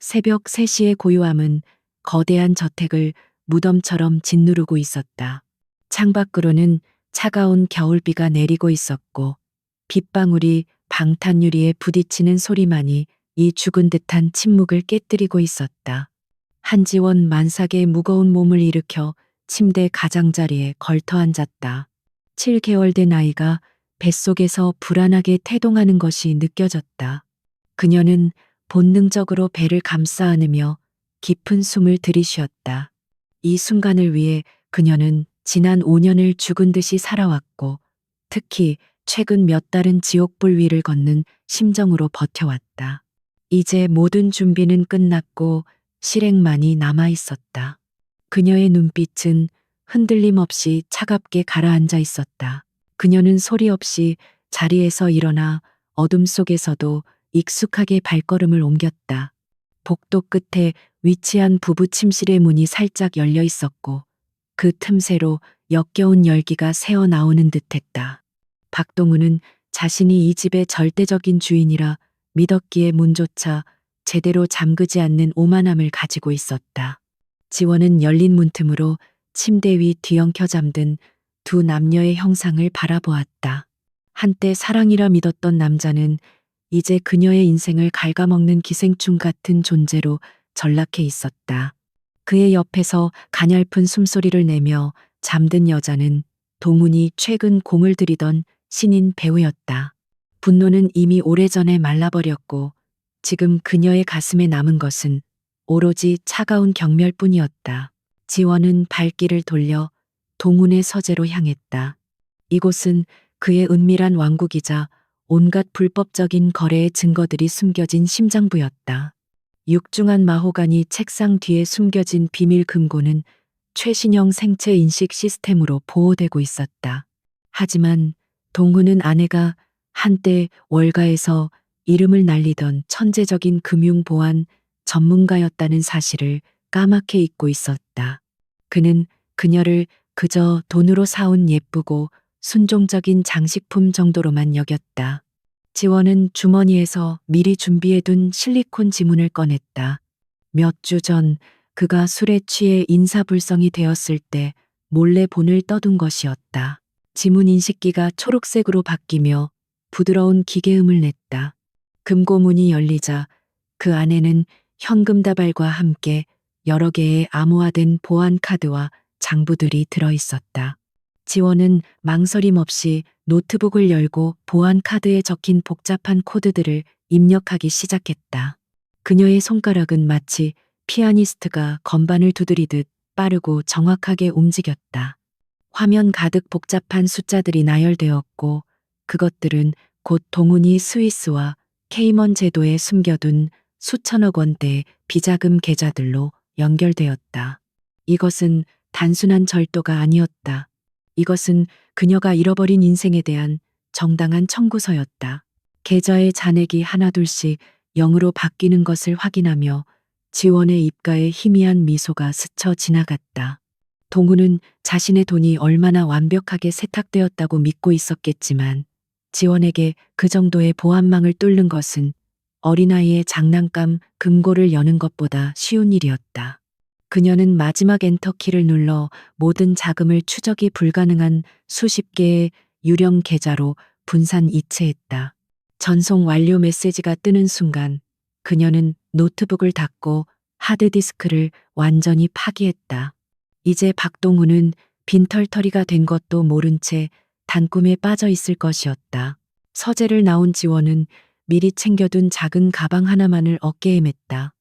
새벽 3시의 고요함은 거대한 저택을 무덤처럼 짓누르고 있었다. 창밖으로는 차가운 겨울비가 내리고 있었고 빗방울이 방탄유리에 부딪히는 소리만이 이 죽은 듯한 침묵을 깨뜨리고 있었다. 한지원 만삭의 무거운 몸을 일으켜 침대 가장자리에 걸터 앉았다. 7개월 된 아이가 뱃속에서 불안하게 태동하는 것이 느껴졌다. 그녀는 본능적으로 배를 감싸 안으며 깊은 숨을 들이쉬었다. 이 순간을 위해 그녀는 지난 5년을 죽은 듯이 살아왔고 특히 최근 몇 달은 지옥불 위를 걷는 심정으로 버텨왔다. 이제 모든 준비는 끝났고 실행만이 남아 있었다. 그녀의 눈빛은 흔들림 없이 차갑게 가라앉아 있었다. 그녀는 소리 없이 자리에서 일어나 어둠 속에서도 익숙하게 발걸음을 옮겼다. 복도 끝에 위치한 부부 침실의 문이 살짝 열려 있었고 그 틈새로 역겨운 열기가 새어 나오는 듯했다. 박동우는 자신이 이 집의 절대적인 주인이라 믿었기에 문조차 제대로 잠그지 않는 오만함을 가지고 있었다. 지원은 열린 문틈으로 침대 위 뒤엉켜 잠든 두 남녀의 형상을 바라보았다. 한때 사랑이라 믿었던 남자는 이제 그녀의 인생을 갉아먹는 기생충 같은 존재로 전락해 있었다. 그의 옆에서 가냘픈 숨소리를 내며 잠든 여자는 동훈이 최근 공을 들이던 신인 배우였다. 분노는 이미 오래전에 말라버렸고 지금 그녀의 가슴에 남은 것은 오로지 차가운 경멸뿐이었다. 지원은 발길을 돌려 동훈의 서재로 향했다. 이곳은 그의 은밀한 왕국이자 온갖 불법적인 거래의 증거들이 숨겨진 심장부였다. 육중한 마호가니 책상 뒤에 숨겨진 비밀 금고는 최신형 생체 인식 시스템으로 보호되고 있었다. 하지만 동훈은 아내가 한때 월가에서 이름을 날리던 천재적인 금융 보안 전문가였다는 사실을 까맣게 잊고 있었다. 그는 그녀를 그저 돈으로 사온 예쁘고 순종적인 장식품 정도로만 여겼다. 지원은 주머니에서 미리 준비해둔 실리콘 지문을 꺼냈다. 몇 주 전 그가 술에 취해 인사불성이 되었을 때 몰래 본을 떠둔 것이었다. 지문 인식기가 초록색으로 바뀌며 부드러운 기계음을 냈다. 금고문이 열리자 그 안에는 현금 다발과 함께 여러 개의 암호화된 보안 카드와 장부들이 들어 있었다. 지원은 망설임 없이 노트북을 열고 보안 카드에 적힌 복잡한 코드들을 입력하기 시작했다. 그녀의 손가락은 마치 피아니스트가 건반을 두드리듯 빠르고 정확하게 움직였다. 화면 가득 복잡한 숫자들이 나열되었고 그것들은 곧 동훈이 스위스와 케이먼 제도에 숨겨둔 수천억 원대의 비자금 계좌들로 연결되었다. 이것은 단순한 절도가 아니었다. 이것은 그녀가 잃어버린 인생에 대한 정당한 청구서였다. 계좌의 잔액이 하나둘씩 0으로 바뀌는 것을 확인하며 지원의 입가에 희미한 미소가 스쳐 지나갔다. 동훈은 자신의 돈이 얼마나 완벽하게 세탁되었다고 믿고 있었겠지만 지원에게 그 정도의 보안망을 뚫는 것은 어린아이의 장난감 금고를 여는 것보다 쉬운 일이었다. 그녀는 마지막 엔터키를 눌러 모든 자금을 추적이 불가능한 수십 개의 유령 계좌로 분산 이체했다. 전송 완료 메시지가 뜨는 순간 그녀는 노트북을 닫고 하드디스크를 완전히 파기했다. 이제 박동훈은 빈털터리가 된 것도 모른 채 단꿈에 빠져 있을 것이었다. 서재를 나온 지원은 미리 챙겨둔 작은 가방 하나만을 어깨에 맸다.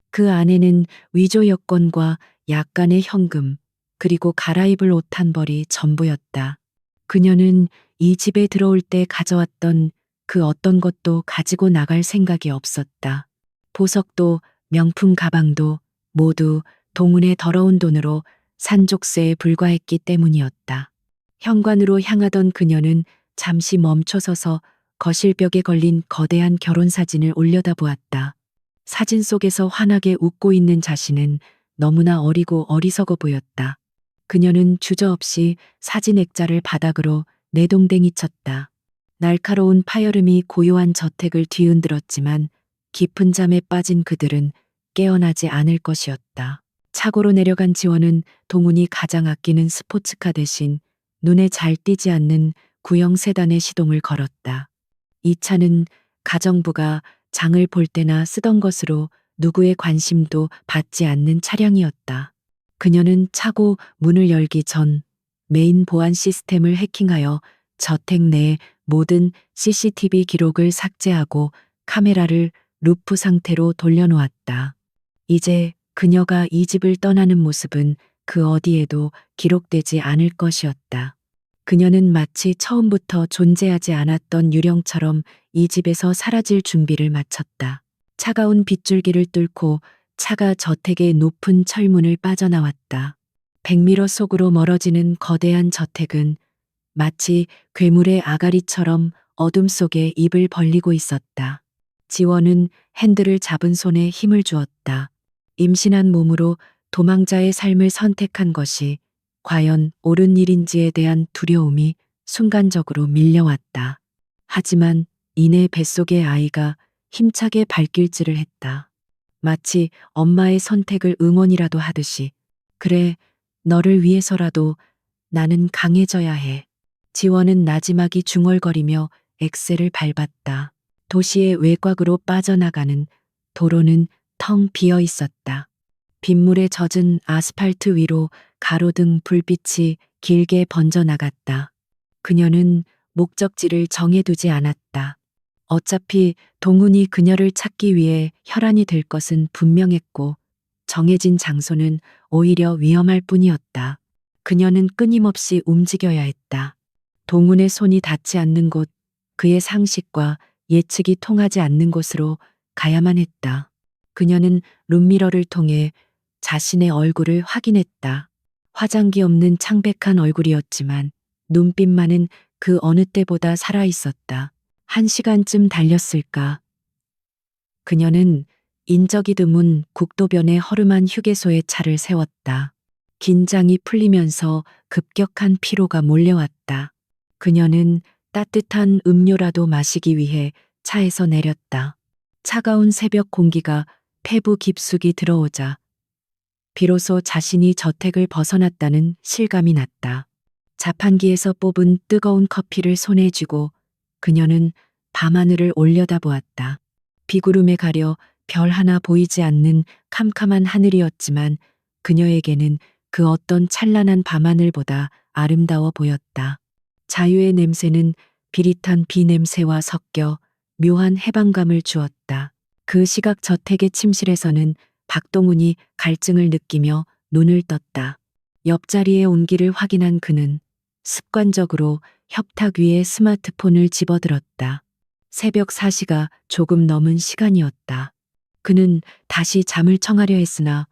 그 안에는 위조 여권과 약간의 현금, 그리고 갈아입을 옷 한 벌이 전부였다. 그녀는 이 집에 들어올 때 가져왔던 그 어떤 것도 가지고 나갈 생각이 없었다. 보석도 명품 가방도 모두 동훈의 더러운 돈으로 산족세에 불과했기 때문이었다. 현관으로 향하던 그녀는 잠시 멈춰서서 거실벽에 걸린 거대한 결혼사진을 올려다보았다. 사진 속에서 환하게 웃고 있는 자신은 너무나 어리고 어리석어 보였다. 그녀는 주저없이 사진 액자를 바닥으로 내동댕이 쳤다. 날카로운 파열음이 고요한 저택을 뒤흔들었지만 깊은 잠에 빠진 그들은 깨어나지 않을 것이었다. 차고로 내려간 지원은 동훈이 가장 아끼는 스포츠카 대신 눈에 잘 띄지 않는 구형 세단의 시동을 걸었다. 이 차는 가정부가 장을 볼 때나 쓰던 것으로 누구의 관심도 받지 않는 차량이었다. 그녀는 차고 문을 열기 전 메인 보안 시스템을 해킹하여 저택 내 모든 CCTV 기록을 삭제하고 카메라를 루프 상태로 돌려놓았다. 이제 그녀가 이 집을 떠나는 모습은 그 어디에도 기록되지 않을 것이었다. 그녀는 마치 처음부터 존재하지 않았던 유령처럼 이 집에서 사라질 준비를 마쳤다. 차가운 빗줄기를 뚫고 차가 저택의 높은 철문을 빠져나왔다. 백미러 속으로 멀어지는 거대한 저택은 마치 괴물의 아가리처럼 어둠 속에 입을 벌리고 있었다. 지원은 핸들을 잡은 손에 힘을 주었다. 임신한 몸으로 도망자의 삶을 선택한 것이 과연 옳은 일인지에 대한 두려움이 순간적으로 밀려왔다. 하지만 이내 뱃속의 아이가 힘차게 발길질을 했다. 마치 엄마의 선택을 응원이라도 하듯이. 그래, 너를 위해서라도 나는 강해져야 해. 지원은 나지막이 중얼거리며 엑셀을 밟았다. 도시의 외곽으로 빠져나가는 도로는 텅 비어 있었다. 빗물에 젖은 아스팔트 위로 가로등 불빛이 길게 번져나갔다. 그녀는 목적지를 정해두지 않았다. 어차피 동훈이 그녀를 찾기 위해 혈안이 될 것은 분명했고 정해진 장소는 오히려 위험할 뿐이었다. 그녀는 끊임없이 움직여야 했다. 동훈의 손이 닿지 않는 곳, 그의 상식과 예측이 통하지 않는 곳으로 가야만 했다. 그녀는 룸미러를 통해 자신의 얼굴을 확인했다. 화장기 없는 창백한 얼굴이었지만 눈빛만은 그 어느 때보다 살아있었다. 1시간쯤 달렸을까. 그녀는 인적이 드문 국도변의 허름한 휴게소에 차를 세웠다. 긴장이 풀리면서 급격한 피로가 몰려왔다. 그녀는 따뜻한 음료라도 마시기 위해 차에서 내렸다. 차가운 새벽 공기가 폐부 깊숙이 들어오자 비로소 자신이 저택을 벗어났다는 실감이 났다. 자판기에서 뽑은 뜨거운 커피를 손에 쥐고 그녀는 밤하늘을 올려다보았다. 비구름에 가려 별 하나 보이지 않는 캄캄한 하늘이었지만 그녀에게는 그 어떤 찬란한 밤하늘보다 아름다워 보였다. 자유의 냄새는 비릿한 비 냄새와 섞여 묘한 해방감을 주었다. 그 시각 저택의 침실에서는 박동훈이 갈증을 느끼며 눈을 떴다. 옆자리의 온기를 확인한 그는 습관적으로 협탁 위에 스마트폰을 집어들었다. 새벽 4시가 조금 넘은 시간이었다. 그는 다시 잠을 청하려 했으나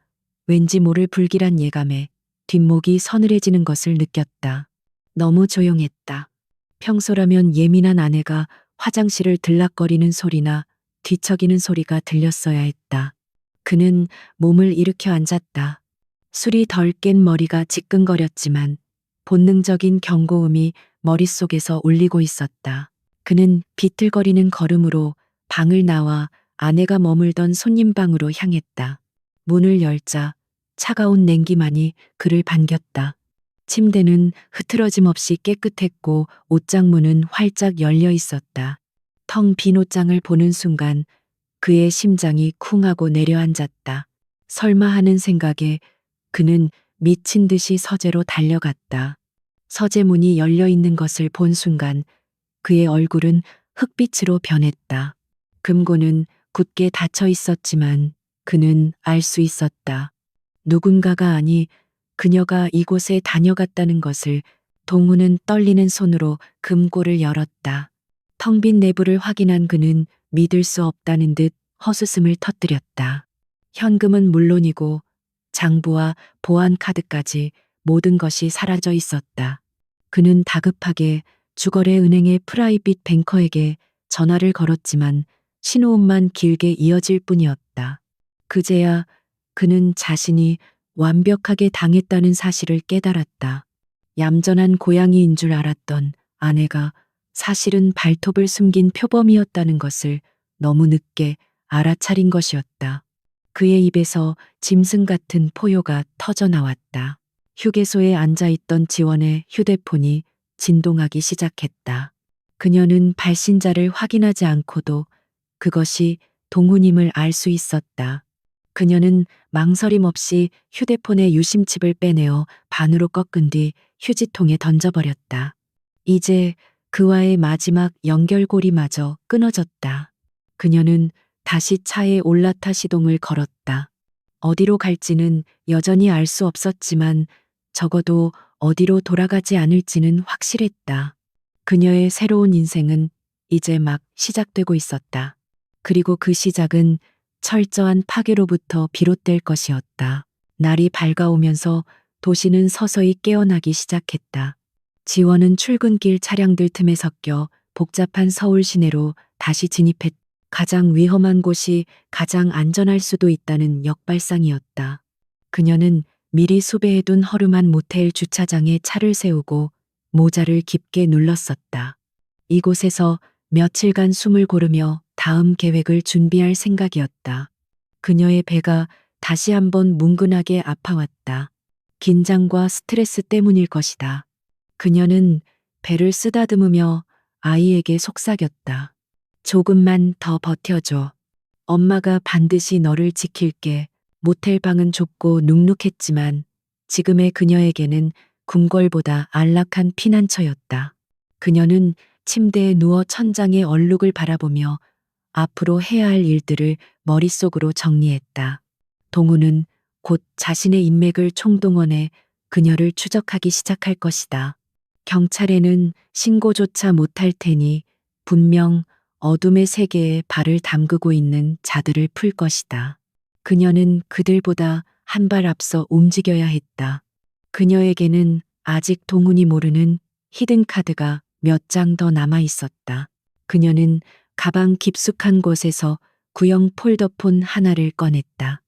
왠지 모를 불길한 예감에 뒷목이 서늘해지는 것을 느꼈다. 너무 조용했다. 평소라면 예민한 아내가 화장실을 들락거리는 소리나 뒤척이는 소리가 들렸어야 했다. 그는 몸을 일으켜 앉았다. 술이 덜 깬 머리가 지끈거렸지만 본능적인 경고음이 머릿속에서 울리고 있었다. 그는 비틀거리는 걸음으로 방을 나와 아내가 머물던 손님방으로 향했다. 문을 열자 차가운 냉기만이 그를 반겼다. 침대는 흐트러짐 없이 깨끗했고 옷장문은 활짝 열려 있었다. 텅 빈 옷장을 보는 순간 그의 심장이 쿵하고 내려앉았다. 설마 하는 생각에 그는 미친 듯이 서재로 달려갔다. 서재 문이 열려 있는 것을 본 순간 그의 얼굴은 흑빛으로 변했다. 금고는 굳게 닫혀 있었지만 그는 알 수 있었다. 누군가가 아니 그녀가 이곳에 다녀갔다는 것을. 동훈은 떨리는 손으로 금고를 열었다. 텅 빈 내부를 확인한 그는 믿을 수 없다는 듯 헛웃음을 터뜨렸다. 현금은 물론이고 장부와 보안 카드까지 모든 것이 사라져 있었다. 그는 다급하게 주거래 은행의 프라이빗 뱅커에게 전화를 걸었지만 신호음만 길게 이어질 뿐이었다. 그제야 그는 자신이 완벽하게 당했다는 사실을 깨달았다. 얌전한 고양이인 줄 알았던 아내가 사실은 발톱을 숨긴 표범이었다는 것을 너무 늦게 알아차린 것이었다. 그의 입에서 짐승 같은 포효가 터져 나왔다. 휴게소에 앉아있던 지원의 휴대폰이 진동하기 시작했다. 그녀는 발신자를 확인하지 않고도 그것이 동훈임을 알 수 있었다. 그녀는 망설임 없이 휴대폰의 유심칩을 빼내어 반으로 꺾은 뒤 휴지통에 던져버렸다. 이제 그와의 마지막 연결고리마저 끊어졌다. 그녀는 다시 차에 올라타 시동을 걸었다. 어디로 갈지는 여전히 알 수 없었지만 적어도 어디로 돌아가지 않을지는 확실했다. 그녀의 새로운 인생은 이제 막 시작되고 있었다. 그리고 그 시작은 철저한 파괴로부터 비롯될 것이었다. 날이 밝아오면서 도시는 서서히 깨어나기 시작했다. 지원은 출근길 차량들 틈에 섞여 복잡한 서울 시내로 다시 진입했다. 가장 위험한 곳이 가장 안전할 수도 있다는 역발상이었다. 그녀는 미리 수배해둔 허름한 모텔 주차장에 차를 세우고 모자를 깊게 눌렀었다. 이곳에서 며칠간 숨을 고르며 다음 계획을 준비할 생각이었다. 그녀의 배가 다시 한번 뭉근하게 아파왔다. 긴장과 스트레스 때문일 것이다. 그녀는 배를 쓰다듬으며 아이에게 속삭였다. 조금만 더 버텨줘. 엄마가 반드시 너를 지킬게. 모텔 방은 좁고 눅눅했지만 지금의 그녀에게는 궁궐보다 안락한 피난처였다. 그녀는 침대에 누워 천장의 얼룩을 바라보며 앞으로 해야 할 일들을 머릿속으로 정리했다. 동우는 곧 자신의 인맥을 총동원해 그녀를 추적하기 시작할 것이다. 경찰에는 신고조차 못할 테니 분명 어둠의 세계에 발을 담그고 있는 자들을 풀 것이다. 그녀는 그들보다 한 발 앞서 움직여야 했다. 그녀에게는 아직 동훈이 모르는 히든카드가 몇 장 더 남아 있었다. 그녀는 가방 깊숙한 곳에서 구형 폴더폰 하나를 꺼냈다.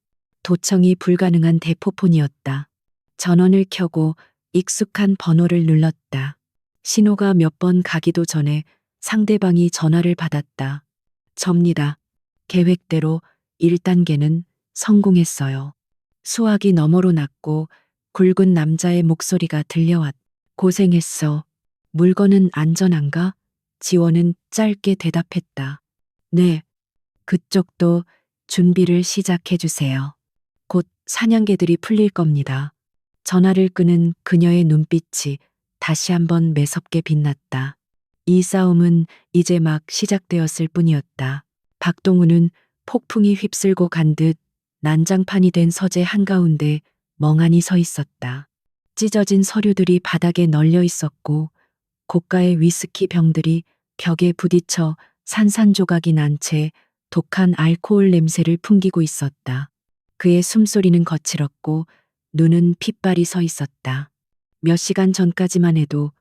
도청이 불가능한 대포폰이었다. 전원을 켜고 익숙한 번호를 눌렀다. 신호가 몇 번 가기도 전에 상대방이 전화를 받았다. 접니다. 계획대로 1단계는 성공했어요. 수화기 너머로 났고 굵은 남자의 목소리가 들려왔. 고생했어. 물건은 안전한가? 지원은 짧게 대답했다. 네. 그쪽도 준비를 시작해 주세요. 곧 사냥개들이 풀릴 겁니다. 전화를 끄는 그녀의 눈빛이 다시 한번 매섭게 빛났다. 이 싸움은 이제 막 시작되었을 뿐이었다. 박동우는 폭풍이 휩쓸고 간 듯 난장판이 된 서재 한가운데 멍하니 서 있었다. 찢어진 서류들이 바닥에 널려 있었고 고가의 위스키 병들이 벽에 부딪혀 산산조각이 난 채 독한 알코올 냄새를 풍기고 있었다. 그의 숨소리는 거칠었고 눈은 핏발이 서 있었다. 몇 시간 전까지만 해도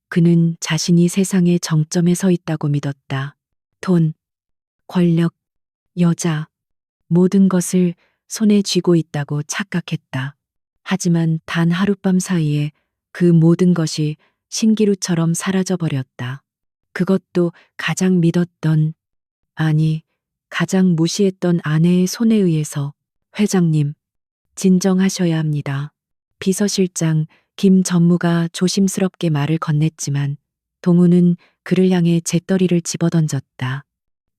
그는 자신이 세상의 정점에 서 있다고 믿었다. 돈, 권력, 여자, 모든 것을 손에 쥐고 있다고 착각했다. 하지만 단 하룻밤 사이에 그 모든 것이 신기루처럼 사라져버렸다. 그것도 가장 믿었던, 아니, 가장 무시했던 아내의 손에 의해서. 회장님, 진정하셔야 합니다. 비서실장 김 전무가 조심스럽게 말을 건넸지만 동우는 그를 향해 재떨이를 집어던졌다.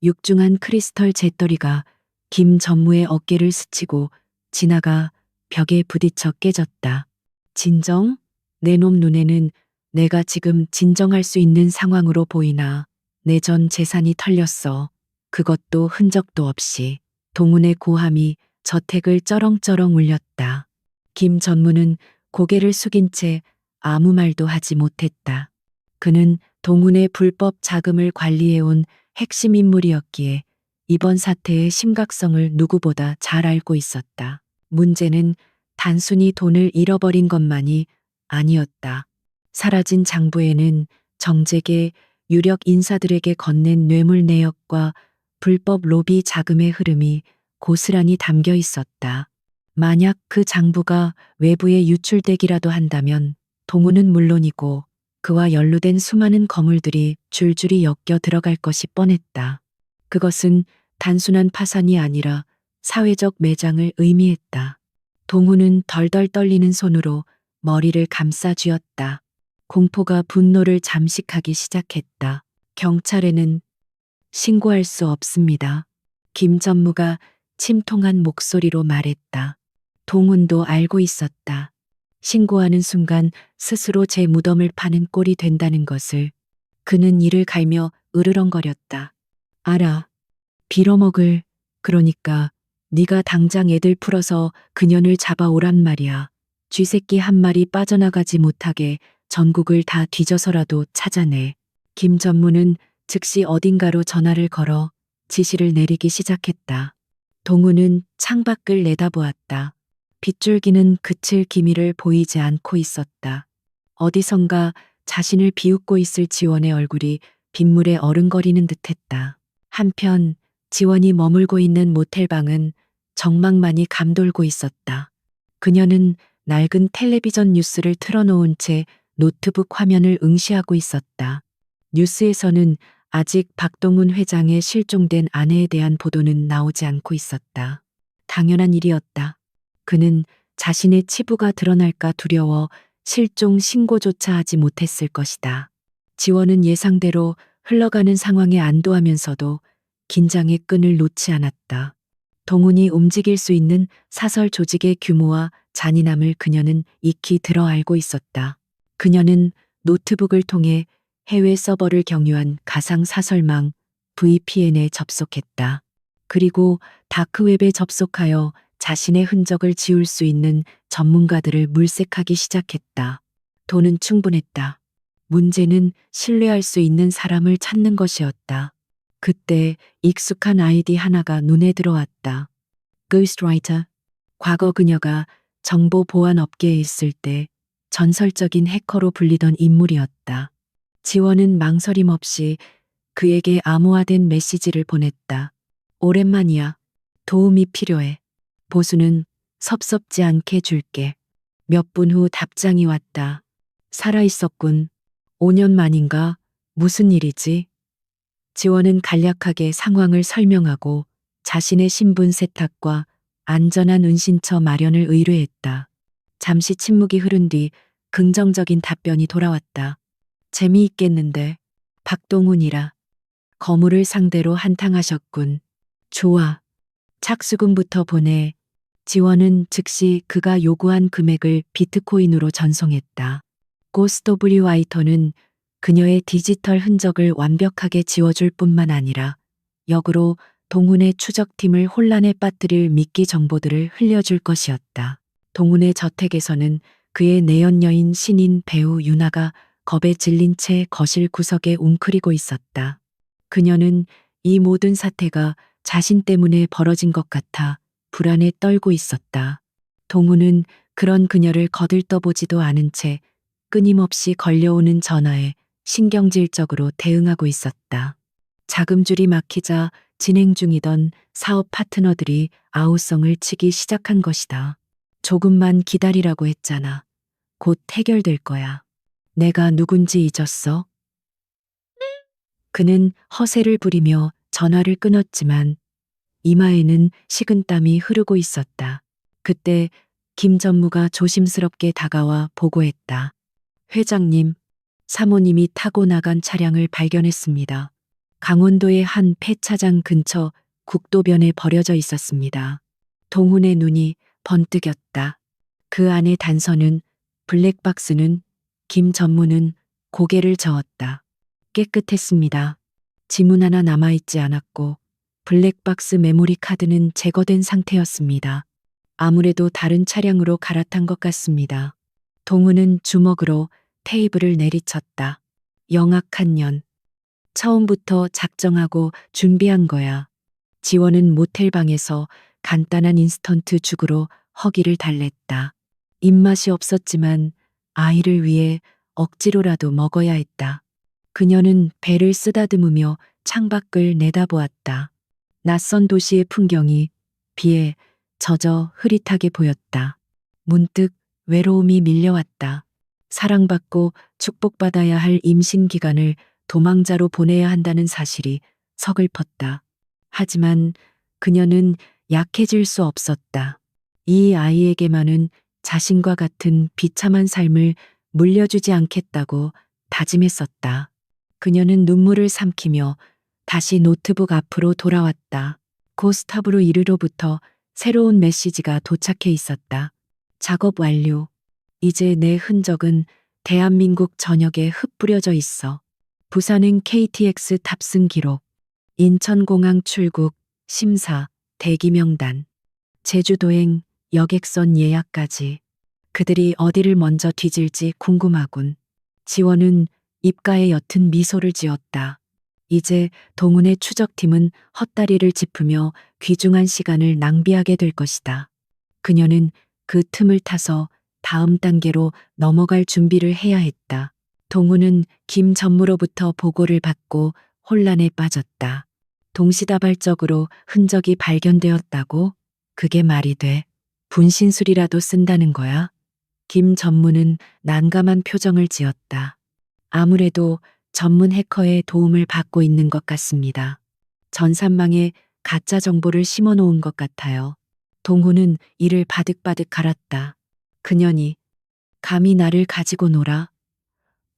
육중한 크리스털 재떨이가 김 전무의 어깨를 스치고 지나가 벽에 부딪혀 깨졌다. 진정? 내 놈 눈에는 내가 지금 진정할 수 있는 상황으로 보이나. 내 전 재산이 털렸어. 그것도 흔적도 없이. 동훈의 고함이 저택을 쩌렁쩌렁 울렸다. 김 전무는 고개를 숙인 채 아무 말도 하지 못했다. 그는 동훈의 불법 자금을 관리해온 핵심 인물이었기에 이번 사태의 심각성을 누구보다 잘 알고 있었다. 문제는 단순히 돈을 잃어버린 것만이 아니었다. 사라진 장부에는 정재계 유력 인사들에게 건넨 뇌물 내역과 불법 로비 자금의 흐름이 고스란히 담겨 있었다. 만약 그 장부가 외부에 유출되기라도 한다면 동우는 물론이고 그와 연루된 수많은 거물들이 줄줄이 엮여 들어갈 것이 뻔했다. 그것은 단순한 파산이 아니라 사회적 매장을 의미했다. 동우는 덜덜 떨리는 손으로 머리를 감싸 쥐었다. 공포가 분노를 잠식하기 시작했다. 경찰에는 신고할 수 없습니다. 김 전무가 침통한 목소리로 말했다. 동훈도 알고 있었다. 신고하는 순간 스스로 제 무덤을 파는 꼴이 된다는 것을. 그는 이를 갈며 으르렁거렸다. 알아. 빌어먹을. 그러니까 네가 당장 애들 풀어서 그년을 잡아오란 말이야. 쥐새끼 한 마리 빠져나가지 못하게 전국을 다 뒤져서라도 찾아내. 김 전무는 즉시 어딘가로 전화를 걸어 지시를 내리기 시작했다. 동우는 창밖을 내다보았다. 빗줄기는 그칠 기미를 보이지 않고 있었다. 어디선가 자신을 비웃고 있을 지원의 얼굴이 빗물에 어른거리는 듯했다. 한편 지원이 머물고 있는 모텔방은 정막만이 감돌고 있었다. 그녀는 낡은 텔레비전 뉴스를 틀어놓은 채 노트북 화면을 응시하고 있었다. 뉴스에서는 아직 박동훈 회장의 실종된 아내에 대한 보도는 나오지 않고 있었다. 당연한 일이었다. 그는 자신의 치부가 드러날까 두려워 실종 신고조차 하지 못했을 것이다. 지원은 예상대로 흘러가는 상황에 안도하면서도 긴장의 끈을 놓지 않았다. 동훈이 움직일 수 있는 사설 조직의 규모와 잔인함을 그녀는 익히 들어 알고 있었다. 그녀는 노트북을 통해 해외 서버를 경유한 가상 사설망 VPN에 접속했다. 그리고 다크웹에 접속하여 자신의 흔적을 지울 수 있는 전문가들을 물색하기 시작했다. 돈은 충분했다. 문제는 신뢰할 수 있는 사람을 찾는 것이었다. 그때 익숙한 아이디 하나가 눈에 들어왔다. Ghostwriter. 과거 그녀가 정보 보안 업계에 있을 때 전설적인 해커로 불리던 인물이었다. 지원은 망설임 없이 그에게 암호화된 메시지를 보냈다. 오랜만이야. 도움이 필요해. 보수는 섭섭지 않게 줄게. 몇 분 후 답장이 왔다. 살아있었군. 5년 만인가? 무슨 일이지? 지원은 간략하게 상황을 설명하고 자신의 신분 세탁과 안전한 은신처 마련을 의뢰했다. 잠시 침묵이 흐른 뒤 긍정적인 답변이 돌아왔다. 재미있겠는데. 박동훈이라. 거물을 상대로 한탕하셨군. 좋아. 착수금부터 보내. 지원은 즉시 그가 요구한 금액을 비트코인으로 전송했다. 고스트 오브 와이터는 그녀의 디지털 흔적을 완벽하게 지워줄 뿐만 아니라 역으로 동훈의 추적팀을 혼란에 빠뜨릴 미끼 정보들을 흘려줄 것이었다. 동훈의 저택에서는 그의 내연녀인 신인 배우 유나가 겁에 질린 채 거실 구석에 웅크리고 있었다. 그녀는 이 모든 사태가 자신 때문에 벌어진 것 같아 불안에 떨고 있었다. 동훈은 그런 그녀를 거들떠보지도 않은 채 끊임없이 걸려오는 전화에 신경질적으로 대응하고 있었다. 자금줄이 막히자 진행 중이던 사업 파트너들이 아우성을 치기 시작한 것이다. 조금만 기다리라고 했잖아. 곧 해결될 거야. 내가 누군지 잊었어? 그는 허세를 부리며 전화를 끊었지만 이마에는 식은땀이 흐르고 있었다. 그때 김 전무가 조심스럽게 다가와 보고했다. 회장님, 사모님이 타고 나간 차량을 발견했습니다. 강원도의 한 폐차장 근처 국도변에 버려져 있었습니다. 동훈의 눈이 번뜩였다. 그 안의 단서는 블랙박스는 김 전무는 고개를 저었다. 깨끗했습니다. 지문 하나 남아있지 않았고 블랙박스 메모리 카드는 제거된 상태였습니다. 아무래도 다른 차량으로 갈아탄 것 같습니다. 동훈은 주먹으로 테이블을 내리쳤다. 영악한 년. 처음부터 작정하고 준비한 거야. 지원은 모텔방에서 간단한 인스턴트 죽으로 허기를 달랬다. 입맛이 없었지만 아이를 위해 억지로라도 먹어야 했다. 그녀는 배를 쓰다듬으며 창밖을 내다보았다. 낯선 도시의 풍경이 비에 젖어 흐릿하게 보였다. 문득 외로움이 밀려왔다. 사랑받고 축복받아야 할 임신 기간을 도망자로 보내야 한다는 사실이 서글펐다. 하지만 그녀는 약해질 수 없었다. 이 아이에게만은 자신과 같은 비참한 삶을 물려주지 않겠다고 다짐했었다. 그녀는 눈물을 삼키며 다시 노트북 앞으로 돌아왔다. 고스타브로 이르로부터 새로운 메시지가 도착해 있었다. 작업 완료. 이제 내 흔적은 대한민국 전역에 흩뿌려져 있어. 부산행 KTX 탑승 기록, 인천공항 출국, 심사, 대기 명단, 제주도행 여객선 예약까지. 그들이 어디를 먼저 뒤질지 궁금하군. 지원은 입가에 옅은 미소를 지었다. 이제 동훈의 추적팀은 헛다리를 짚으며 귀중한 시간을 낭비하게 될 것이다. 그녀는 그 틈을 타서 다음 단계로 넘어갈 준비를 해야 했다. 동훈은 김 전무로부터 보고를 받고 혼란에 빠졌다. 동시다발적으로 흔적이 발견되었다고? 그게 말이 돼. 분신술이라도 쓴다는 거야? 김 전무는 난감한 표정을 지었다. 아무래도 전문 해커의 도움을 받고 있는 것 같습니다. 전산망에 가짜 정보를 심어 놓은 것 같아요. 동훈은 이를 바득바득 갈았다. 그년이 감히 나를 가지고 놀아?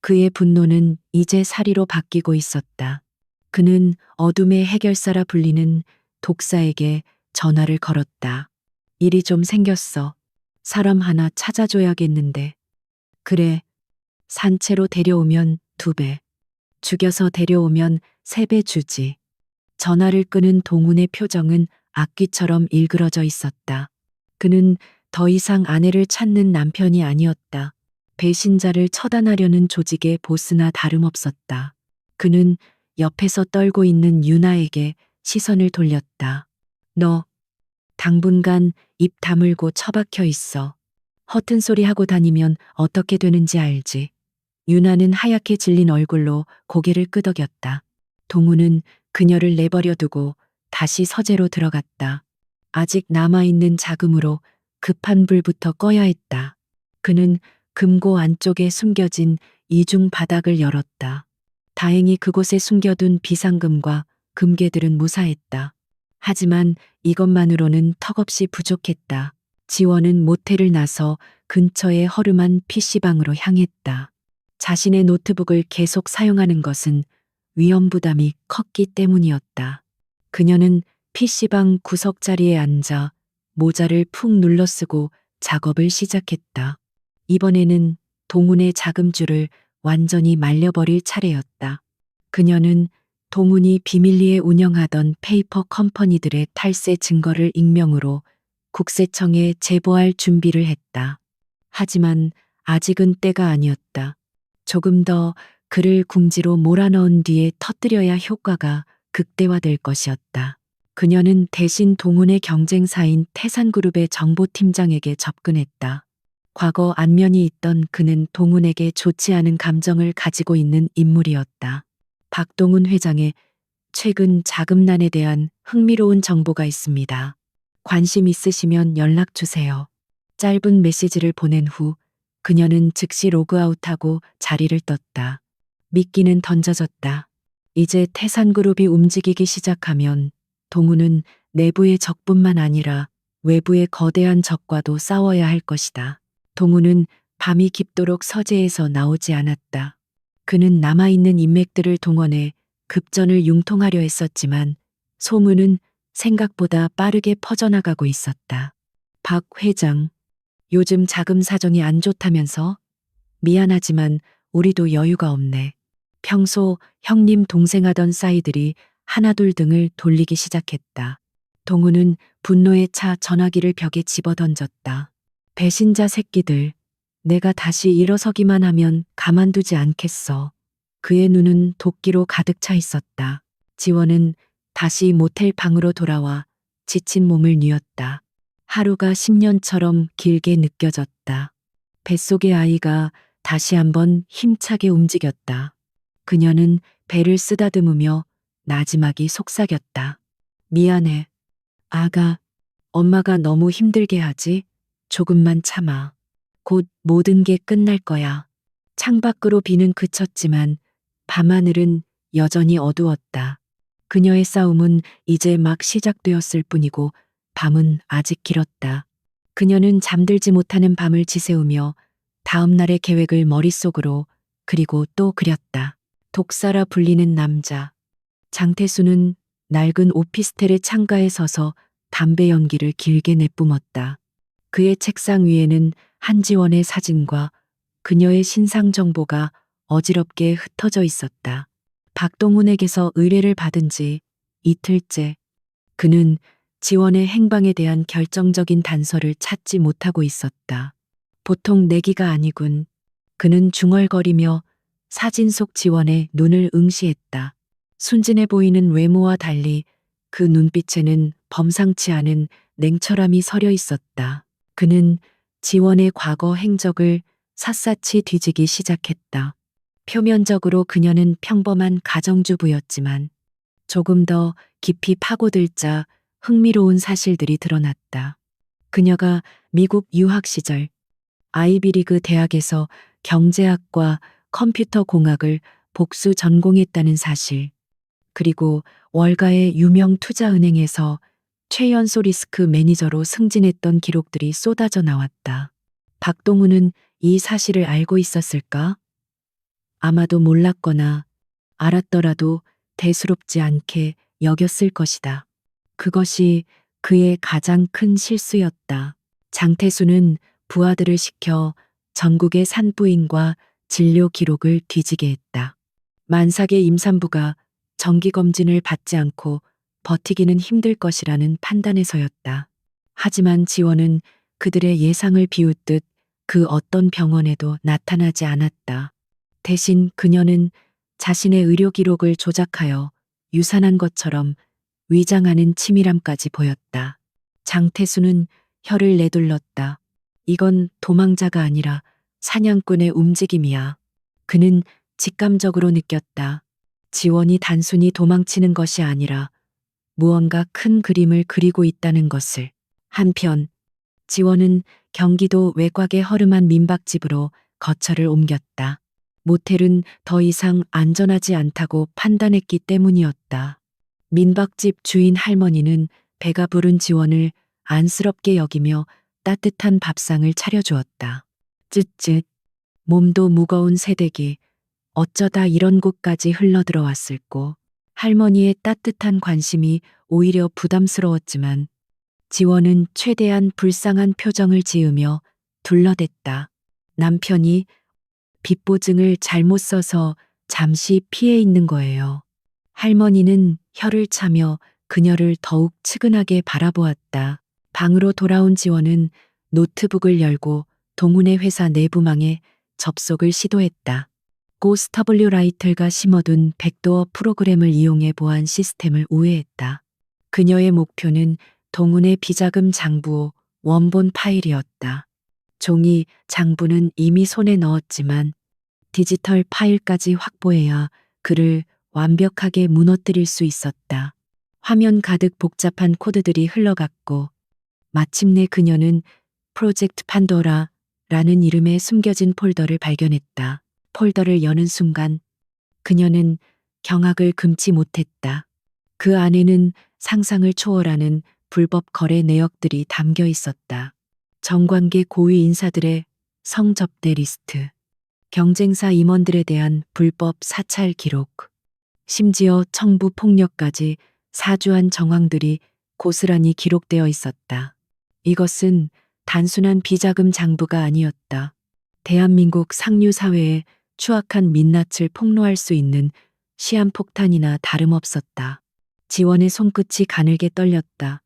그의 분노는 이제 사리로 바뀌고 있었다. 그는 어둠의 해결사라 불리는 독사에게 전화를 걸었다. 일이 좀 생겼어. 사람 하나 찾아줘야겠는데. 그래. 산채로 데려오면 2배. 죽여서 데려오면 3배 주지. 전화를 끄는 동훈의 표정은 악귀처럼 일그러져 있었다. 그는 더 이상 아내를 찾는 남편이 아니었다. 배신자를 처단하려는 조직의 보스나 다름없었다. 그는 옆에서 떨고 있는 유나에게 시선을 돌렸다. 너 당분간 입 다물고 처박혀 있어. 허튼 소리 하고 다니면 어떻게 되는지 알지? 유나는 하얗게 질린 얼굴로 고개를 끄덕였다. 동우는 그녀를 내버려 두고 다시 서재로 들어갔다. 아직 남아있는 자금으로 급한 불부터 꺼야 했다. 그는 금고 안쪽에 숨겨진 이중 바닥을 열었다. 다행히 그곳에 숨겨둔 비상금과 금괴들은 무사했다. 하지만 이것만으로는 턱없이 부족했다. 지원은 모텔을 나서 근처의 허름한 PC방으로 향했다. 자신의 노트북을 계속 사용하는 것은 위험 부담이 컸기 때문이었다. 그녀는 PC방 구석자리에 앉아 모자를 푹 눌러쓰고 작업을 시작했다. 이번에는 동훈의 자금줄을 완전히 말려버릴 차례였다. 그녀는 동훈이 비밀리에 운영하던 페이퍼 컴퍼니들의 탈세 증거를 익명으로 국세청에 제보할 준비를 했다. 하지만 아직은 때가 아니었다. 조금 더 그를 궁지로 몰아넣은 뒤에 터뜨려야 효과가 극대화될 것이었다. 그녀는 대신 동훈의 경쟁사인 태산그룹의 정보팀장에게 접근했다. 과거 안면이 있던 그는 동훈에게 좋지 않은 감정을 가지고 있는 인물이었다. 박동훈 회장의 최근 자금난에 대한 흥미로운 정보가 있습니다. 관심 있으시면 연락 주세요. 짧은 메시지를 보낸 후 그녀는 즉시 로그아웃하고 자리를 떴다. 미끼는 던져졌다. 이제 태산그룹이 움직이기 시작하면 동훈은 내부의 적뿐만 아니라 외부의 거대한 적과도 싸워야 할 것이다. 동훈은 밤이 깊도록 서재에서 나오지 않았다. 그는 남아있는 인맥들을 동원해 급전을 융통하려 했었지만 소문은 생각보다 빠르게 퍼져나가고 있었다. 박 회장, 요즘 자금 사정이 안 좋다면서? 미안하지만 우리도 여유가 없네. 평소 형님 동생 하던 싸이들이 하나둘 등을 돌리기 시작했다. 동훈은 분노에 차 전화기를 벽에 집어던졌다. 배신자 새끼들, 내가 다시 일어서기만 하면 가만두지 않겠어. 그의 눈은 도끼로 가득 차 있었다. 지원은 다시 모텔 방으로 돌아와 지친 몸을 뉘었다. 하루가 10년처럼 길게 느껴졌다. 뱃속의 아이가 다시 한번 힘차게 움직였다. 그녀는 배를 쓰다듬으며 나지막이 속삭였다. 미안해. 아가, 엄마가 너무 힘들게 하지? 조금만 참아. 곧 모든 게 끝날 거야. 창밖으로 비는 그쳤지만 밤하늘은 여전히 어두웠다. 그녀의 싸움은 이제 막 시작되었을 뿐이고 밤은 아직 길었다. 그녀는 잠들지 못하는 밤을 지새우며 다음 날의 계획을 머릿속으로 그리고 또 그렸다. 독사라 불리는 남자. 장태수는 낡은 오피스텔의 창가에 서서 담배 연기를 길게 내뿜었다. 그의 책상 위에는 한지원의 사진과 그녀의 신상 정보가 어지럽게 흩어져 있었다. 박동훈에게서 의뢰를 받은 지 이틀째. 그는 지원의 행방에 대한 결정적인 단서를 찾지 못하고 있었다. 보통 내기가 아니군. 그는 중얼거리며 사진 속 지원의 눈을 응시했다. 순진해 보이는 외모와 달리 그 눈빛에는 범상치 않은 냉철함이 서려 있었다. 그는 지원의 과거 행적을 샅샅이 뒤지기 시작했다. 표면적으로 그녀는 평범한 가정주부였지만 조금 더 깊이 파고들자 흥미로운 사실들이 드러났다. 그녀가 미국 유학 시절 아이비리그 대학에서 경제학과 컴퓨터 공학을 복수 전공했다는 사실, 그리고 월가의 유명 투자은행에서 최연소 리스크 매니저로 승진했던 기록들이 쏟아져 나왔다. 박동훈은 이 사실을 알고 있었을까? 아마도 몰랐거나 알았더라도 대수롭지 않게 여겼을 것이다. 그것이 그의 가장 큰 실수였다. 장태수는 부하들을 시켜 전국의 산부인과 진료 기록을 뒤지게 했다. 만삭의 임산부가 정기검진을 받지 않고 버티기는 힘들 것이라는 판단에서였다. 하지만 지원은 그들의 예상을 비웃듯 그 어떤 병원에도 나타나지 않았다. 대신 그녀는 자신의 의료 기록을 조작하여 유산한 것처럼 위장하는 치밀함까지 보였다. 장태수는 혀를 내둘렀다. 이건 도망자가 아니라 사냥꾼의 움직임이야. 그는 직감적으로 느꼈다. 지원이 단순히 도망치는 것이 아니라 무언가 큰 그림을 그리고 있다는 것을. 한편 지원은 경기도 외곽의 허름한 민박집으로 거처를 옮겼다. 모텔은 더 이상 안전하지 않다고 판단했기 때문이었다. 민박집 주인 할머니는 배가 부른 지원을 안쓰럽게 여기며 따뜻한 밥상을 차려주었다. 쯧쯧. 몸도 무거운 새댁이 어쩌다 이런 곳까지 흘러들어왔을꼬. 할머니의 따뜻한 관심이 오히려 부담스러웠지만 지원은 최대한 불쌍한 표정을 지으며 둘러댔다. 남편이 빚보증을 잘못 써서 잠시 피해 있는 거예요. 할머니는 혀를 차며 그녀를 더욱 측은하게 바라보았다. 방으로 돌아온 지원은 노트북을 열고 동훈의 회사 내부망에 접속을 시도했다. 고스터블류 라이틀가 심어둔 백도어 프로그램을 이용해 보안 시스템을 우회했다. 그녀의 목표는 동훈의 비자금 장부 원본 파일이었다. 종이 장부는 이미 손에 넣었지만 디지털 파일까지 확보해야 그를 완벽하게 무너뜨릴 수 있었다. 화면 가득 복잡한 코드들이 흘러갔고 마침내 그녀는 프로젝트 판도라라는 이름의 숨겨진 폴더를 발견했다. 폴더를 여는 순간 그녀는 경악을 금치 못했다. 그 안에는 상상을 초월하는 불법 거래 내역들이 담겨 있었다. 정관계 고위 인사들의 성접대 리스트, 경쟁사 임원들에 대한 불법 사찰 기록, 심지어 청부 폭력까지 사주한 정황들이 고스란히 기록되어 있었다. 이것은 단순한 비자금 장부가 아니었다. 대한민국 상류 사회의 추악한 민낯을 폭로할 수 있는 시한폭탄이나 다름없었다. 지원의 손끝이 가늘게 떨렸다.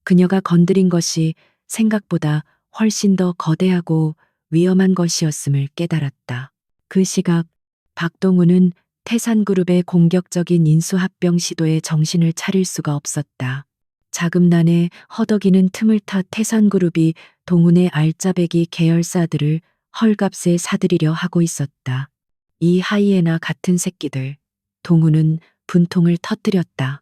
그녀가 건드린 것이 생각보다 훨씬 더 거대하고 위험한 것이었음을 깨달았다. 그 시각 박동훈은 태산그룹의 공격적인 인수합병 시도에 정신을 차릴 수가 없었다. 자금난에 허덕이는 틈을 타 태산그룹이 동훈의 알짜배기 계열사들을 헐값에 사들이려 하고 있었다. 이 하이에나 같은 새끼들. 동훈은 분통을 터뜨렸다.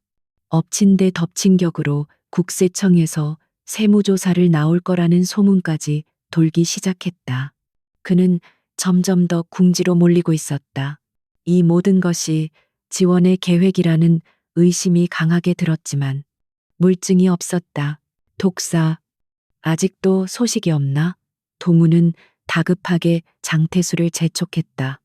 엎친 데 덮친 격으로 국세청에서 세무조사를 나올 거라는 소문까지 돌기 시작했다. 그는 점점 더 궁지로 몰리고 있었다. 이 모든 것이 지원의 계획이라는 의심이 강하게 들었지만 물증이 없었다. 독사, 아직도 소식이 없나? 동우는 다급하게 장태수를 재촉했다.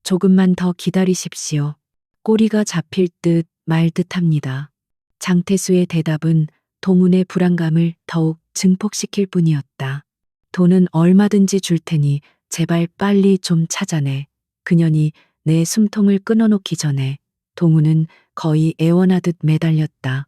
조금만 더 기다리십시오. 꼬리가 잡힐 듯 말 듯합니다. 장태수의 대답은 동훈의 불안감을 더욱 증폭시킬 뿐이었다. 돈은 얼마든지 줄 테니 제발 빨리 좀 찾아내. 그년이 내 숨통을 끊어놓기 전에 동훈은 거의 애원하듯 매달렸다.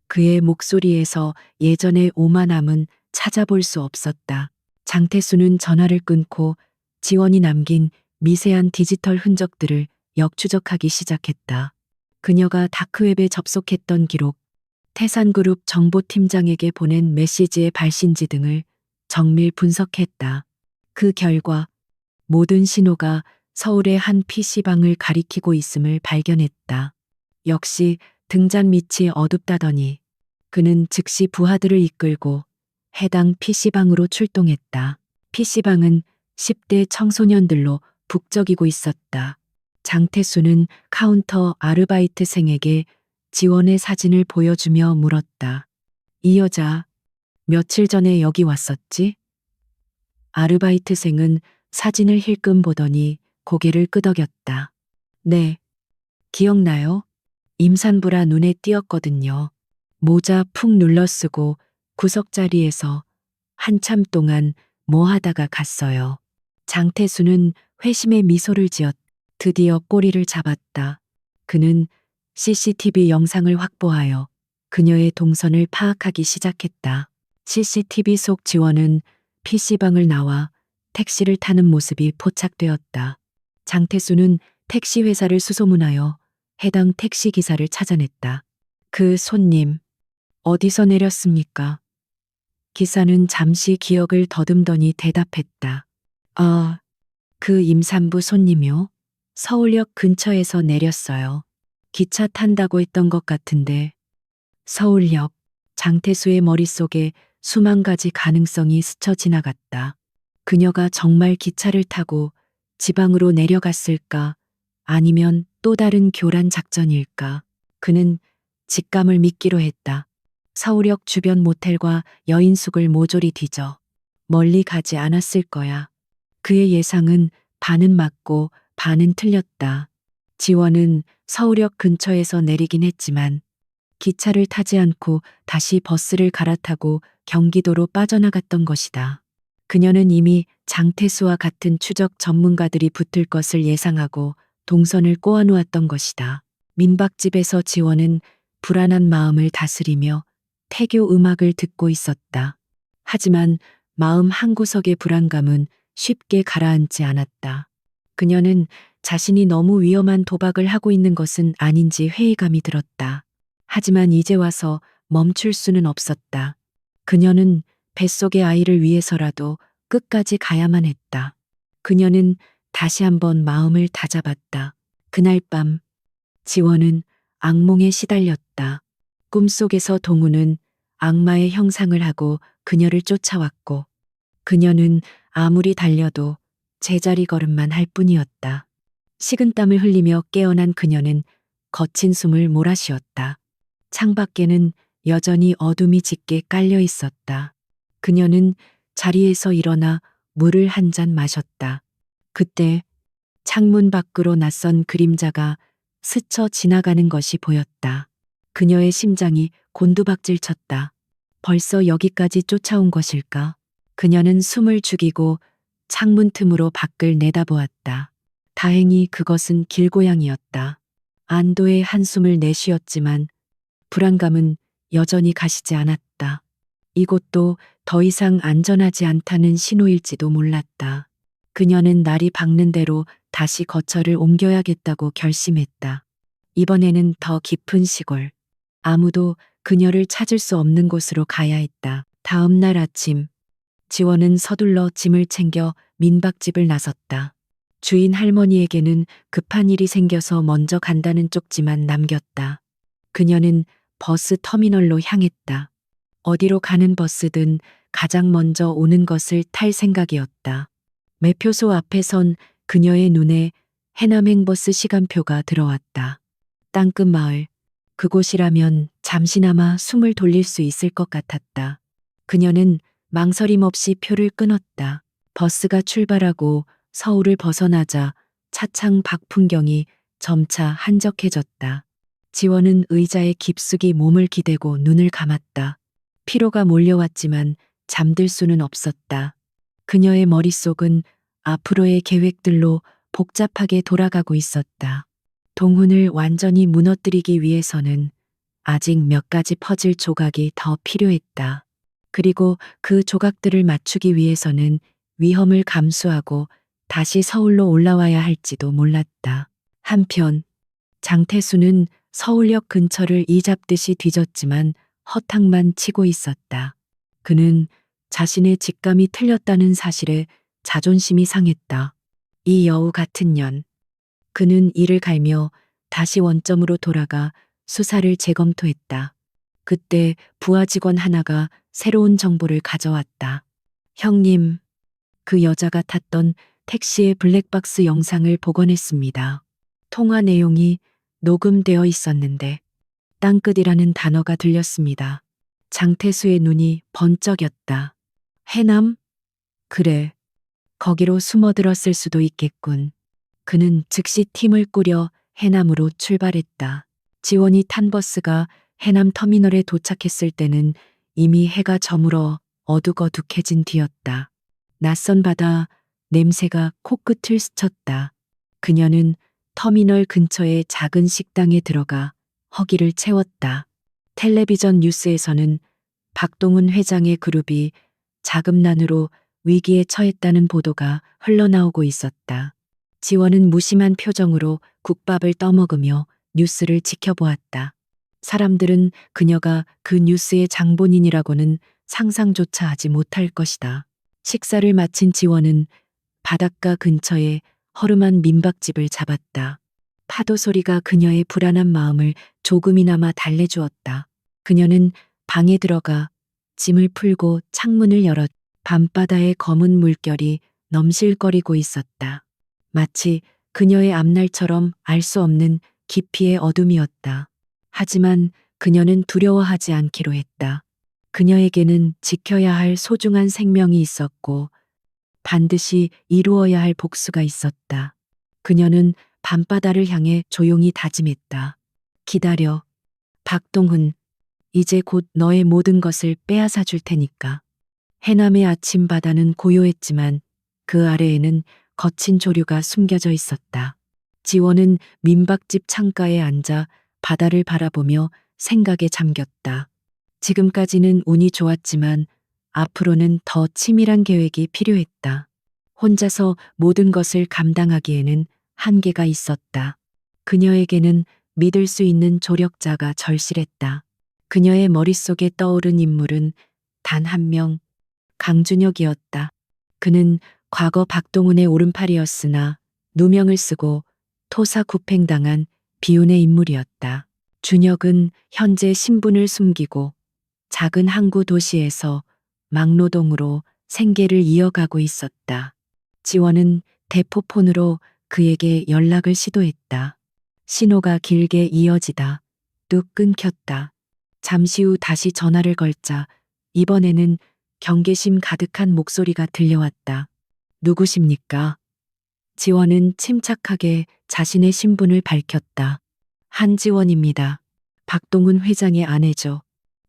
그의 목소리에서 예전의 오만함은 찾아볼 수 없었다. 장태수는 전화를 끊고 지원이 남긴 미세한 디지털 흔적들을 역추적하기 시작했다. 그녀가 다크웹에 접속했던 기록, 태산그룹 정보팀장에게 보낸 메시지의 발신지 등을 정밀 분석했다. 그 결과 모든 신호가 서울의 한 PC방을 가리키고 있음을 발견했다. 역시 등잔 밑이 어둡다더니 그는 즉시 부하들을 이끌고 해당 PC방으로 출동했다. PC방은 10대 청소년들로 북적이고 있었다. 장태수는 카운터 아르바이트생에게 지원의 사진을 보여주며 물었다. 이 여자 며칠 전에 여기 왔었지? 아르바이트생은 사진을 힐끔 보더니 고개를 끄덕였다. 네, 기억나요? 임산부라 눈에 띄었거든요. 모자 푹 눌러쓰고 구석자리에서 한참 동안 뭐 하다가 갔어요. 장태수는 회심의 미소를 지었다. 드디어 꼬리를 잡았다. 그는 CCTV 영상을 확보하여 그녀의 동선을 파악하기 시작했다. CCTV 속 지원은 PC방을 나와 택시를 타는 모습이 포착되었다. 장태수는 택시 회사를 수소문하여 해당 택시 기사를 찾아냈다. 그 손님, 어디서 내렸습니까? 기사는 잠시 기억을 더듬더니 대답했다. 아, 그 임산부 손님이요? 서울역 근처에서 내렸어요. 기차 탄다고 했던 것 같은데. 서울역, 장태수의 머릿속에 수만 가지 가능성이 스쳐 지나갔다. 그녀가 정말 기차를 타고 지방으로 내려갔을까? 아니면 또 다른 교란 작전일까? 그는 직감을 믿기로 했다. 서울역 주변 모텔과 여인숙을 모조리 뒤져 멀리 가지 않았을 거야. 그의 예상은 반은 맞고 반은 틀렸다. 지원은 서울역 근처에서 내리긴 했지만 기차를 타지 않고 다시 버스를 갈아타고 경기도로 빠져나갔던 것이다. 그녀는 이미 장태수와 같은 추적 전문가들이 붙을 것을 예상하고 동선을 꼬아놓았던 것이다. 민박집에서 지원은 불안한 마음을 다스리며 태교 음악을 듣고 있었다. 하지만 마음 한구석의 불안감은 쉽게 가라앉지 않았다. 그녀는 자신이 너무 위험한 도박을 하고 있는 것은 아닌지 회의감이 들었다. 하지만 이제 와서 멈출 수는 없었다. 그녀는 뱃속의 아이를 위해서라도 끝까지 가야만 했다. 그녀는 다시 한번 마음을 다잡았다. 그날 밤 지원은 악몽에 시달렸다. 꿈속에서 동우는 악마의 형상을 하고 그녀를 쫓아왔고 그녀는 아무리 달려도 제자리 걸음만 할 뿐이었다. 식은땀을 흘리며 깨어난 그녀는 거친 숨을 몰아쉬었다. 창밖에는 여전히 어둠이 짙게 깔려 있었다. 그녀는 자리에서 일어나 물을 한 잔 마셨다. 그때 창문 밖으로 낯선 그림자가 스쳐 지나가는 것이 보였다. 그녀의 심장이 곤두박질 쳤다. 벌써 여기까지 쫓아온 것일까? 그녀는 숨을 죽이고 창문 틈으로 밖을 내다보았다. 다행히 그것은 길고양이였다. 안도의 한숨을 내쉬었지만 불안감은 여전히 가시지 않았다. 이곳도 더 이상 안전하지 않다는 신호일지도 몰랐다. 그녀는 날이 밝는 대로 다시 거처를 옮겨야겠다고 결심했다. 이번에는 더 깊은 시골. 아무도 그녀를 찾을 수 없는 곳으로 가야 했다. 다음 날 아침, 지원은 서둘러 짐을 챙겨 민박집을 나섰다. 주인 할머니에게는 급한 일이 생겨서 먼저 간다는 쪽지만 남겼다. 그녀는 버스 터미널로 향했다. 어디로 가는 버스든 가장 먼저 오는 것을 탈 생각이었다. 매표소 앞에 선 그녀의 눈에 해남행버스 시간표가 들어왔다. 땅끝 마을, 그곳이라면 잠시나마 숨을 돌릴 수 있을 것 같았다. 그녀는 망설임 없이 표를 끊었다. 버스가 출발하고 서울을 벗어나자 차창 밖 풍경이 점차 한적해졌다. 지원은 의자에 깊숙이 몸을 기대고 눈을 감았다. 피로가 몰려왔지만 잠들 수는 없었다. 그녀의 머릿속은 앞으로의 계획들로 복잡하게 돌아가고 있었다. 동훈을 완전히 무너뜨리기 위해서는 아직 몇 가지 퍼즐 조각이 더 필요했다. 그리고 그 조각들을 맞추기 위해서는 위험을 감수하고 다시 서울로 올라와야 할지도 몰랐다. 한편 장태수는 서울역 근처를 이잡듯이 뒤졌지만 허탕만 치고 있었다. 그는 자신의 직감이 틀렸다는 사실에 자존심이 상했다. 이 여우 같은 년. 그는 이를 갈며 다시 원점으로 돌아가 수사를 재검토했다. 그때 부하 직원 하나가 새로운 정보를 가져왔다. 형님, 그 여자가 탔던 택시의 블랙박스 영상을 복원했습니다. 통화 내용이 녹음되어 있었는데 땅끝이라는 단어가 들렸습니다. 장태수의 눈이 번쩍였다. 해남? 그래. 거기로 숨어들었을 수도 있겠군. 그는 즉시 팀을 꾸려 해남으로 출발했다. 지원이 탄 버스가 해남 터미널에 도착했을 때는 이미 해가 저물어 어둑어둑해진 뒤였다. 낯선 바다 냄새가 코끝을 스쳤다. 그녀는 터미널 근처의 작은 식당에 들어가 허기를 채웠다. 텔레비전 뉴스에서는 박동훈 회장의 그룹이 자금난으로 위기에 처했다는 보도가 흘러나오고 있었다. 지원은 무심한 표정으로 국밥을 떠먹으며 뉴스를 지켜보았다. 사람들은 그녀가 그 뉴스의 장본인이라고는 상상조차 하지 못할 것이다. 식사를 마친 지원은 바닷가 근처에 허름한 민박집을 잡았다. 파도 소리가 그녀의 불안한 마음을 조금이나마 달래주었다. 그녀는 방에 들어가 짐을 풀고 창문을 열었. 밤바다의 검은 물결이 넘실거리고 있었다. 마치 그녀의 앞날처럼 알 수 없는 깊이의 어둠이었다. 하지만 그녀는 두려워하지 않기로 했다. 그녀에게는 지켜야 할 소중한 생명이 있었고 반드시 이루어야 할 복수가 있었다. 그녀는 밤바다를 향해 조용히 다짐했다. 기다려. 박동훈, 이제 곧 너의 모든 것을 빼앗아 줄 테니까. 해남의 아침 바다는 고요했지만 그 아래에는 거친 조류가 숨겨져 있었다. 지원은 민박집 창가에 앉아 바다를 바라보며 생각에 잠겼다. 지금까지는 운이 좋았지만 앞으로는 더 치밀한 계획이 필요했다. 혼자서 모든 것을 감당하기에는 한계가 있었다. 그녀에게는 믿을 수 있는 조력자가 절실했다. 그녀의 머릿속에 떠오른 인물은 단 한 명, 강준혁이었다. 그는 과거 박동훈의 오른팔이었으나 누명을 쓰고 토사구팽당한 비운의 인물이었다. 준혁은 현재 신분을 숨기고 작은 항구 도시에서 막노동으로 생계를 이어가고 있었다. 지원은 대포폰으로 그에게 연락을 시도했다. 신호가 길게 이어지다 뚝 끊겼다. 잠시 후 다시 전화를 걸자 이번에는 경계심 가득한 목소리가 들려왔다. 누구십니까? 지원은 침착하게 자신의 신분을 밝혔다. 한지원입니다. 박동훈 회장의 아내죠.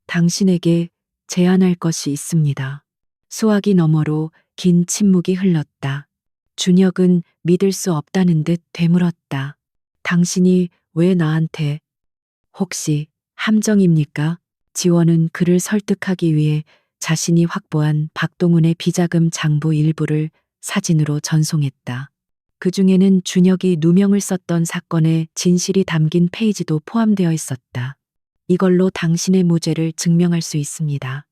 당신에게 제안할 것이 있습니다. 수화기 너머로 긴 침묵이 흘렀다. 준혁은 믿을 수 없다는 듯 되물었다. 당신이 왜 나한테? 혹시 함정입니까? 지원은 그를 설득하기 위해 자신이 확보한 박동훈의 비자금 장부 일부를 사진으로 전송했다. 그 중에는 준혁이 누명을 썼던 사건의 진실이 담긴 페이지도 포함되어 있었다. 이걸로 당신의 무죄를 증명할 수 있습니다.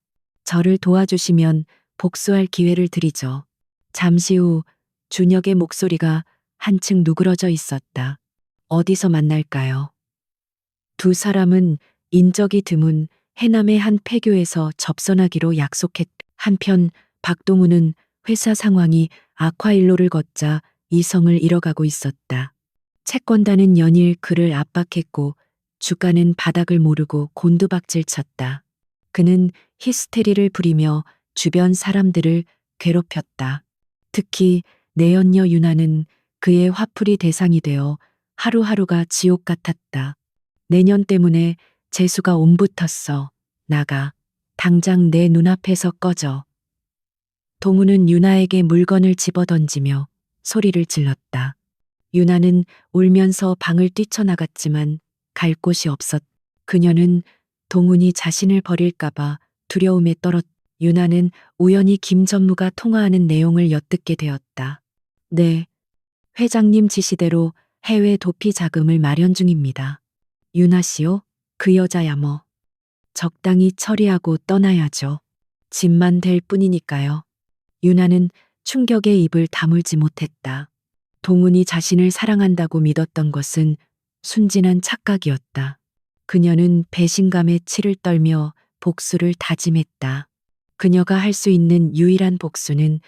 저를 도와주시면 복수할 기회를 드리죠. 잠시 후 준혁의 목소리가 한층 누그러져 있었다. 어디서 만날까요? 두 사람은 인적이 드문 해남의 한 폐교에서 접선하기로 약속했다. 한편 박동훈은 회사 상황이 악화일로를 걷자 이성을 잃어가고 있었다. 채권단은 연일 그를 압박했고 주가는 바닥을 모르고 곤두박질 쳤다. 그는 히스테리를 부리며 주변 사람들을 괴롭혔다. 특히 내연녀 유나는 그의 화풀이 대상이 되어 하루하루가 지옥 같았다. 내년 때문에 재수가 옴붙었어. 나가. 당장 내 눈앞에서 꺼져. 동우는 유나에게 물건을 집어던지며 소리를 질렀다. 유나는 울면서 방을 뛰쳐나갔지만 갈 곳이 없었. 그녀는 동훈이 자신을 버릴까봐 두려움에 떨었. 유나는 우연히 김 전무가 통화하는 내용을 엿듣게 되었다. 네, 회장님 지시대로 해외 도피 자금을 마련 중입니다. 유나 씨요? 그 여자야 뭐. 적당히 처리하고 떠나야죠. 집만 될 뿐이니까요. 유나는 충격에 입을 다물지 못했다. 동훈이 자신을 사랑한다고 믿었던 것은 순진한 착각이었다. 그녀는 배신감에 치를 떨며 복수를 다짐했다. 그녀가 할 수 있는 유일한 복수는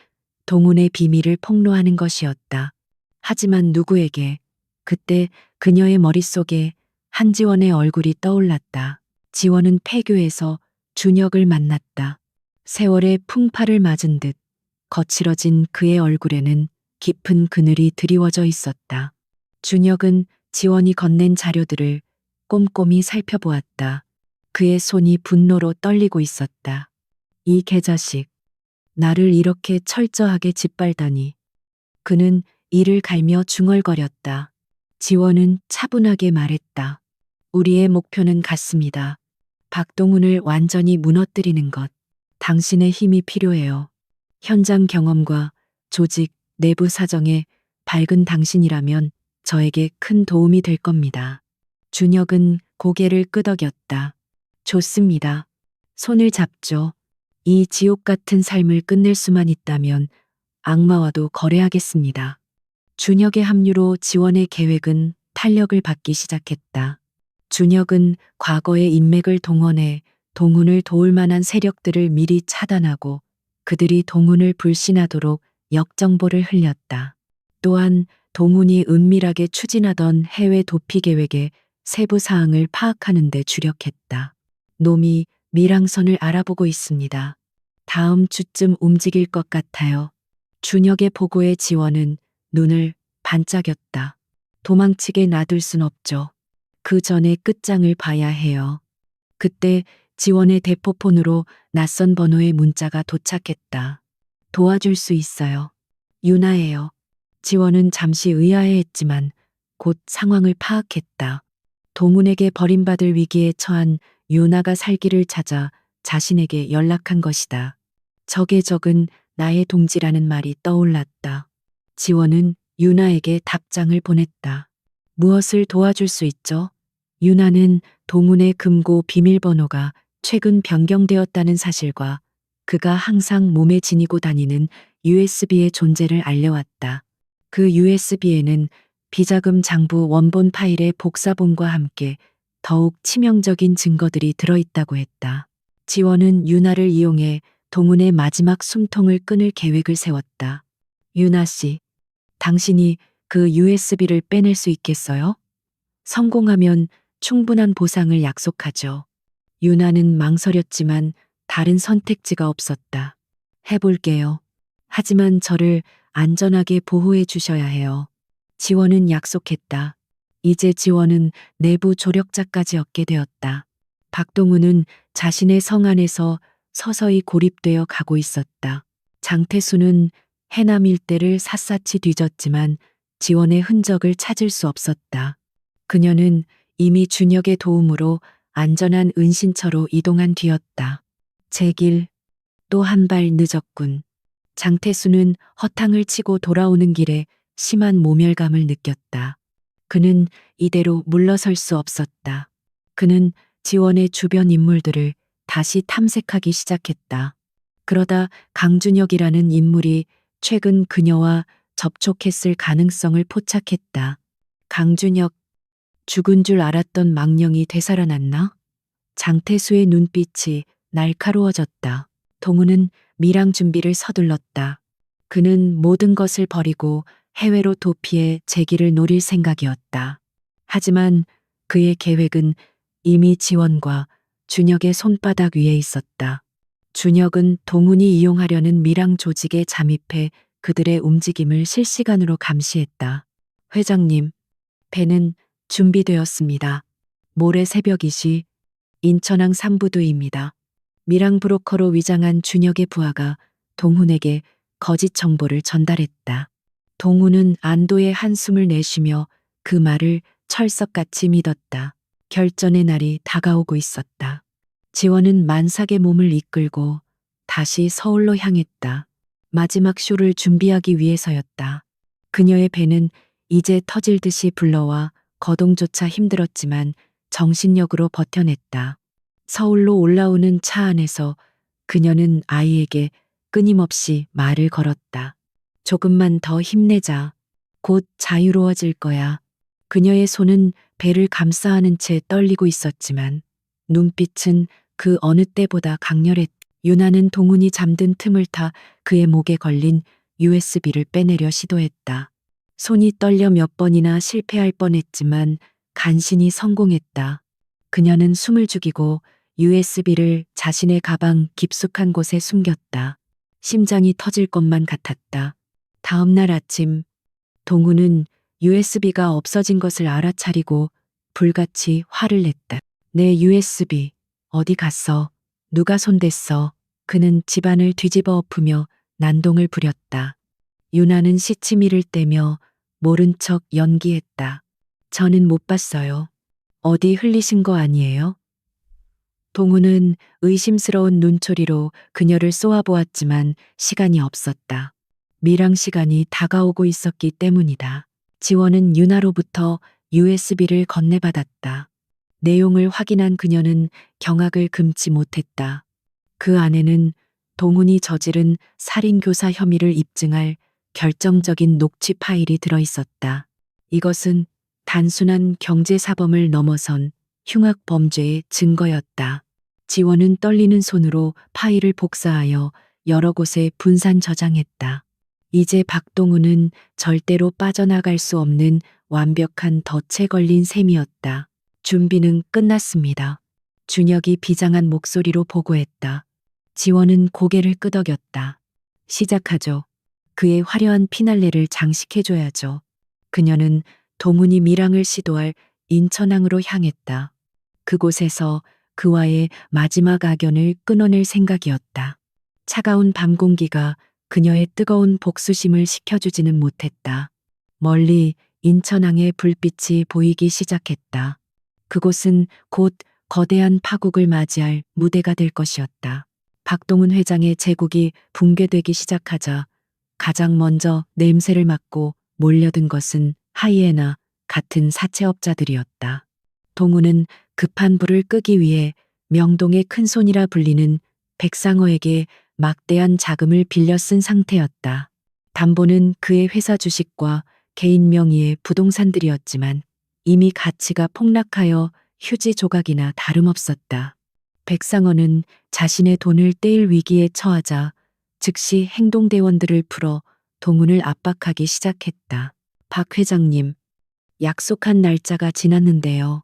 동훈의 비밀을 폭로하는 것이었다. 하지만 누구에게? 그때 그녀의 머릿속에 한지원의 얼굴이 떠올랐다. 지원은 폐교에서 준혁을 만났다. 세월의 풍파를 맞은 듯 거칠어진 그의 얼굴에는 깊은 그늘이 드리워져 있었다. 준혁은 지원이 건넨 자료들을 꼼꼼히 살펴보았다. 그의 손이 분노로 떨리고 있었다. 이 개자식, 나를 이렇게 철저하게 짓밟다니. 그는 이를 갈며 중얼거렸다. 지원은 차분하게 말했다. 우리의 목표는 같습니다. 박동훈을 완전히 무너뜨리는 것. 당신의 힘이 필요해요. 현장 경험과 조직, 내부 사정에 밝은 당신이라면 저에게 큰 도움이 될 겁니다. 준혁은 고개를 끄덕였다. 좋습니다. 손을 잡죠. 이 지옥 같은 삶을 끝낼 수만 있다면 악마와도 거래하겠습니다. 준혁의 합류로 지원의 계획은 탄력을 받기 시작했다. 준혁은 과거의 인맥을 동원해 동훈을 도울 만한 세력들을 미리 차단하고 그들이 동훈을 불신하도록 역정보를 흘렸다. 또한 동훈이 은밀하게 추진하던 해외 도피 계획의 세부 사항을 파악하는 데 주력했다. 놈이 밀항선을 알아보고 있습니다. 다음 주쯤 움직일 것 같아요. 준혁의 보고에 지원은 눈을 반짝였다. 도망치게 놔둘 순 없죠. 그 전에 끝장을 봐야 해요. 그때 지원의 대포폰으로 낯선 번호의 문자가 도착했다. 도와줄 수 있어요. 유나예요. 지원은 잠시 의아해했지만 곧 상황을 파악했다. 동훈에게 버림받을 위기에 처한 유나가 살기를 찾아 자신에게 연락한 것이다. 적의 적은 나의 동지라는 말이 떠올랐다. 지원은 유나에게 답장을 보냈다. 무엇을 도와줄 수 있죠? 유나는 동훈의 금고 비밀번호가 최근 변경되었다는 사실과 그가 항상 몸에 지니고 다니는 USB의 존재를 알려왔다. 그 USB에는 비자금 장부 원본 파일의 복사본과 함께 더욱 치명적인 증거들이 들어있다고 했다. 지원은 유나를 이용해 동훈의 마지막 숨통을 끊을 계획을 세웠다. 유나 씨, 당신이 그 USB를 빼낼 수 있겠어요? 성공하면 충분한 보상을 약속하죠. 유나는 망설였지만 다른 선택지가 없었다. 해볼게요. 하지만 저를 안전하게 보호해 주셔야 해요. 지원은 약속했다. 이제 지원은 내부 조력자까지 얻게 되었다. 박동훈은 자신의 성 안에서 서서히 고립되어 가고 있었다. 장태수는 해남 일대를 샅샅이 뒤졌지만 지원의 흔적을 찾을 수 없었다. 그녀는 이미 준혁의 도움으로 안전한 은신처로 이동한 뒤였다. 제 길, 또 한 발 늦었군. 장태수는 허탕을 치고 돌아오는 길에 심한 모멸감을 느꼈다. 그는 이대로 물러설 수 없었다. 그는 지원의 주변 인물들을 다시 탐색하기 시작했다. 그러다 강준혁이라는 인물이 최근 그녀와 접촉했을 가능성을 포착했다. 강준혁, 죽은 줄 알았던 망령이 되살아났나? 장태수의 눈빛이 날카로워졌다. 동훈은 밀항 준비를 서둘렀다. 그는 모든 것을 버리고 해외로 도피해 재기를 노릴 생각이었다. 하지만 그의 계획은 이미 지원과 준혁의 손바닥 위에 있었다. 준혁은 동훈이 이용하려는 밀항 조직에 잠입해 그들의 움직임을 실시간으로 감시했다. 회장님, 배는 준비되었습니다. 모레 새벽 2시 인천항 삼부두입니다. 밀항 브로커로 위장한 준혁의 부하가 동훈에게 거짓 정보를 전달했다. 동훈은 안도의 한숨을 내쉬며 그 말을 철석같이 믿었다. 결전의 날이 다가오고 있었다. 지원은 만삭의 몸을 이끌고 다시 서울로 향했다. 마지막 쇼를 준비하기 위해서였다. 그녀의 배는 이제 터질 듯이 불러와 거동조차 힘들었지만 정신력으로 버텨냈다. 서울로 올라오는 차 안에서 그녀는 아이에게 끊임없이 말을 걸었다. 조금만 더 힘내자. 곧 자유로워질 거야. 그녀의 손은 배를 감싸 안은 채 떨리고 있었지만 눈빛은 그 어느 때보다 강렬했다. 유나는 동훈이 잠든 틈을 타 그의 목에 걸린 USB를 빼내려 시도했다. 손이 떨려 몇 번이나 실패할 뻔했지만 간신히 성공했다. 그녀는 숨을 죽이고 USB를 자신의 가방 깊숙한 곳에 숨겼다. 심장이 터질 것만 같았다. 다음 날 아침, 동훈은 USB가 없어진 것을 알아차리고 불같이 화를 냈다. 내 USB, 어디 갔어? 누가 손댔어? 그는 집안을 뒤집어 엎으며 난동을 부렸다. 유나는 시치미를 떼며 모른 척 연기했다. 저는 못 봤어요. 어디 흘리신 거 아니에요? 동훈은 의심스러운 눈초리로 그녀를 쏘아보았지만 시간이 없었다. 밀항 시간이 다가오고 있었기 때문이다. 지원은 유나로부터 USB를 건네받았다. 내용을 확인한 그녀는 경악을 금치 못했다. 그 안에는 동훈이 저지른 살인교사 혐의를 입증할 결정적인 녹취 파일이 들어있었다. 이것은 단순한 경제사범을 넘어선 흉악 범죄의 증거였다. 지원은 떨리는 손으로 파일을 복사하여 여러 곳에 분산 저장했다. 이제 박동훈은 절대로 빠져나갈 수 없는 완벽한 덫에 걸린 셈이었다. 준비는 끝났습니다. 준혁이 비장한 목소리로 보고했다. 지원은 고개를 끄덕였다. 시작하죠. 그의 화려한 피날레를 장식해줘야죠. 그녀는 동훈이 밀항을 시도할 인천항으로 향했다. 그곳에서 그와의 마지막 악연을 끊어낼 생각이었다. 차가운 밤 공기가 그녀의 뜨거운 복수심을 식혀주지는 못했다. 멀리 인천항의 불빛이 보이기 시작했다. 그곳은 곧 거대한 파국을 맞이할 무대가 될 것이었다. 박동훈 회장의 제국이 붕괴되기 시작하자 가장 먼저 냄새를 맡고 몰려든 것은 하이에나 같은 사채업자들이었다. 동훈은 급한 불을 끄기 위해 명동의 큰손이라 불리는 백상어에게 막대한 자금을 빌려 쓴 상태였다. 담보는 그의 회사 주식과 개인 명의의 부동산들이었지만 이미 가치가 폭락하여 휴지 조각이나 다름없었다. 백상어는 자신의 돈을 떼일 위기에 처하자 즉시 행동대원들을 풀어 동훈을 압박하기 시작했다. 박 회장님, 약속한 날짜가 지났는데요.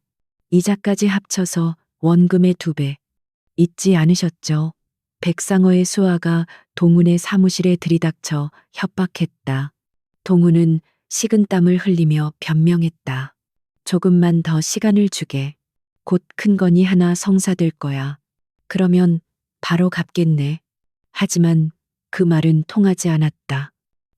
이자까지 합쳐서 원금의 2배. 잊지 않으셨죠? 백상어의 수하가 동훈의 사무실에 들이닥쳐 협박했다. 동훈은 식은땀을 흘리며 변명했다. 조금만 더 시간을 주게. 곧 큰 건이 하나 성사될 거야. 그러면 바로 갚겠네. 하지만 그 말은 통하지 않았다.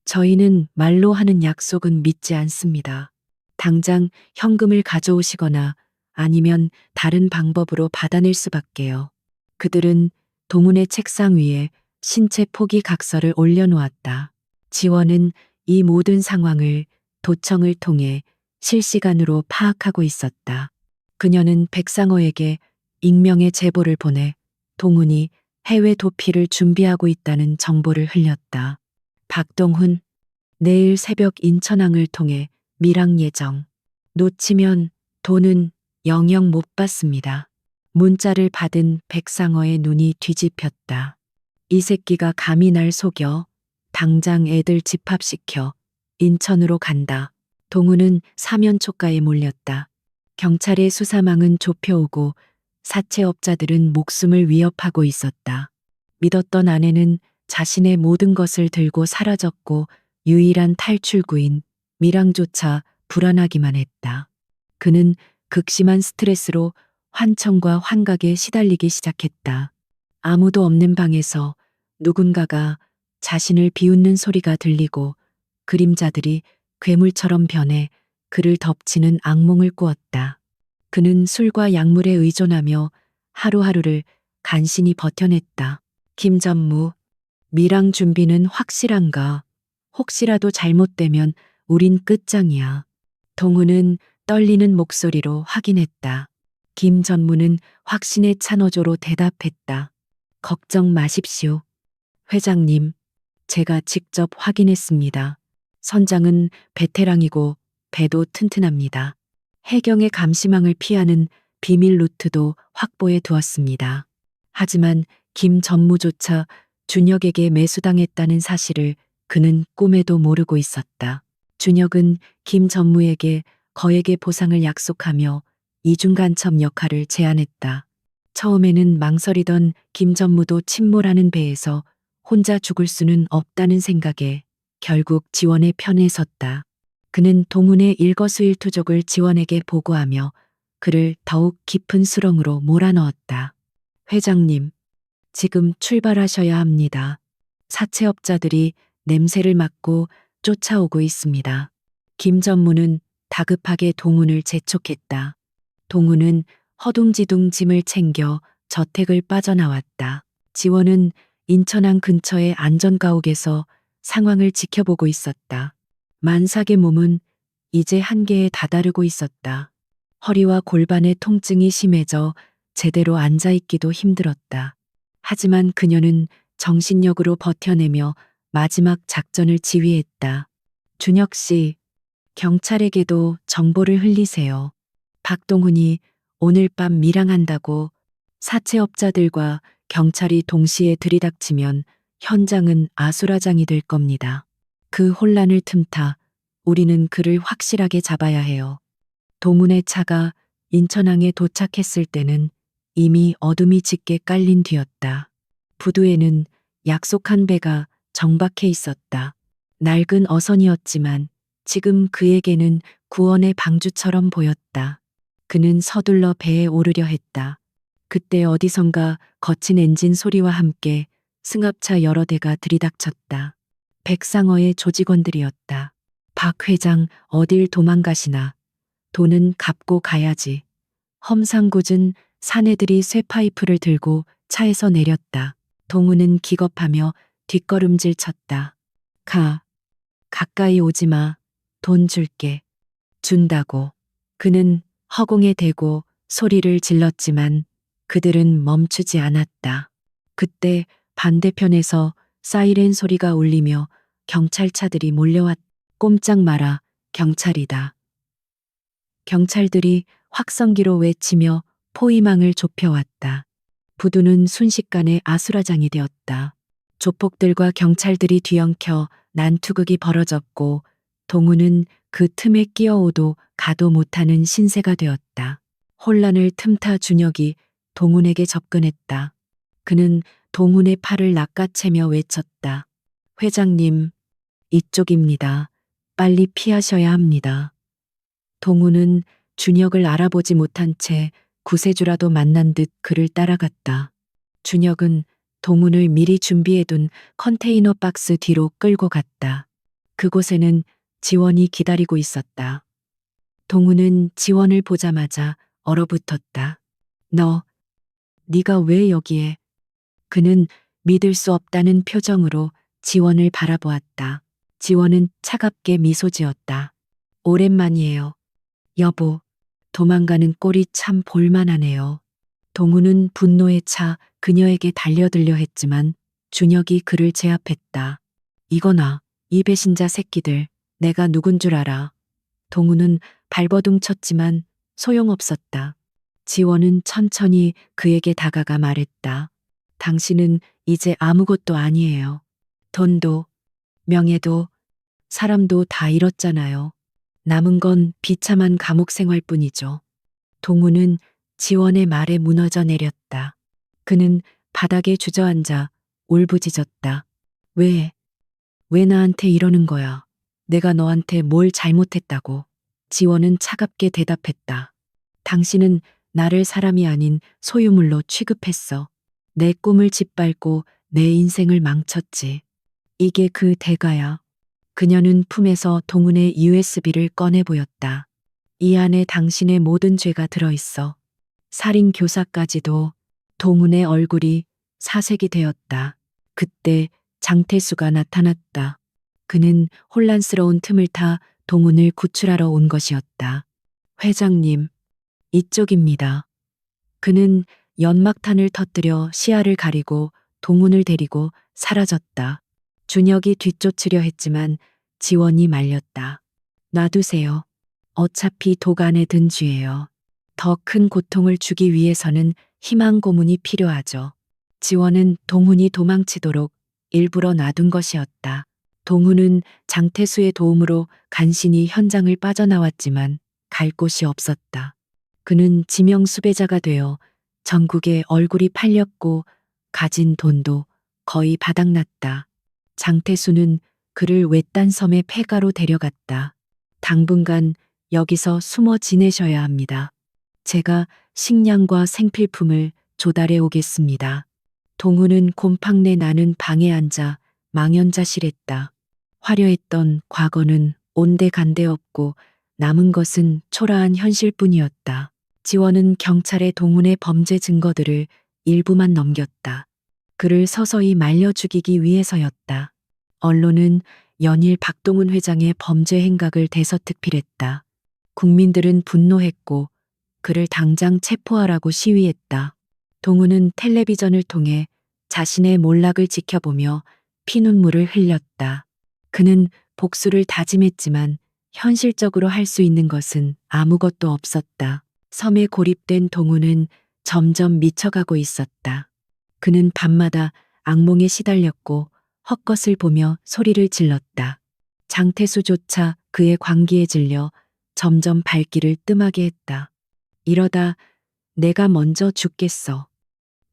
저희는 말로 하는 약속은 믿지 않습니다. 당장 현금을 가져오시거나 아니면 다른 방법으로 받아낼 수밖에요. 그들은 동훈의 책상 위에 신체 포기 각서를 올려놓았다. 지원은 이 모든 상황을 도청을 통해 실시간으로 파악하고 있었다. 그녀는 백상어에게 익명의 제보를 보내 동훈이 해외 도피를 준비하고 있다는 정보를 흘렸다. 박동훈, 내일 새벽 인천항을 통해 밀항 예정. 놓치면 돈은 영영 못 받습니다. 문자를 받은 백상어의 눈이 뒤집혔다. 이 새끼가 감히 날 속여. 당장 애들 집합시켜. 인천으로 간다. 동훈은 사면초가에 몰렸다. 경찰의 수사망은 좁혀오고 사채업자들은 목숨을 위협하고 있었다. 믿었던 아내는 자신의 모든 것을 들고 사라졌고 유일한 탈출구인 미랑조차 불안하기만 했다. 그는 극심한 스트레스로 환청과 환각에 시달리기 시작했다. 아무도 없는 방에서 누군가가 자신을 비웃는 소리가 들리고 그림자들이 괴물처럼 변해 그를 덮치는 악몽을 꾸었다. 그는 술과 약물에 의존하며 하루하루를 간신히 버텨냈다. 김전무, 미랑 준비는 확실한가? 혹시라도 잘못되면 우린 끝장이야. 동우는 떨리는 목소리로 확인했다. 김 전무는 확신에 찬 어조로 대답했다. 걱정 마십시오. 회장님, 제가 직접 확인했습니다. 선장은 베테랑이고 배도 튼튼합니다. 해경의 감시망을 피하는 비밀 루트도 확보해 두었습니다. 하지만 김 전무조차 준혁에게 매수당했다는 사실을 그는 꿈에도 모르고 있었다. 준혁은 김 전무에게 거액의 보상을 약속하며 이중간첩 역할을 제안했다. 처음에는 망설이던 김 전무도 침몰하는 배에서 혼자 죽을 수는 없다는 생각에 결국 지원의 편에 섰다. 그는 동훈의 일거수일투족을 지원에게 보고하며 그를 더욱 깊은 수렁으로 몰아넣었다. 회장님, 지금 출발하셔야 합니다. 사채업자들이 냄새를 맡고 쫓아오고 있습니다. 김 전무는 다급하게 동훈을 재촉했다. 동훈은 허둥지둥 짐을 챙겨 저택을 빠져나왔다. 지원은 인천항 근처의 안전가옥에서 상황을 지켜보고 있었다. 만삭의 몸은 이제 한계에 다다르고 있었다. 허리와 골반의 통증이 심해져 제대로 앉아있기도 힘들었다. 하지만 그녀는 정신력으로 버텨내며 마지막 작전을 지휘했다. 준혁 씨, 경찰에게도 정보를 흘리세요. 박동훈이 오늘 밤 밀항한다고 사채업자들과 경찰이 동시에 들이닥치면 현장은 아수라장이 될 겁니다. 그 혼란을 틈타 우리는 그를 확실하게 잡아야 해요. 동훈의 차가 인천항에 도착했을 때는 이미 어둠이 짙게 깔린 뒤였다. 부두에는 약속한 배가 정박해 있었다. 낡은 어선이었지만 지금 그에게는 구원의 방주처럼 보였다. 그는 서둘러 배에 오르려 했다. 그때 어디선가 거친 엔진 소리와 함께 승합차 여러 대가 들이닥쳤다. 백상어의 조직원들이었다. 박 회장 어딜 도망가시나. 돈은 갚고 가야지. 험상궂은 사내들이 쇠파이프를 들고 차에서 내렸다. 동우는 기겁하며 뒷걸음질 쳤다. 가까이 오지 마. 돈 줄게. 준다고. 그는 허공에 대고 소리를 질렀지만 그들은 멈추지 않았다. 그때 반대편에서 사이렌 소리가 울리며 경찰차들이 몰려왔. 꼼짝 마라. 경찰이다. 경찰들이 확성기로 외치며 포위망을 좁혀왔다. 부두는 순식간에 아수라장이 되었다. 조폭들과 경찰들이 뒤엉켜 난투극이 벌어졌고 동우는 그 틈에 끼어오도 가도 못하는 신세가 되었다. 혼란을 틈타 준혁이 동훈에게 접근했다. 그는 동훈의 팔을 낚아채며 외쳤다. 회장님, 이쪽입니다. 빨리 피하셔야 합니다. 동훈은 준혁을 알아보지 못한 채 구세주라도 만난 듯 그를 따라갔다. 준혁은 동훈을 미리 준비해둔 컨테이너 박스 뒤로 끌고 갔다. 그곳에는 지원이 기다리고 있었다. 동훈은 지원을 보자마자 얼어붙었다. 네가 왜 여기에? 그는 믿을 수 없다는 표정으로 지원을 바라보았다. 지원은 차갑게 미소 지었다. 오랜만이에요. 여보, 도망가는 꼴이 참 볼만하네요. 동훈은 분노에 차 그녀에게 달려들려 했지만 준혁이 그를 제압했다. 이거나, 이 배신자 새끼들, 내가 누군 줄 알아. 동훈은 발버둥 쳤지만 소용없었다. 지원은 천천히 그에게 다가가 말했다. 당신은 이제 아무것도 아니에요. 돈도, 명예도, 사람도 다 잃었잖아요. 남은 건 비참한 감옥 생활뿐이죠. 동훈은 지원의 말에 무너져 내렸다. 그는 바닥에 주저앉아 울부짖었다. 왜 나한테 이러는 거야? 내가 너한테 뭘 잘못했다고? 지원은 차갑게 대답했다. 당신은 나를 사람이 아닌 소유물로 취급했어. 내 꿈을 짓밟고 내 인생을 망쳤지. 이게 그 대가야. 그녀는 품에서 동훈의 USB를 꺼내 보였다. 이 안에 당신의 모든 죄가 들어있어. 살인 교사까지도. 동훈의 얼굴이 사색이 되었다. 그때 장태수가 나타났다. 그는 혼란스러운 틈을 타 동훈을 구출하러 온 것이었다. 회장님, 이쪽입니다. 그는 연막탄을 터뜨려 시야를 가리고 동훈을 데리고 사라졌다. 준혁이 뒤쫓으려 했지만 지원이 말렸다. 놔두세요. 어차피 독 안에 든 쥐예요. 더 큰 고통을 주기 위해서는 희망 고문이 필요하죠. 지원은 동훈이 도망치도록 일부러 놔둔 것이었다. 동훈은 장태수의 도움으로 간신히 현장을 빠져나왔지만 갈 곳이 없었다. 그는 지명 수배자가 되어 전국에 얼굴이 팔렸고 가진 돈도 거의 바닥났다. 장태수는 그를 외딴 섬의 폐가로 데려갔다. 당분간 여기서 숨어 지내셔야 합니다. 제가 식량과 생필품을 조달해 오겠습니다. 동훈은 곰팡내 나는 방에 앉아 망연자실했다. 화려했던 과거는 온데간데 없고 남은 것은 초라한 현실뿐이었다. 지원은 경찰에 동훈의 범죄 증거들을 일부만 넘겼다. 그를 서서히 말려 죽이기 위해서였다. 언론은 연일 박동훈 회장의 범죄 행각을 대서특필했다. 국민들은 분노했고 그를 당장 체포하라고 시위했다. 동훈은 텔레비전을 통해 자신의 몰락을 지켜보며 피눈물을 흘렸다. 그는 복수를 다짐했지만 현실적으로 할 수 있는 것은 아무것도 없었다. 섬에 고립된 동훈은 점점 미쳐가고 있었다. 그는 밤마다 악몽에 시달렸고 헛것을 보며 소리를 질렀다. 장태수조차 그의 광기에 질려 점점 발길을 뜸하게 했다. 이러다 내가 먼저 죽겠어.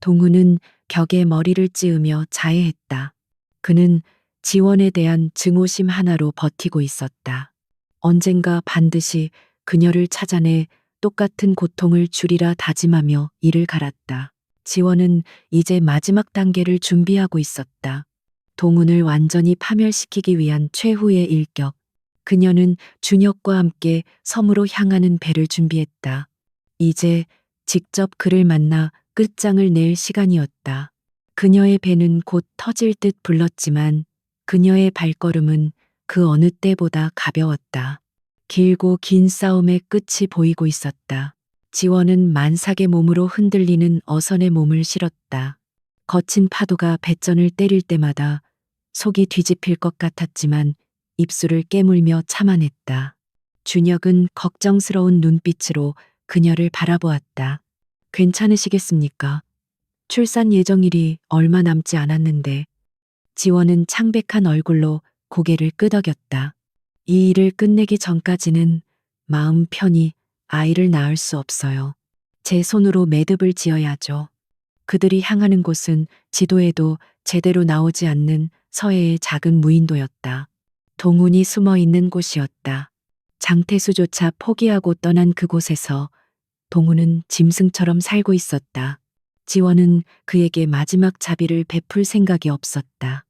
동훈은 벽에 머리를 찌으며 자해했다. 그는 지원에 대한 증오심 하나로 버티고 있었다. 언젠가 반드시 그녀를 찾아내 똑같은 고통을 주리라 다짐하며 이를 갈았다. 지원은 이제 마지막 단계를 준비하고 있었다. 동훈을 완전히 파멸시키기 위한 최후의 일격. 그녀는 준혁과 함께 섬으로 향하는 배를 준비했다. 이제 직접 그를 만나 끝장을 낼 시간이었다. 그녀의 배는 곧 터질 듯 불렀지만 그녀의 발걸음은 그 어느 때보다 가벼웠다. 길고 긴 싸움의 끝이 보이고 있었다. 지원은 만삭의 몸으로 흔들리는 어선의 몸을 실었다. 거친 파도가 배전을 때릴 때마다 속이 뒤집힐 것 같았지만 입술을 깨물며 참아냈다. 준혁은 걱정스러운 눈빛으로 그녀를 바라보았다. 괜찮으시겠습니까? 출산 예정일이 얼마 남지 않았는데. 지원은 창백한 얼굴로 고개를 끄덕였다. 이 일을 끝내기 전까지는 마음 편히 아이를 낳을 수 없어요. 제 손으로 매듭을 지어야죠. 그들이 향하는 곳은 지도에도 제대로 나오지 않는 서해의 작은 무인도였다. 동훈이 숨어 있는 곳이었다. 장태수조차 포기하고 떠난 그곳에서 동훈은 짐승처럼 살고 있었다. 지원은 그에게 마지막 자비를 베풀 생각이 없었다.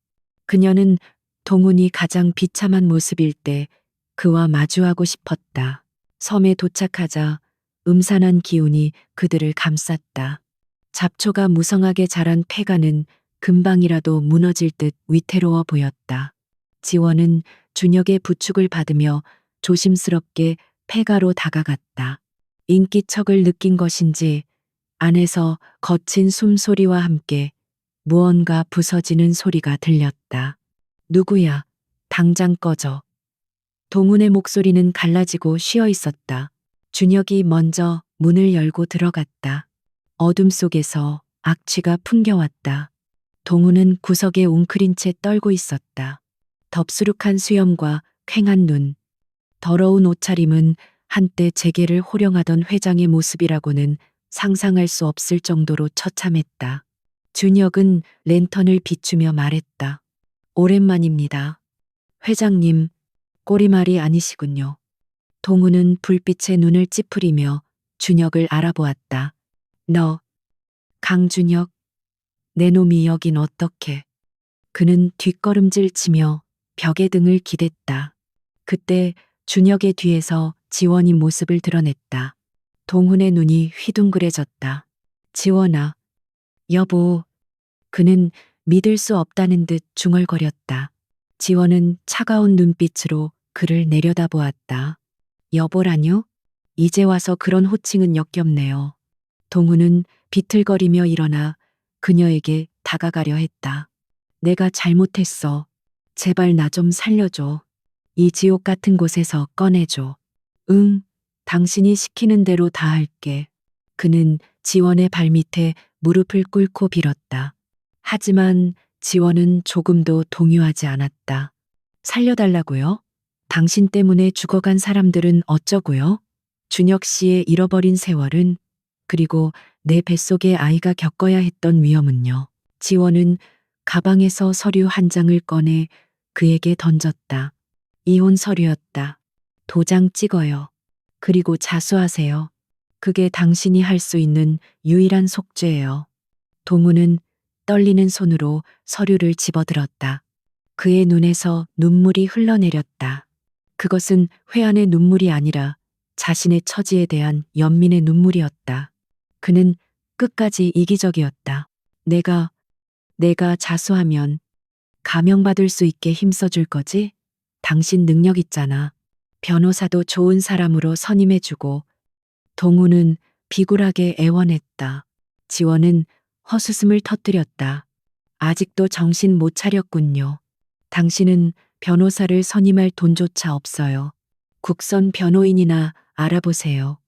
그녀는 동훈이 가장 비참한 모습일 때 그와 마주하고 싶었다. 섬에 도착하자 음산한 기운이 그들을 감쌌다. 잡초가 무성하게 자란 폐가는 금방이라도 무너질 듯 위태로워 보였다. 지원은 준혁의 부축을 받으며 조심스럽게 폐가로 다가갔다. 인기척을 느낀 것인지 안에서 거친 숨소리와 함께 무언가 부서지는 소리가 들렸다. 누구야? 당장 꺼져. 동훈의 목소리는 갈라지고 쉬어 있었다. 준혁이 먼저 문을 열고 들어갔다. 어둠 속에서 악취가 풍겨왔다. 동훈은 구석에 웅크린 채 떨고 있었다. 덥수룩한 수염과 퀭한 눈, 더러운 옷차림은 한때 재계를 호령하던 회장의 모습이라고는 상상할 수 없을 정도로 처참했다. 준혁은 랜턴을 비추며 말했다. 오랜만입니다. 회장님, 꼬리말이 아니시군요. 동우는 불빛에 눈을 찌푸리며 준혁을 알아보았다. 너, 강준혁, 내 놈이 여긴 어떻게? 그는 뒷걸음질 치며 벽에 등을 기댔다. 그때 준혁의 뒤에서 지원이 모습을 드러냈다. 동훈의 눈이 휘둥그레졌다. 지원아, 여보. 그는 믿을 수 없다는 듯 중얼거렸다. 지원은 차가운 눈빛으로 그를 내려다보았다. 여보라뇨? 이제 와서 그런 호칭은 역겹네요. 동훈은 비틀거리며 일어나 그녀에게 다가가려 했다. 내가 잘못했어. 제발 나 좀 살려줘. 이 지옥 같은 곳에서 꺼내줘. 응, 당신이 시키는 대로 다 할게. 그는 지원의 발밑에 무릎을 꿇고 빌었다. 하지만 지원은 조금도 동요하지 않았다. 살려달라고요? 당신 때문에 죽어간 사람들은 어쩌고요? 준혁 씨의 잃어버린 세월은, 그리고 내 뱃속의 아이가 겪어야 했던 위험은요. 지원은 가방에서 서류 한 장을 꺼내 그에게 던졌다. 이혼 서류였다. 도장 찍어요. 그리고 자수하세요. 그게 당신이 할 수 있는 유일한 속죄예요. 동우는 떨리는 손으로 서류를 집어들었다. 그의 눈에서 눈물이 흘러내렸다. 그것은 회한의 눈물이 아니라 자신의 처지에 대한 연민의 눈물이었다. 그는 끝까지 이기적이었다. 내가 자수하면 감형받을 수 있게 힘써줄 거지? 당신 능력 있잖아. 변호사도 좋은 사람으로 선임해주고. 동우는 비굴하게 애원했다. 지원은 헛웃음을 터뜨렸다. 아직도 정신 못 차렸군요. 당신은 변호사를 선임할 돈조차 없어요. 국선 변호인이나 알아보세요.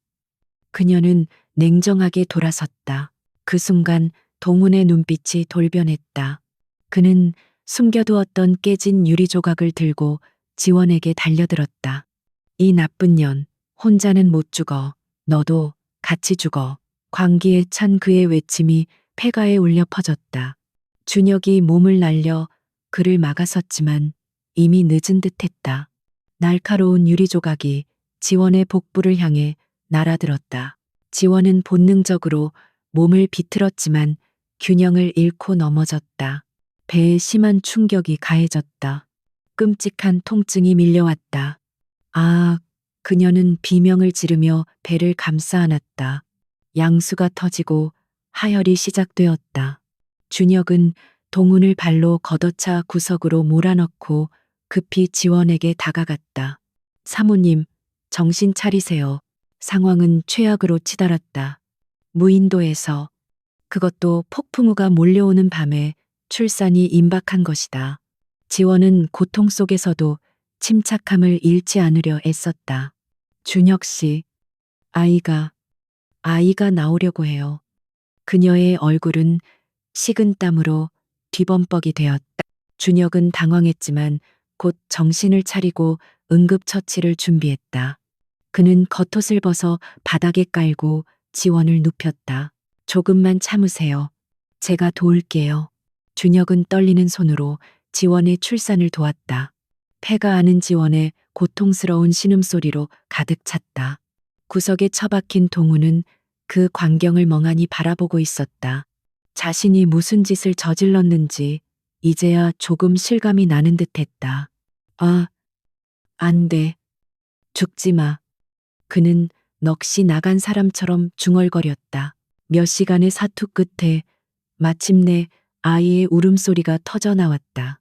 그녀는 냉정하게 돌아섰다. 그 순간 동훈의 눈빛이 돌변했다. 그는 숨겨두었던 깨진 유리 조각을 들고 지원에게 달려들었다. 이 나쁜 년, 혼자는 못 죽어. 너도 같이 죽어. 광기에 찬 그의 외침이 폐가에 울려 퍼졌다. 준혁이 몸을 날려 그를 막아섰지만 이미 늦은 듯했다. 날카로운 유리 조각이 지원의 복부를 향해 날아들었다. 지원은 본능적으로 몸을 비틀었지만 균형을 잃고 넘어졌다. 배에 심한 충격이 가해졌다. 끔찍한 통증이 밀려왔다. 아, 그녀는 비명을 지르며 배를 감싸 안았다. 양수가 터지고 하혈이 시작되었다. 준혁은 동훈을 발로 걷어차 구석으로 몰아넣고 급히 지원에게 다가갔다. 사모님, 정신 차리세요. 상황은 최악으로 치달았다. 무인도에서, 그것도 폭풍우가 몰려오는 밤에 출산이 임박한 것이다. 지원은 고통 속에서도 침착함을 잃지 않으려 애썼다. 준혁 씨, 아이가 나오려고 해요. 그녀의 얼굴은 식은 땀으로 뒤범벅이 되었다. 준혁은 당황했지만 곧 정신을 차리고 응급처치를 준비했다. 그는 겉옷을 벗어 바닥에 깔고 지원을 눕혔다. 조금만 참으세요. 제가 도울게요. 준혁은 떨리는 손으로 지원의 출산을 도왔다. 폐가 아는 지원의 고통스러운 신음소리로 가득 찼다. 구석에 처박힌 동우는 그 광경을 멍하니 바라보고 있었다. 자신이 무슨 짓을 저질렀는지 이제야 조금 실감이 나는 듯했다. 아, 안 돼. 죽지 마. 그는 넋이 나간 사람처럼 중얼거렸다. 몇 시간의 사투 끝에 마침내 아이의 울음소리가 터져 나왔다.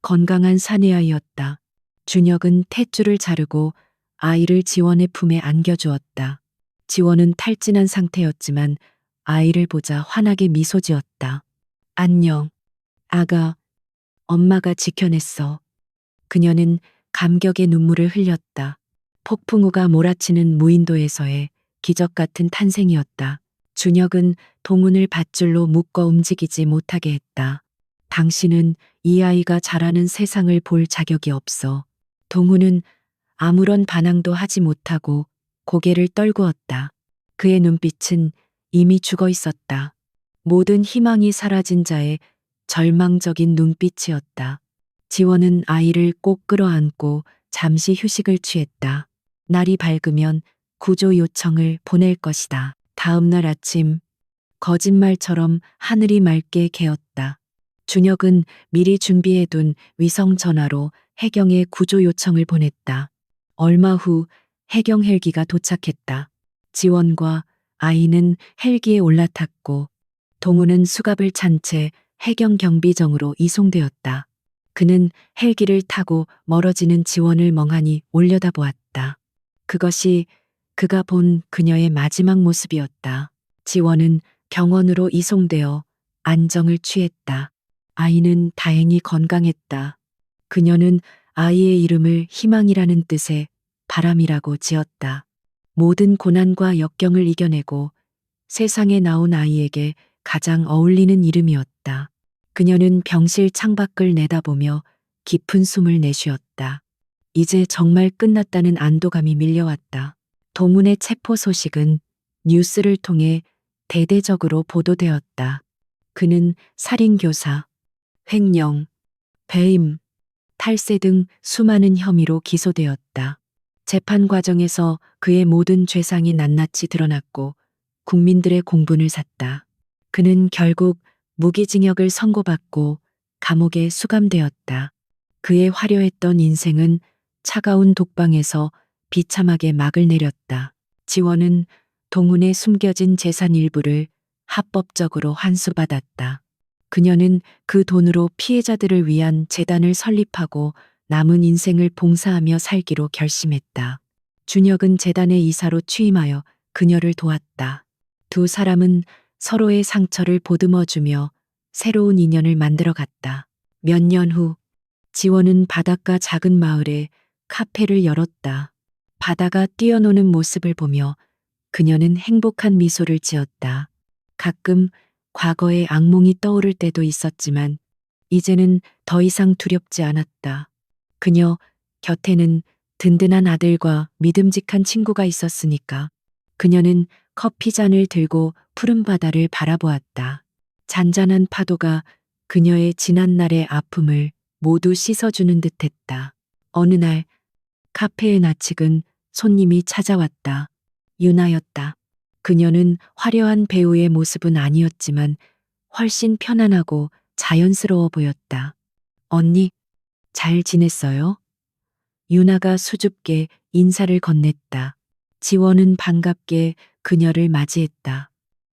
건강한 사내아이였다. 준혁은 탯줄을 자르고 아이를 지원의 품에 안겨주었다. 지원은 탈진한 상태였지만 아이를 보자 환하게 미소 지었다. 안녕. 아가, 엄마가 지켜냈어. 그녀는 감격의 눈물을 흘렸다. 폭풍우가 몰아치는 무인도에서의 기적 같은 탄생이었다. 준혁은 동훈을 밧줄로 묶어 움직이지 못하게 했다. 당신은 이 아이가 자라는 세상을 볼 자격이 없어. 동훈은 아무런 반항도 하지 못하고 고개를 떨구었다. 그의 눈빛은 이미 죽어 있었다. 모든 희망이 사라진 자의 절망적인 눈빛이었다. 지원은 아이를 꼭 끌어안고 잠시 휴식을 취했다. 날이 밝으면 구조 요청을 보낼 것이다. 다음 날 아침, 거짓말처럼 하늘이 맑게 개었다. 준혁은 미리 준비해둔 위성 전화로 해경에 구조 요청을 보냈다. 얼마 후 해경 헬기가 도착했다. 지원과 아이는 헬기에 올라탔고 동우는 수갑을 찬 채 해경 경비정으로 이송되었다. 그는 헬기를 타고 멀어지는 지원을 멍하니 올려다보았다. 그것이 그가 본 그녀의 마지막 모습이었다. 지원은 병원으로 이송되어 안정을 취했다. 아이는 다행히 건강했다. 그녀는 아이의 이름을 희망이라는 뜻의 바람이라고 지었다. 모든 고난과 역경을 이겨내고 세상에 나온 아이에게 가장 어울리는 이름이었다. 그녀는 병실 창밖을 내다보며 깊은 숨을 내쉬었다. 이제 정말 끝났다는 안도감이 밀려왔다. 동훈의 체포 소식은 뉴스를 통해 대대적으로 보도되었다. 그는 살인교사, 횡령, 배임, 탈세 등 수많은 혐의로 기소되었다. 재판 과정에서 그의 모든 죄상이 낱낱이 드러났고 국민들의 공분을 샀다. 그는 결국 무기징역을 선고받고 감옥에 수감되었다. 그의 화려했던 인생은 차가운 독방에서 비참하게 막을 내렸다. 지원은 동훈의 숨겨진 재산 일부를 합법적으로 환수받았다. 그녀는 그 돈으로 피해자들을 위한 재단을 설립하고 남은 인생을 봉사하며 살기로 결심했다. 준혁은 재단의 이사로 취임하여 그녀를 도왔다. 두 사람은 서로의 상처를 보듬어주며 새로운 인연을 만들어갔다. 몇 년 후, 지원은 바닷가 작은 마을에 카페를 열었다. 바다가 뛰어노는 모습을 보며 그녀는 행복한 미소를 지었다. 가끔 과거의 악몽이 떠오를 때도 있었지만 이제는 더 이상 두렵지 않았다. 그녀 곁에는 든든한 아들과 믿음직한 친구가 있었으니까. 그녀는 커피잔을 들고 푸른 바다를 바라보았다. 잔잔한 파도가 그녀의 지난날의 아픔을 모두 씻어주는 듯했다. 어느 날 카페의 낯익은 손님이 찾아왔다. 유나였다. 그녀는 화려한 배우의 모습은 아니었지만 훨씬 편안하고 자연스러워 보였다. 언니, 잘 지냈어요? 유나가 수줍게 인사를 건넸다. 지원은 반갑게 그녀를 맞이했다.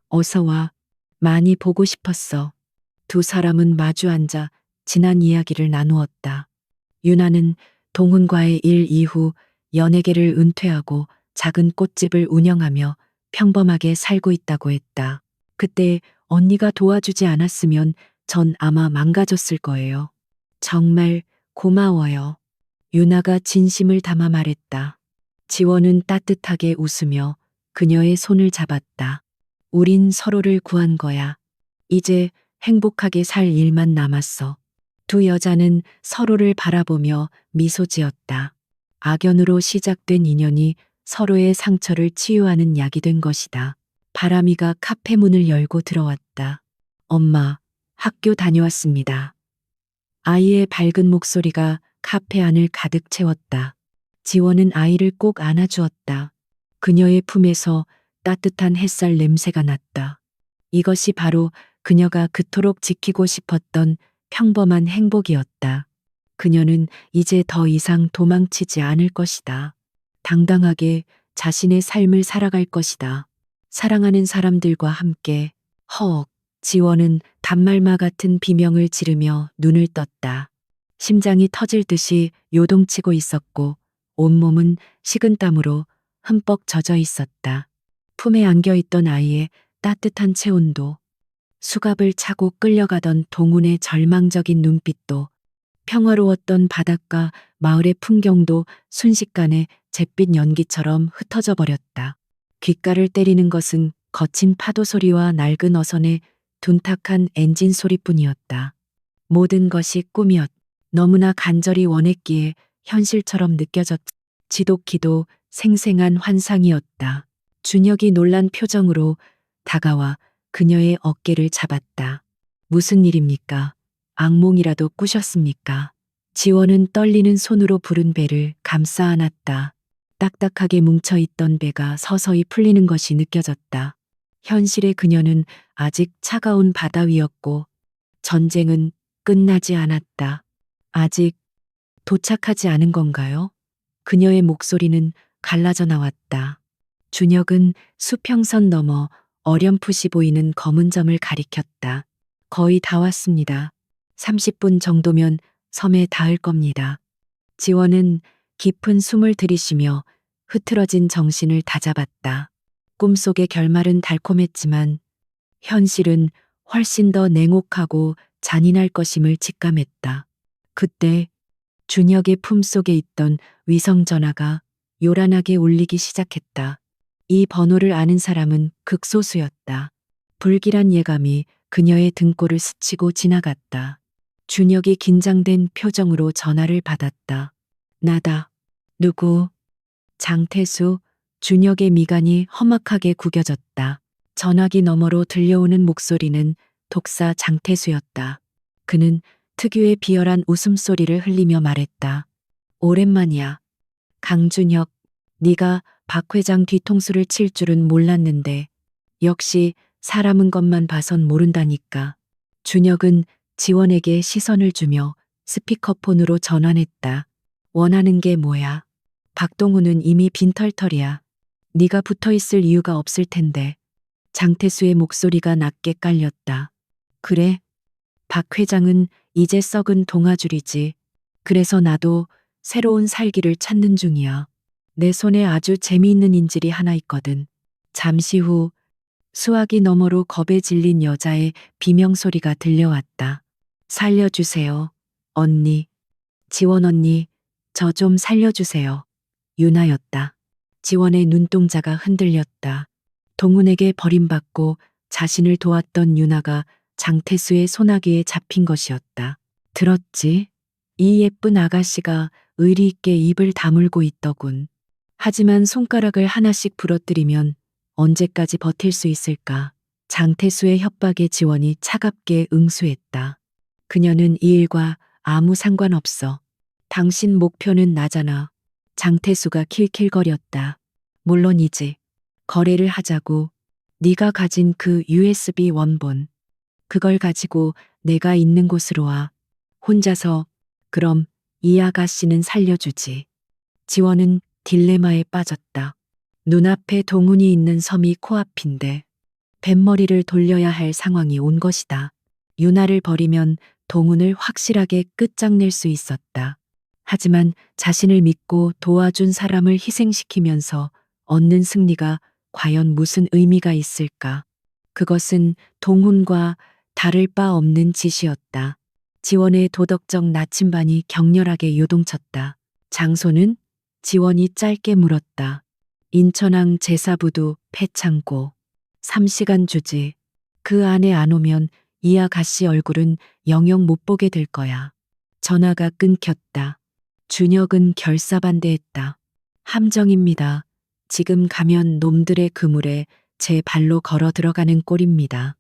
어서 와. 많이 보고 싶었어. 두 사람은 마주 앉아 지난 이야기를 나누었다. 유나는 동훈과의 일 이후 연예계를 은퇴하고 작은 꽃집을 운영하며 평범하게 살고 있다고 했다. 그때 언니가 도와주지 않았으면 전 아마 망가졌을 거예요. 정말 고마워요. 유나가 진심을 담아 말했다. 지원은 따뜻하게 웃으며 그녀의 손을 잡았다. 우린 서로를 구한 거야. 이제 행복하게 살 일만 남았어. 두 여자는 서로를 바라보며 미소 지었다. 악연으로 시작된 인연이 서로의 상처를 치유하는 약이 된 것이다. 바람이가 카페 문을 열고 들어왔다. 엄마, 학교 다녀왔습니다. 아이의 밝은 목소리가 카페 안을 가득 채웠다. 지원은 아이를 꼭 안아주었다. 그녀의 품에서 따뜻한 햇살 냄새가 났다. 이것이 바로 그녀가 그토록 지키고 싶었던 평범한 행복이었다. 그녀는 이제 더 이상 도망치지 않을 것이다. 당당하게 자신의 삶을 살아갈 것이다. 사랑하는 사람들과 함께. 허억. 지원은 단말마 같은 비명을 지르며 눈을 떴다. 심장이 터질 듯이 요동치고 있었고 온몸은 식은땀으로 흠뻑 젖어 있었다. 품에 안겨있던 아이의 따뜻한 체온도, 수갑을 차고 끌려가던 동훈의 절망적인 눈빛도, 평화로웠던 바닷가 마을의 풍경도 순식간에 잿빛 연기처럼 흩어져 버렸다. 귓가를 때리는 것은 거친 파도 소리와 낡은 어선의 둔탁한 엔진 소리뿐이었다. 모든 것이 꿈이었. 너무나 간절히 원했기에 현실처럼 느껴졌. 지독히도 생생한 환상이었다. 준혁이 놀란 표정으로 다가와 그녀의 어깨를 잡았다. 무슨 일입니까? 악몽이라도 꾸셨습니까? 지원은 떨리는 손으로 부른 배를 감싸 안았다. 딱딱하게 뭉쳐있던 배가 서서히 풀리는 것이 느껴졌다. 현실의 그녀는 아직 차가운 바다 위였고 전쟁은 끝나지 않았다. 아직 도착하지 않은 건가요? 그녀의 목소리는 갈라져 나왔다. 준혁은 수평선 너머 어렴풋이 보이는 검은 점을 가리켰다. 거의 다 왔습니다. 30분 정도면 섬에 닿을 겁니다. 지원은 깊은 숨을 들이쉬며 흐트러진 정신을 다잡았다. 꿈속의 결말은 달콤했지만 현실은 훨씬 더 냉혹하고 잔인할 것임을 직감했다. 그때 준혁의 품속에 있던 위성전화가 요란하게 울리기 시작했다. 이 번호를 아는 사람은 극소수였다. 불길한 예감이 그녀의 등골을 스치고 지나갔다. 준혁이 긴장된 표정으로 전화를 받았다. 나다. 누구? 장태수. 준혁의 미간이 험악하게 구겨졌다. 전화기 너머로 들려오는 목소리는 독사 장태수였다. 그는 특유의 비열한 웃음소리를 흘리며 말했다. 오랜만이야. 강준혁, 네가 박 회장 뒤통수를 칠 줄은 몰랐는데 역시 사람은 것만 봐선 모른다니까. 준혁은 지원에게 시선을 주며 스피커폰으로 전환했다. 원하는 게 뭐야? 박동우는 이미 빈털털이야. 네가 붙어 있을 이유가 없을 텐데. 장태수의 목소리가 낮게 깔렸다. 그래? 박 회장은 이제 썩은 동아줄이지. 그래서 나도 새로운 살기를 찾는 중이야. 내 손에 아주 재미있는 인질이 하나 있거든. 잠시 후 수화기 너머로 겁에 질린 여자의 비명소리가 들려왔다. 살려주세요. 언니. 지원 언니, 저 좀 살려주세요. 유나였다. 지원의 눈동자가 흔들렸다. 동훈에게 버림받고 자신을 도왔던 유나가 장태수의 소나기에 잡힌 것이었다. 들었지? 이 예쁜 아가씨가 의리 있게 입을 다물고 있더군. 하지만 손가락을 하나씩 부러뜨리면 언제까지 버틸 수 있을까? 장태수의 협박에 지원이 차갑게 응수했다. 그녀는 이 일과 아무 상관없어. 당신 목표는 나잖아. 장태수가 킬킬거렸다. 물론이지. 거래를 하자고. 네가 가진 그 USB 원본. 그걸 가지고 내가 있는 곳으로 와. 혼자서. 그럼 이 아가씨는 살려주지. 지원은 딜레마에 빠졌다. 눈앞에 동훈이 있는 섬이 코앞인데 뱃머리를 돌려야 할 상황이 온 것이다. 유나를 버리면 동훈을 확실하게 끝장낼 수 있었다. 하지만 자신을 믿고 도와준 사람을 희생시키면서 얻는 승리가 과연 무슨 의미가 있을까? 그것은 동훈과 다를 바 없는 짓이었다. 지원의 도덕적 나침반이 격렬하게 요동쳤다. 장소는? 지원이 짧게 물었다. 인천항 제사부두 폐창고. 3시간 주지. 그 안에 안 오면 이 아가씨 얼굴은 영영 못 보게 될 거야. 전화가 끊겼다. 준혁은 결사반대했다. 함정입니다. 지금 가면 놈들의 그물에 제 발로 걸어 들어가는 꼴입니다.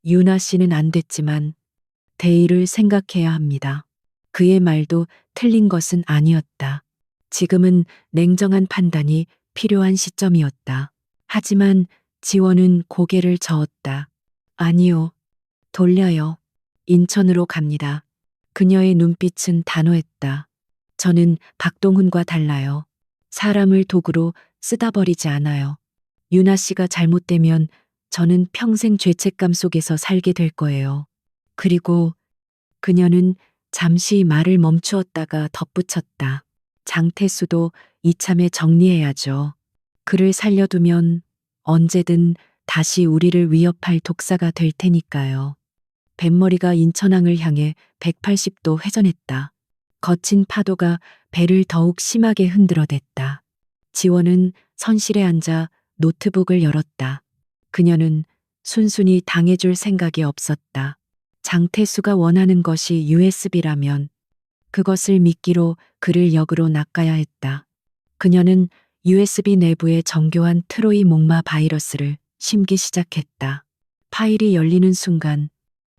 유나 씨는 안 됐지만 대의를 생각해야 합니다. 그의 말도 틀린 것은 아니었다. 지금은 냉정한 판단이 필요한 시점이었다. 하지만 지원은 고개를 저었다. 아니요. 돌려요. 인천으로 갑니다. 그녀의 눈빛은 단호했다. 저는 박동훈과 달라요. 사람을 도구로 쓰다 버리지 않아요. 유나 씨가 잘못되면 저는 평생 죄책감 속에서 살게 될 거예요. 그리고 그녀는 잠시 말을 멈추었다가 덧붙였다. 장태수도 이참에 정리해야죠. 그를 살려두면 언제든 다시 우리를 위협할 독사가 될 테니까요. 뱃머리가 인천항을 향해 180도 회전했다. 거친 파도가 배를 더욱 심하게 흔들어댔다. 지원은 선실에 앉아 노트북을 열었다. 그녀는 순순히 당해줄 생각이 없었다. 장태수가 원하는 것이 USB라면 그것을 미끼로 그를 역으로 낚아야 했다. 그녀는 USB 내부의 정교한 트로이 목마 바이러스를 심기 시작했다. 파일이 열리는 순간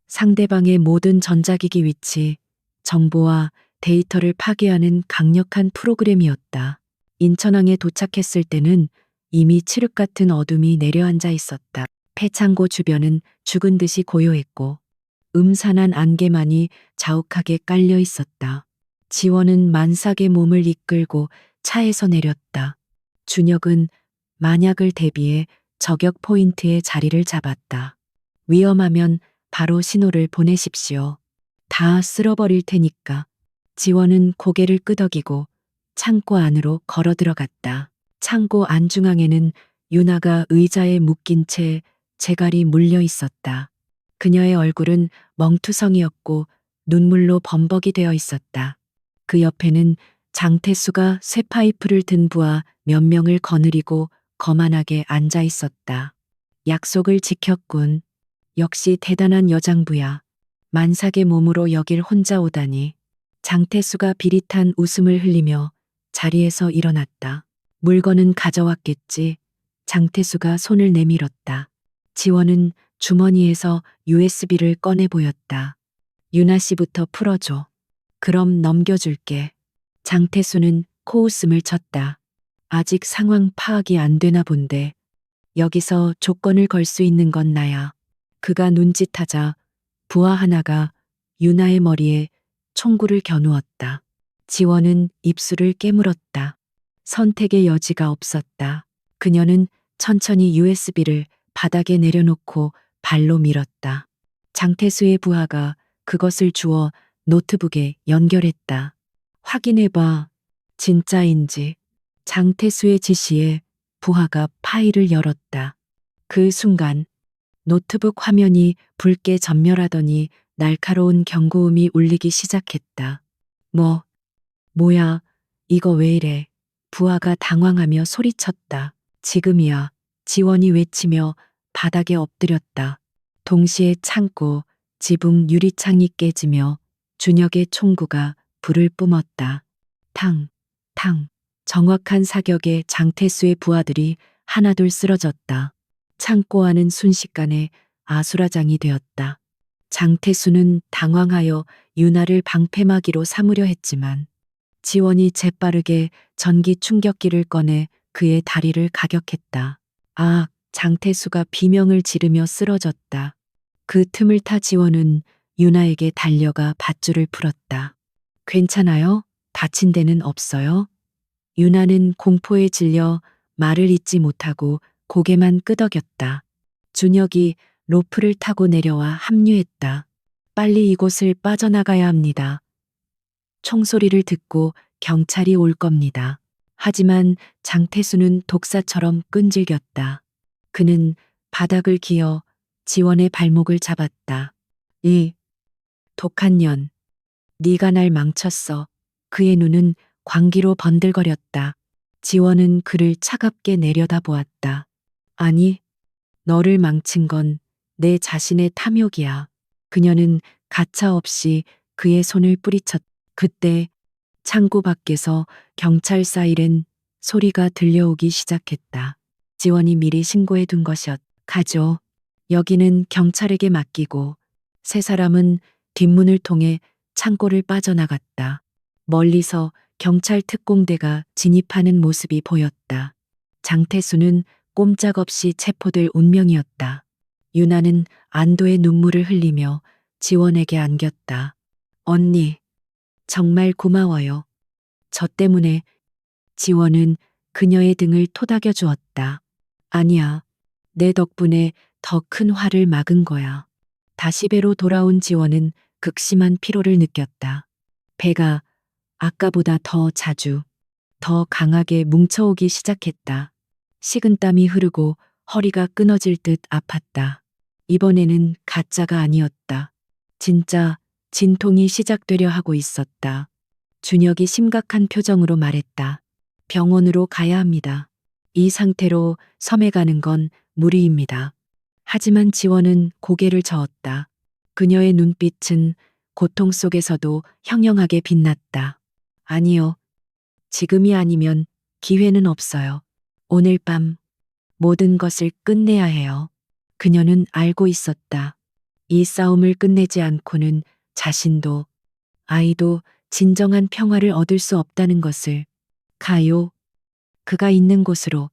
상대방의 모든 전자기기 위치, 정보와 데이터를 파괴하는 강력한 프로그램이었다. 인천항에 도착했을 때는 이미 칠흑 같은 어둠이 내려앉아 있었다. 폐창고 주변은 죽은 듯이 고요했고 음산한 안개만이 자욱하게 깔려 있었다. 지원은 만삭의 몸을 이끌고 차에서 내렸다. 준혁은 만약을 대비해 저격 포인트에 자리를 잡았다. 위험하면 바로 신호를 보내십시오. 다 쓸어버릴 테니까. 지원은 고개를 끄덕이고 창고 안으로 걸어 들어갔다. 창고 안중앙에는 유나가 의자에 묶인 채 재갈이 물려 있었다. 그녀의 얼굴은 멍투성이었고 눈물로 범벅이 되어 있었다. 그 옆에는 장태수가 쇠파이프를 든 부하 몇 명을 거느리고 거만하게 앉아 있었다. 약속을 지켰군. 역시 대단한 여장부야. 만삭의 몸으로 여길 혼자 오다니. 장태수가 비릿한 웃음을 흘리며 자리에서 일어났다. 물건은 가져왔겠지. 장태수가 손을 내밀었다. 지원은 주머니에서 USB를 꺼내 보였다. 유나 씨부터 풀어줘. 그럼 넘겨줄게. 장태수는 코웃음을 쳤다. 아직 상황 파악이 안 되나 본데. 여기서 조건을 걸 수 있는 건 나야. 그가 눈짓하자 부하 하나가 유나의 머리에 총구를 겨누었다. 지원은 입술을 깨물었다. 선택의 여지가 없었다. 그녀는 천천히 USB를 바닥에 내려놓고 발로 밀었다. 장태수의 부하가 그것을 주워 노트북에 연결했다. 확인해봐. 진짜인지. 장태수의 지시에 부하가 파일을 열었다. 그 순간 노트북 화면이 붉게 전멸하더니 날카로운 경고음이 울리기 시작했다. 뭐야, 이거 왜 이래? 부하가 당황하며 소리쳤다. 지금이야. 지원이 외치며 바닥에 엎드렸다. 동시에 창고, 지붕 유리창이 깨지며 준혁의 총구가 불을 뿜었다. 탕, 탕. 정확한 사격에 장태수의 부하들이 하나둘 쓰러졌다. 창고 안은 순식간에 아수라장이 되었다. 장태수는 당황하여 유나를 방패막이로 삼으려 했지만 지원이 재빠르게 전기 충격기를 꺼내 그의 다리를 가격했다. 아, 장태수가 비명을 지르며 쓰러졌다. 그 틈을 타 지원은 유나에게 달려가 밧줄을 풀었다. 괜찮아요? 다친 데는 없어요? 유나는 공포에 질려 말을 잇지 못하고 고개만 끄덕였다. 준혁이 로프를 타고 내려와 합류했다. 빨리 이곳을 빠져나가야 합니다. 총소리를 듣고 경찰이 올 겁니다. 하지만 장태수는 독사처럼 끈질겼다. 그는 바닥을 기어 지원의 발목을 잡았다. 이 독한 년, 네가 날 망쳤어. 그의 눈은 광기로 번들거렸다. 지원은 그를 차갑게 내려다보았다. 아니, 너를 망친 건 내 자신의 탐욕이야. 그녀는 가차없이 그의 손을 뿌리쳤다. 그때 창고 밖에서 경찰 사이렌 소리가 들려오기 시작했다. 지원이 미리 신고해 둔 것이었. 가죠. 여기는 경찰에게 맡기고 세 사람은 뒷문을 통해 창고를 빠져나갔다. 멀리서 경찰 특공대가 진입하는 모습이 보였다. 장태수는 꼼짝없이 체포될 운명이었다. 유나는 안도의 눈물을 흘리며 지원에게 안겼다. 언니, 정말 고마워요. 저 때문에. 지원은 그녀의 등을 토닥여 주었다. 아니야, 내 덕분에 더 큰 화를 막은 거야. 다시 배로 돌아온 지원은 극심한 피로를 느꼈다. 배가 아까보다 더 자주, 더 강하게 뭉쳐오기 시작했다. 식은땀이 흐르고 허리가 끊어질 듯 아팠다. 이번에는 가짜가 아니었다. 진짜 진통이 시작되려 하고 있었다. 준혁이 심각한 표정으로 말했다. 병원으로 가야 합니다. 이 상태로 섬에 가는 건 무리입니다. 하지만 지원은 고개를 저었다. 그녀의 눈빛은 고통 속에서도 형형하게 빛났다. 아니요. 지금이 아니면 기회는 없어요. 오늘 밤 모든 것을 끝내야 해요. 그녀는 알고 있었다. 이 싸움을 끝내지 않고는 자신도 아이도 진정한 평화를 얻을 수 없다는 것을. 가요. 그가 있는 곳으로.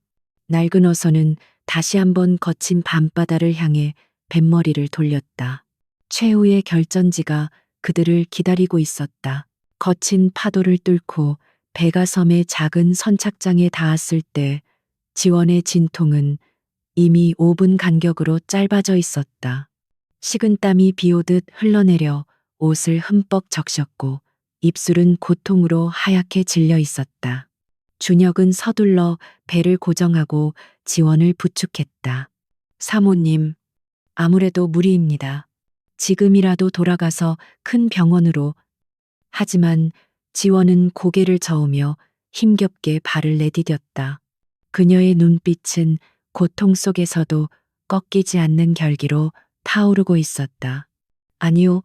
낡은 어선은 다시 한번 거친 밤바다를 향해 뱃머리를 돌렸다. 최후의 결전지가 그들을 기다리고 있었다. 거친 파도를 뚫고 배가 섬의 작은 선착장에 닿았을 때 지원의 진통은 이미 5분 간격으로 짧아져 있었다. 식은땀이 비오듯 흘러내려 옷을 흠뻑 적셨고 입술은 고통으로 하얗게 질려 있었다. 준혁은 서둘러 배를 고정하고 지원을 부축했다. 사모님, 아무래도 무리입니다. 지금이라도 돌아가서 큰 병원으로. 하지만 지원은 고개를 저으며 힘겹게 발을 내디뎠다. 그녀의 눈빛은 고통 속에서도 꺾이지 않는 결기로 타오르고 있었다. 아니요,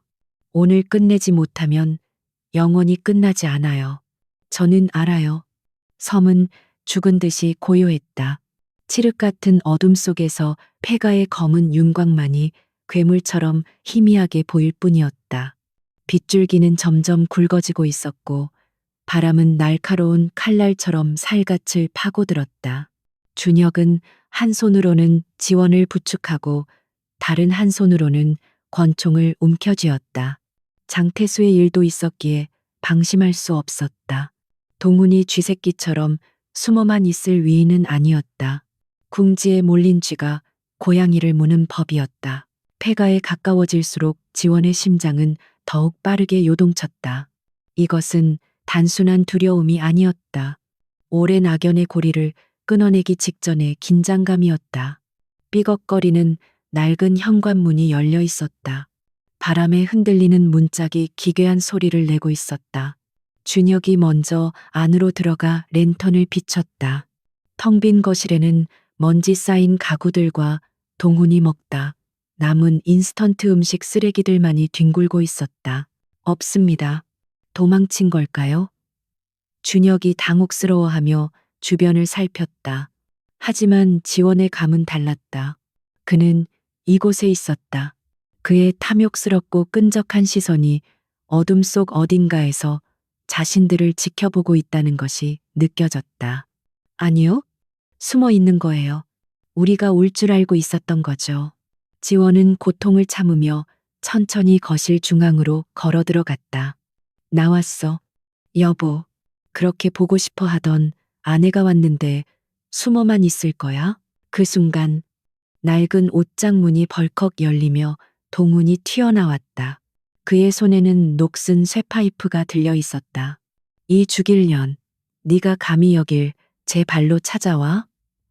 오늘 끝내지 못하면 영원히 끝나지 않아요. 저는 알아요. 섬은 죽은 듯이 고요했다. 칠흑 같은 어둠 속에서 폐가의 검은 윤곽만이 괴물처럼 희미하게 보일 뿐이었다. 빗줄기는 점점 굵어지고 있었고 바람은 날카로운 칼날처럼 살갗을 파고들었다. 준혁은 한 손으로는 지원을 부축하고 다른 한 손으로는 권총을 움켜쥐었다. 장태수의 일도 있었기에 방심할 수 없었다. 동훈이 쥐새끼처럼 숨어만 있을 위인은 아니었다. 궁지에 몰린 쥐가 고양이를 무는 법이었다. 폐가에 가까워질수록 지원의 심장은 더욱 빠르게 요동쳤다. 이것은 단순한 두려움이 아니었다. 오랜 악연의 고리를 끊어내기 직전의 긴장감이었다. 삐걱거리는 낡은 현관문이 열려 있었다. 바람에 흔들리는 문짝이 기괴한 소리를 내고 있었다. 준혁이 먼저 안으로 들어가 랜턴을 비췄다. 텅 빈 거실에는 먼지 쌓인 가구들과 동훈이 먹다 남은 인스턴트 음식 쓰레기들만이 뒹굴고 있었다. 없습니다. 도망친 걸까요? 준혁이 당혹스러워하며 주변을 살폈다. 하지만 지원의 감은 달랐다. 그는 이곳에 있었다. 그의 탐욕스럽고 끈적한 시선이 어둠 속 어딘가에서 자신들을 지켜보고 있다는 것이 느껴졌다. 아니요, 숨어 있는 거예요. 우리가 올 줄 알고 있었던 거죠. 지원은 고통을 참으며 천천히 거실 중앙으로 걸어 들어갔다. 나왔어. 여보, 그렇게 보고 싶어 하던 아내가 왔는데 숨어만 있을 거야? 그 순간 낡은 옷장 문이 벌컥 열리며 동훈이 튀어나왔다. 그의 손에는 녹슨 쇠파이프가 들려 있었다. 이 죽일 년, 네가 감히 여길 제 발로 찾아와?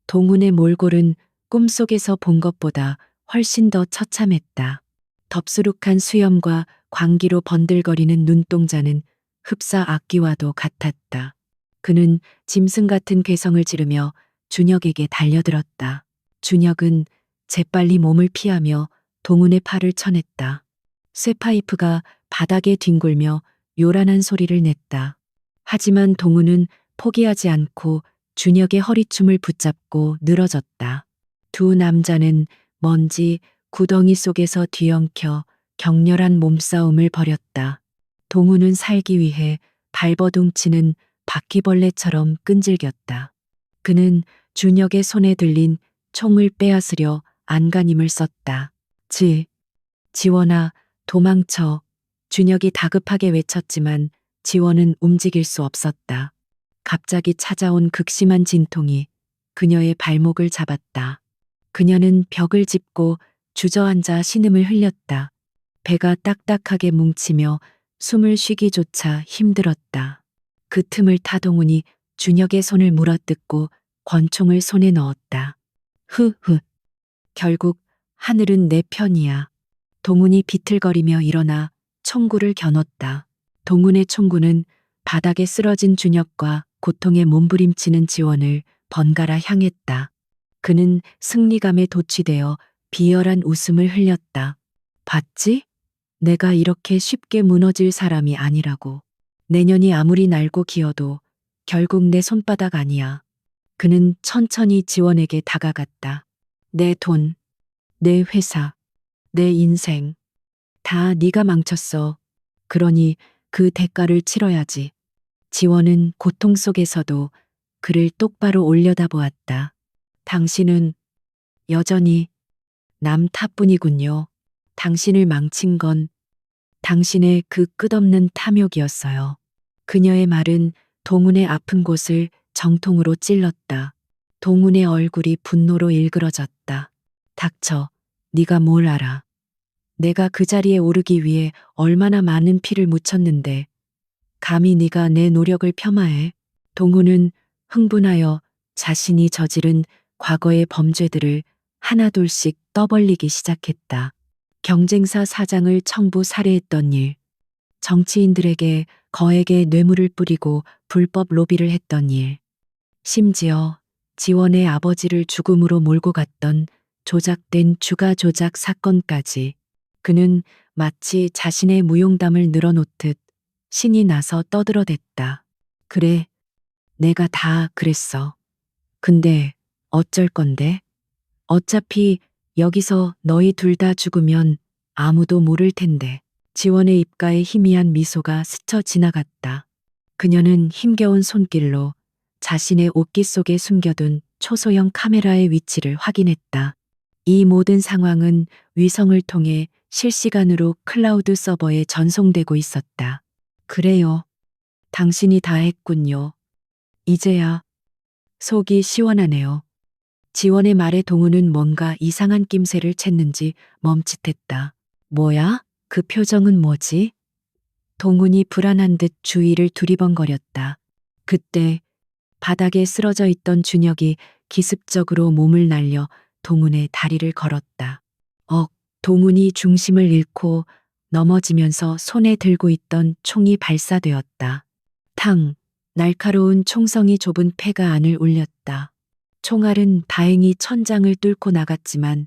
동훈의 몰골은 꿈속에서 본 것보다 훨씬 더 처참했다. 덥수룩한 수염과 광기로 번들거리는 눈동자는 흡사 악기와도 같았다. 그는 짐승 같은 괴성을 지르며 준혁에게 달려들었다. 준혁은 재빨리 몸을 피하며 동훈의 팔을 쳐냈다. 쇠파이프가 바닥에 뒹굴며 요란한 소리를 냈다. 하지만 동훈은 포기하지 않고 준혁의 허리춤을 붙잡고 늘어졌다. 두 남자는 먼지 구덩이 속에서 뒤엉켜 격렬한 몸싸움을 벌였다. 동훈은 살기 위해 발버둥치는 바퀴벌레처럼 끈질겼다. 그는 준혁의 손에 들린 총을 빼앗으려 안간힘을 썼다. 지원아, 도망쳐. 준혁이 다급하게 외쳤지만 지원은 움직일 수 없었다. 갑자기 찾아온 극심한 진통이 그녀의 발목을 잡았다. 그녀는 벽을 짚고 주저앉아 신음을 흘렸다. 배가 딱딱하게 뭉치며 숨을 쉬기조차 힘들었다. 그 틈을 타 동훈이 준혁의 손을 물어뜯고 권총을 손에 넣었다. 흐흐. 결국 하늘은 내 편이야. 동훈이 비틀거리며 일어나 총구를 겨눴다. 동훈의 총구는 바닥에 쓰러진 준혁과 고통에 몸부림치는 지원을 번갈아 향했다. 그는 승리감에 도취되어 비열한 웃음을 흘렸다. 봤지? 내가 이렇게 쉽게 무너질 사람이 아니라고. 내년이 아무리 날고 기어도 결국 내 손바닥 아니야. 그는 천천히 지원에게 다가갔다. 내 돈, 내 회사, 내 인생 다 네가 망쳤어. 그러니 그 대가를 치러야지. 지원은 고통 속에서도 그를 똑바로 올려다보았다. 당신은 여전히 남 탓뿐이군요. 당신을 망친 건 당신의 그 끝없는 탐욕이었어요. 그녀의 말은 동훈의 아픈 곳을 정통으로 찔렀다. 동훈의 얼굴이 분노로 일그러졌다. 닥쳐, 네가 뭘 알아. 내가 그 자리에 오르기 위해 얼마나 많은 피를 묻혔는데 감히 네가 내 노력을 폄하해. 동훈은 흥분하여 자신이 저지른 과거의 범죄들을 하나둘씩 떠벌리기 시작했다. 경쟁사 사장을 청부 살해했던 일, 정치인들에게 거액의 뇌물을 뿌리고 불법 로비를 했던 일, 심지어 지원의 아버지를 죽음으로 몰고 갔던 조작된 주가 조작 사건까지. 그는 마치 자신의 무용담을 늘어놓듯 신이 나서 떠들어댔다. 그래, 내가 다 그랬어. 근데 어쩔 건데? 어차피 여기서 너희 둘 다 죽으면 아무도 모를 텐데. 지원의 입가에 희미한 미소가 스쳐 지나갔다. 그녀는 힘겨운 손길로 자신의 옷깃 속에 숨겨둔 초소형 카메라의 위치를 확인했다. 이 모든 상황은 위성을 통해 실시간으로 클라우드 서버에 전송되고 있었다. 그래요. 당신이 다 했군요. 이제야 속이 시원하네요. 지원의 말에 동우는 뭔가 이상한 낌새를 챘는지 멈칫했다. 뭐야? 그 표정은 뭐지? 동훈이 불안한 듯 주위를 두리번거렸다. 그때 바닥에 쓰러져 있던 준혁이 기습적으로 몸을 날려 동훈의 다리를 걸었다. 동훈이 중심을 잃고 넘어지면서 손에 들고 있던 총이 발사되었다. 탕! 날카로운 총성이 좁은 폐가 안을 울렸다. 총알은 다행히 천장을 뚫고 나갔지만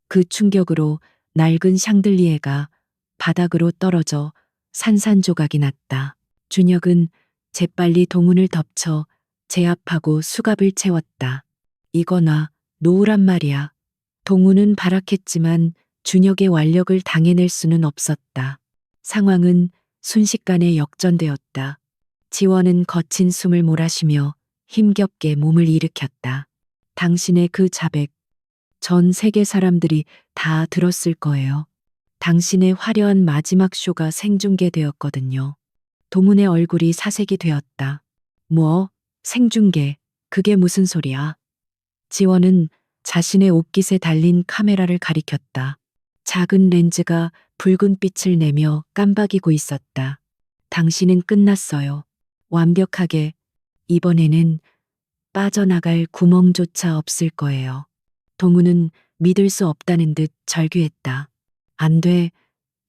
그 충격으로 낡은 샹들리에가 바닥으로 떨어져 산산조각이 났다. 준혁은 재빨리 동훈을 덮쳐 제압하고 수갑을 채웠다. 이거나 놓으란 말이야. 동훈은 발악했지만 준혁의 완력을 당해낼 수는 없었다. 상황은 순식간에 역전되었다. 지원은 거친 숨을 몰아쉬며 힘겹게 몸을 일으켰다. 당신의 그 자백, 전 세계 사람들이 다 들었을 거예요. 당신의 화려한 마지막 쇼가 생중계되었거든요. 동훈의 얼굴이 사색이 되었다. 뭐, 생중계, 그게 무슨 소리야? 지원은 자신의 옷깃에 달린 카메라를 가리켰다. 작은 렌즈가 붉은 빛을 내며 깜박이고 있었다. 당신은 끝났어요. 완벽하게. 이번에는 빠져나갈 구멍조차 없을 거예요. 동우는 믿을 수 없다는 듯 절규했다. 안 돼.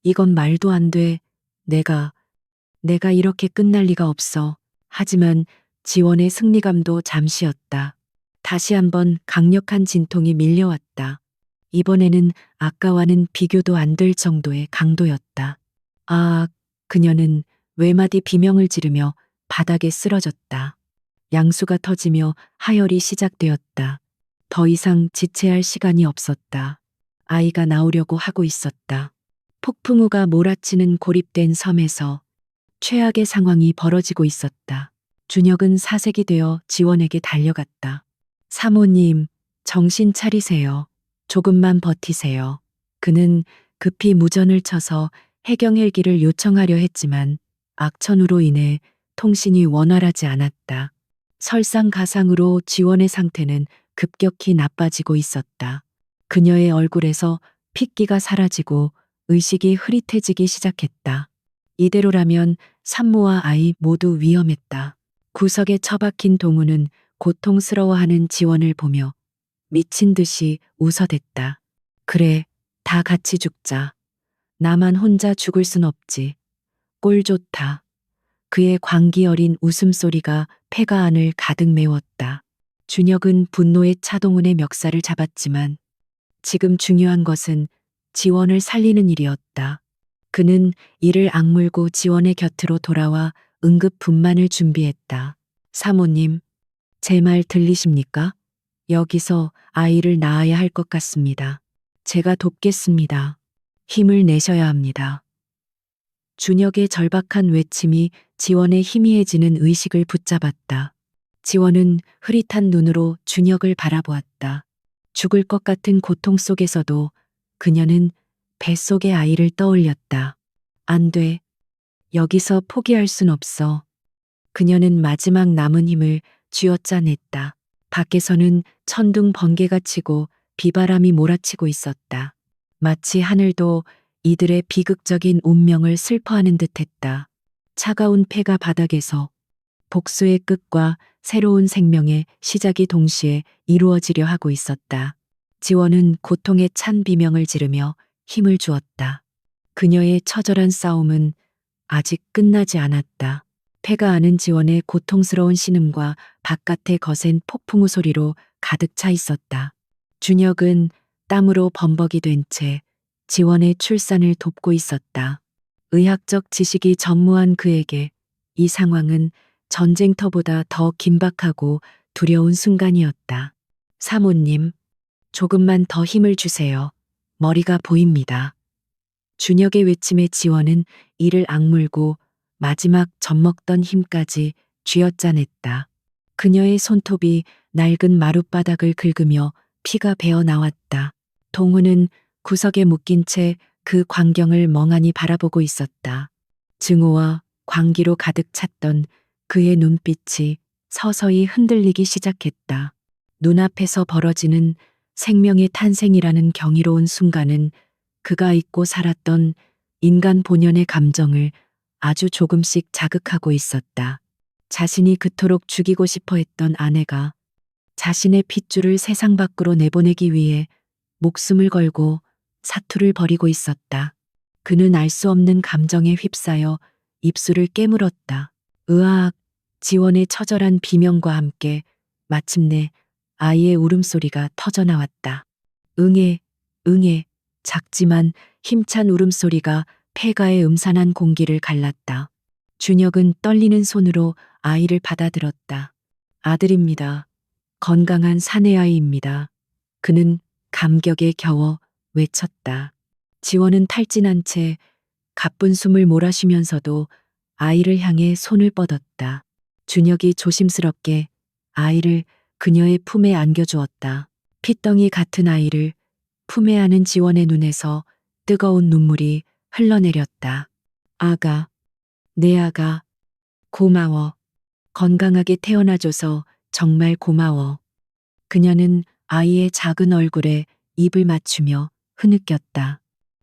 이건 말도 안 돼. 내가 이렇게 끝날 리가 없어. 하지만 지원의 승리감도 잠시였다. 다시 한번 강력한 진통이 밀려왔다. 이번에는 아까와는 비교도 안 될 정도의 강도였다. 그녀는 외마디 비명을 지르며 바닥에 쓰러졌다. 양수가 터지며 하혈이 시작되었다. 더 이상 지체할 시간이 없었다. 아이가 나오려고 하고 있었다. 폭풍우가 몰아치는 고립된 섬에서 최악의 상황이 벌어지고 있었다. 준혁은 사색이 되어 지원에게 달려갔다. 사모님, 정신 차리세요. 조금만 버티세요. 그는 급히 무전을 쳐서 해경 헬기를 요청하려 했지만 악천후로 인해 통신이 원활하지 않았다. 설상가상으로 지원의 상태는 급격히 나빠지고 있었다. 그녀의 얼굴에서 핏기가 사라지고 의식이 흐릿해지기 시작했다. 이대로라면 산모와 아이 모두 위험했다. 구석에 처박힌 동우는 고통스러워하는 지원을 보며 미친 듯이 웃어댔다. 그래, 다 같이 죽자. 나만 혼자 죽을 순 없지. 꼴 좋다. 그의 광기 어린 웃음소리가 폐가 안을 가득 메웠다. 준혁은 분노의 차동훈의 멱살을 잡았지만 지금 중요한 것은 지원을 살리는 일이었다. 그는 이를 악물고 지원의 곁으로 돌아와 응급 분만을 준비했다. 사모님, 제 말 들리십니까? 여기서 아이를 낳아야 할 것 같습니다. 제가 돕겠습니다. 힘을 내셔야 합니다. 준혁의 절박한 외침이 지원의 희미해지는 의식을 붙잡았다. 지원은 흐릿한 눈으로 준혁을 바라보았다. 죽을 것 같은 고통 속에서도 그녀는 뱃속의 아이를 떠올렸다. 안 돼. 여기서 포기할 순 없어. 그녀는 마지막 남은 힘을 쥐어짜냈다. 밖에서는 천둥 번개가 치고 비바람이 몰아치고 있었다. 마치 하늘도 이들의 비극적인 운명을 슬퍼하는 듯했다. 차가운 폐가 바닥에서 복수의 끝과 새로운 생명의 시작이 동시에 이루어지려 하고 있었다. 지원은 고통에 찬 비명을 지르며 힘을 주었다. 그녀의 처절한 싸움은 아직 끝나지 않았다. 폐가 아는 지원의 고통스러운 신음과 바깥의 거센 폭풍우 소리로 가득 차 있었다. 준혁은 땀으로 범벅이 된 채 지원의 출산을 돕고 있었다. 의학적 지식이 전무한 그에게 이 상황은 전쟁터보다 더 긴박하고 두려운 순간이었다. 사모님, 조금만 더 힘을 주세요. 머리가 보입니다. 준혁의 외침에 지원은 이를 악물고 마지막 젖먹던 힘까지 쥐어짜냈다. 그녀의 손톱이 낡은 마룻바닥을 긁으며 피가 배어 나왔다. 동우는 구석에 묶인 채 그 광경을 멍하니 바라보고 있었다. 증오와 광기로 가득 찼던 그의 눈빛이 서서히 흔들리기 시작했다. 눈앞에서 벌어지는 생명의 탄생이라는 경이로운 순간은 그가 잊고 살았던 인간 본연의 감정을 아주 조금씩 자극하고 있었다. 자신이 그토록 죽이고 싶어 했던 아내가 자신의 핏줄을 세상 밖으로 내보내기 위해 목숨을 걸고 사투를 벌이고 있었다. 그는 알 수 없는 감정에 휩싸여 입술을 깨물었다. 으악, 지원의 처절한 비명과 함께 마침내 아이의 울음소리가 터져나왔다. 응애, 응애, 작지만 힘찬 울음소리가 폐가의 음산한 공기를 갈랐다. 준혁은 떨리는 손으로 아이를 받아들었다. 아들입니다. 건강한 사내아이입니다. 그는 감격에 겨워 외쳤다. 지원은 탈진한 채 가쁜 숨을 몰아쉬면서도 아이를 향해 손을 뻗었다. 준혁이 조심스럽게 아이를 그녀의 품에 안겨주었다. 핏덩이 같은 아이를 품에 안은 지원의 눈에서 뜨거운 눈물이 흘러내렸다. 아가, 내 아가, 고마워. 건강하게 태어나줘서 정말 고마워. 그녀는 아이의 작은 얼굴에 입을 맞추며 흐느꼈다.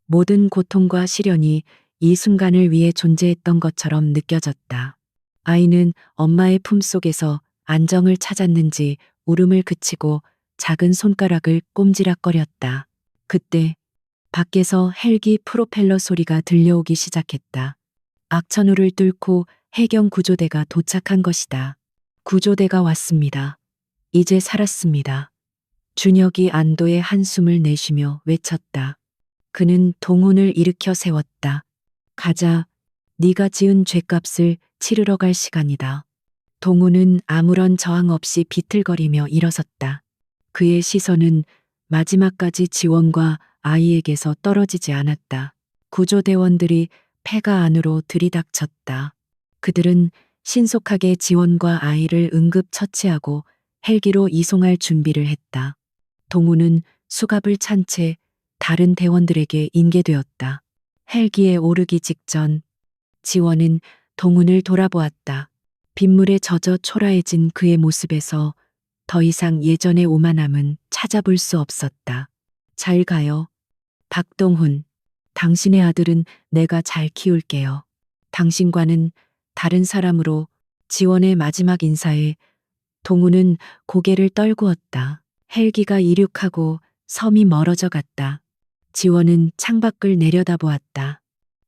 모든 고통과 시련이 이 순간을 위해 존재했던 것처럼 느껴졌다. 아이는 엄마의 품속에서 안정을 찾았는지 울음을 그치고 작은 손가락을 꼼지락거렸다. 그때 밖에서 헬기 프로펠러 소리가 들려오기 시작했다. 악천후를 뚫고 해경 구조대가 도착한 것이다. 구조대가 왔습니다. 이제 살았습니다. 준혁이 안도의 한숨을 내쉬며 외쳤다. 그는 동훈을 일으켜 세웠다. 가자. 네가 지은 죄값을 치르러 갈 시간이다. 동훈은 아무런 저항 없이 비틀거리며 일어섰다. 그의 시선은 마지막까지 지원과 아이에게서 떨어지지 않았다. 구조대원들이 폐가 안으로 들이닥쳤다. 그들은 신속하게 지원과 아이를 응급 처치하고 헬기로 이송할 준비를 했다. 동우는 수갑을 찬 채 다른 대원들에게 인계되었다. 헬기에 오르기 직전 지원은 동훈을 돌아보았다. 빗물에 젖어 초라해진 그의 모습에서 더 이상 예전의 오만함은 찾아볼 수 없었다. 잘 가요. 박동훈, 당신의 아들은 내가 잘 키울게요. 당신과는 다른 사람으로. 지원의 마지막 인사에 동우는 고개를 떨구었다. 헬기가 이륙하고 섬이 멀어져 갔다. 지원은 창밖을 내려다보았다.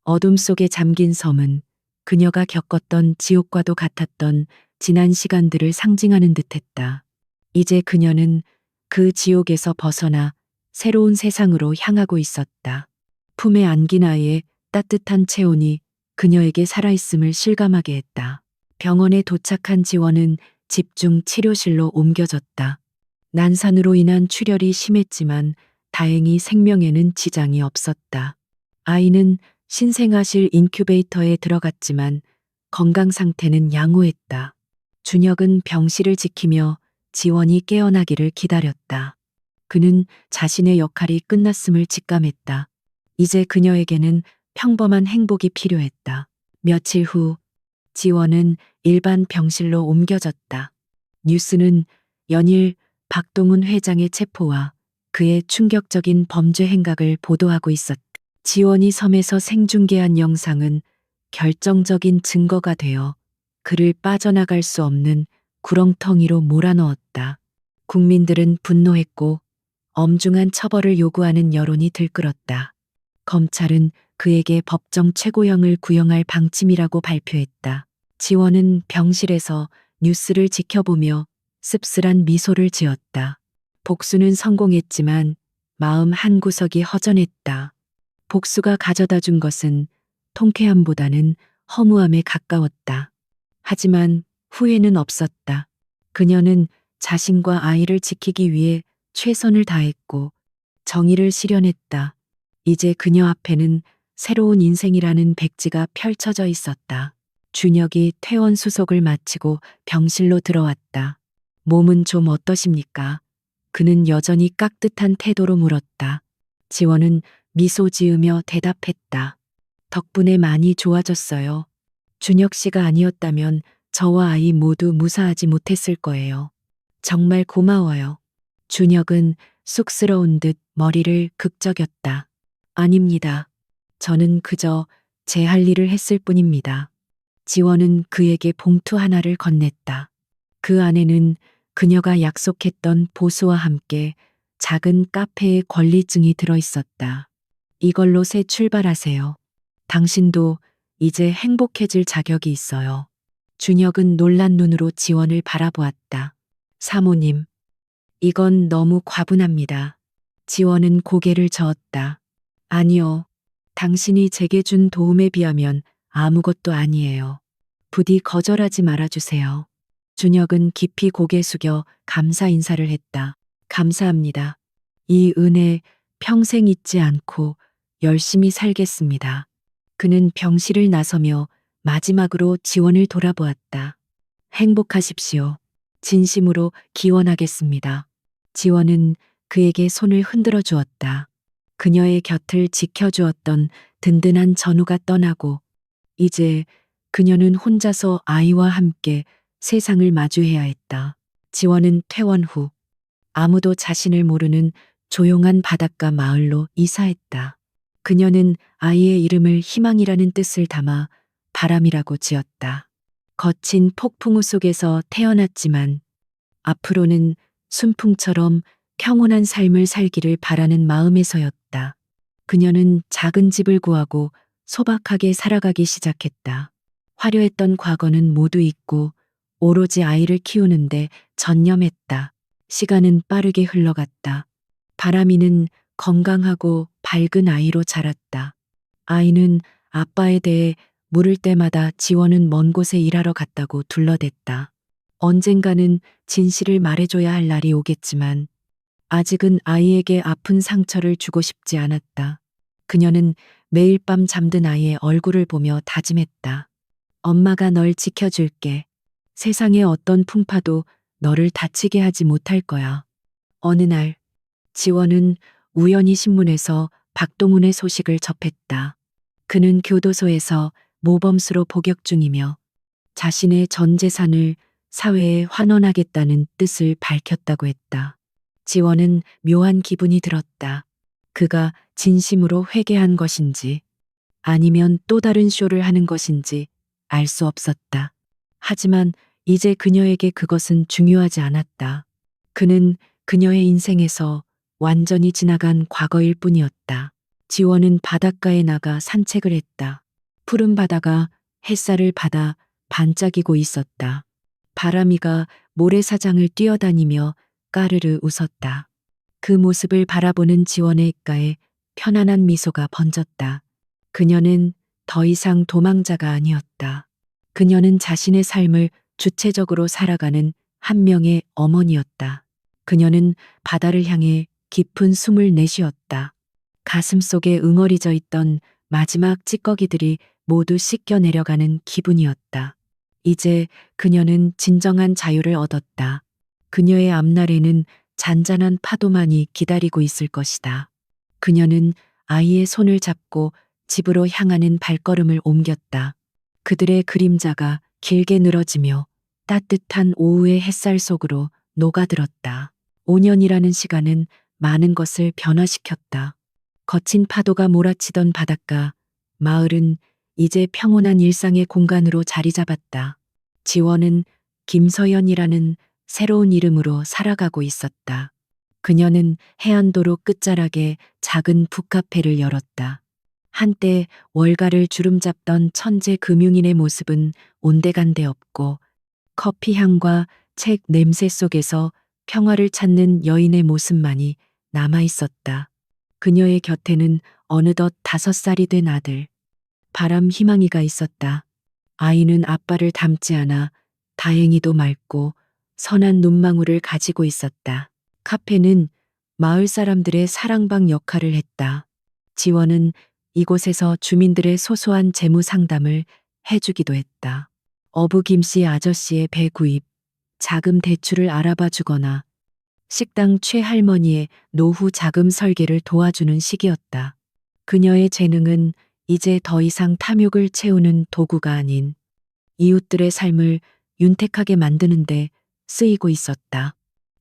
어둠 속에 잠긴 섬은 그녀가 겪었던 지옥과도 같았던 지난 시간들을 상징하는 듯했다. 이제 그녀는 그 지옥에서 벗어나 새로운 세상으로 향하고 있었다. 품에 안긴 아이의 따뜻한 체온이 그녀에게 살아있음을 실감하게 했다. 병원에 도착한 지원은 집중 치료실로 옮겨졌다. 난산으로 인한 출혈이 심했지만 다행히 생명에는 지장이 없었다. 아이는 신생아실 인큐베이터에 들어갔지만 건강 상태는 양호했다. 준혁은 병실을 지키며 지원이 깨어나기를 기다렸다. 그는 자신의 역할이 끝났음을 직감했다. 이제 그녀에게는 평범한 행복이 필요했다. 며칠 후 지원은 일반 병실로 옮겨졌다. 뉴스는 연일 박동훈 회장의 체포와 그의 충격적인 범죄 행각을 보도하고 있었다. 지원이 섬에서 생중계한 영상은 결정적인 증거가 되어 그를 빠져나갈 수 없는 구렁텅이로 몰아넣었다. 국민들은 분노했고 엄중한 처벌을 요구하는 여론이 들끓었다. 검찰은 그에게 법정 최고형을 구형할 방침이라고 발표했다. 지원은 병실에서 뉴스를 지켜보며 씁쓸한 미소를 지었다. 복수는 성공했지만 마음 한구석이 허전했다. 복수가 가져다 준 것은 통쾌함보다는 허무함에 가까웠다. 하지만 후회는 없었다. 그녀는 자신과 아이를 지키기 위해 최선을 다했고 정의를 실현했다. 이제 그녀 앞에는 새로운 인생이라는 백지가 펼쳐져 있었다. 준혁이 퇴원 수속을 마치고 병실로 들어왔다. 몸은 좀 어떠십니까? 그는 여전히 깍듯한 태도로 물었다. 지원은 미소 지으며 대답했다. 덕분에 많이 좋아졌어요. 준혁 씨가 아니었다면 저와 아이 모두 무사하지 못했을 거예요. 정말 고마워요. 준혁은 쑥스러운 듯 머리를 극적였다. 아닙니다. 저는 그저 제 할 일을 했을 뿐입니다. 지원은 그에게 봉투 하나를 건넸다. 그 안에는 그녀가 약속했던 보수와 함께 작은 카페의 권리증이 들어 있었다. 이걸로 새 출발하세요. 당신도 이제 행복해질 자격이 있어요. 준혁은 놀란 눈으로 지원을 바라보았다. 사모님, 이건 너무 과분합니다. 지원은 고개를 저었다. 아니요. 당신이 제게 준 도움에 비하면 아무것도 아니에요. 부디 거절하지 말아주세요. 준혁은 깊이 고개 숙여 감사 인사를 했다. 감사합니다. 이 은혜 평생 잊지 않고 열심히 살겠습니다. 그는 병실을 나서며 마지막으로 지원을 돌아보았다. 행복하십시오. 진심으로 기원하겠습니다. 지원은 그에게 손을 흔들어 주었다. 그녀의 곁을 지켜주었던 든든한 전우가 떠나고 이제 그녀는 혼자서 아이와 함께 세상을 마주해야 했다. 지원은 퇴원 후 아무도 자신을 모르는 조용한 바닷가 마을로 이사했다. 그녀는 아이의 이름을 희망이라는 뜻을 담아 바람이라고 지었다. 거친 폭풍우 속에서 태어났지만 앞으로는 순풍처럼 평온한 삶을 살기를 바라는 마음에서였다. 그녀는 작은 집을 구하고 소박하게 살아가기 시작했다. 화려했던 과거는 모두 잊고 오로지 아이를 키우는데 전념했다. 시간은 빠르게 흘러갔다. 바람이는 건강하고 밝은 아이로 자랐다. 아이는 아빠에 대해 물을 때마다 지원은 먼 곳에 일하러 갔다고 둘러댔다. 언젠가는 진실을 말해줘야 할 날이 오겠지만 아직은 아이에게 아픈 상처를 주고 싶지 않았다. 그녀는 매일 밤 잠든 아이의 얼굴을 보며 다짐했다. 엄마가 널 지켜줄게. 세상의 어떤 풍파도 너를 다치게 하지 못할 거야. 어느 날 지원은 우연히 신문에서 박동훈의 소식을 접했다. 그는 교도소에서 모범수로 복역 중이며 자신의 전 재산을 사회에 환원하겠다는 뜻을 밝혔다고 했다. 지원은 묘한 기분이 들었다. 그가 진심으로 회개한 것인지 아니면 또 다른 쇼를 하는 것인지 알 수 없었다. 하지만 이제 그녀에게 그것은 중요하지 않았다. 그는 그녀의 인생에서 완전히 지나간 과거일 뿐이었다. 지원은 바닷가에 나가 산책을 했다. 푸른 바다가 햇살을 받아 반짝이고 있었다. 바람이가 모래사장을 뛰어다니며 까르르 웃었다. 그 모습을 바라보는 지원의 입가에 편안한 미소가 번졌다. 그녀는 더 이상 도망자가 아니었다. 그녀는 자신의 삶을 주체적으로 살아가는 한 명의 어머니였다. 그녀는 바다를 향해 깊은 숨을 내쉬었다. 가슴 속에 응어리져 있던 마지막 찌꺼기들이 모두 씻겨 내려가는 기분이었다. 이제 그녀는 진정한 자유를 얻었다. 그녀의 앞날에는 잔잔한 파도만이 기다리고 있을 것이다. 그녀는 아이의 손을 잡고 집으로 향하는 발걸음을 옮겼다. 그들의 그림자가 길게 늘어지며 따뜻한 오후의 햇살 속으로 녹아들었다. 5년이라는 시간은 많은 것을 변화시켰다. 거친 파도가 몰아치던 바닷가, 마을은 이제 평온한 일상의 공간으로 자리 잡았다. 지원은 김서연이라는 새로운 이름으로 살아가고 있었다. 그녀는 해안도로 끝자락에 작은 북카페를 열었다. 한때 월가를 주름잡던 천재 금융인의 모습은 온데간데 없고 커피 향과 책 냄새 속에서 평화를 찾는 여인의 모습만이 남아 있었다. 그녀의 곁에는 어느덧 5살이 된 아들, 바람 희망이가 있었다. 아이는 아빠를 닮지 않아 다행히도 맑고 선한 눈망울을 가지고 있었다. 카페는 마을 사람들의 사랑방 역할을 했다. 지원은 이곳에서 주민들의 소소한 재무 상담을 해주기도 했다. 어부 김씨 아저씨의 배 구입, 자금 대출을 알아봐 주거나 식당 최할머니의 노후 자금 설계를 도와주는 시기였다. 그녀의 재능은 이제 더 이상 탐욕을 채우는 도구가 아닌 이웃들의 삶을 윤택하게 만드는데 쓰이고 있었다.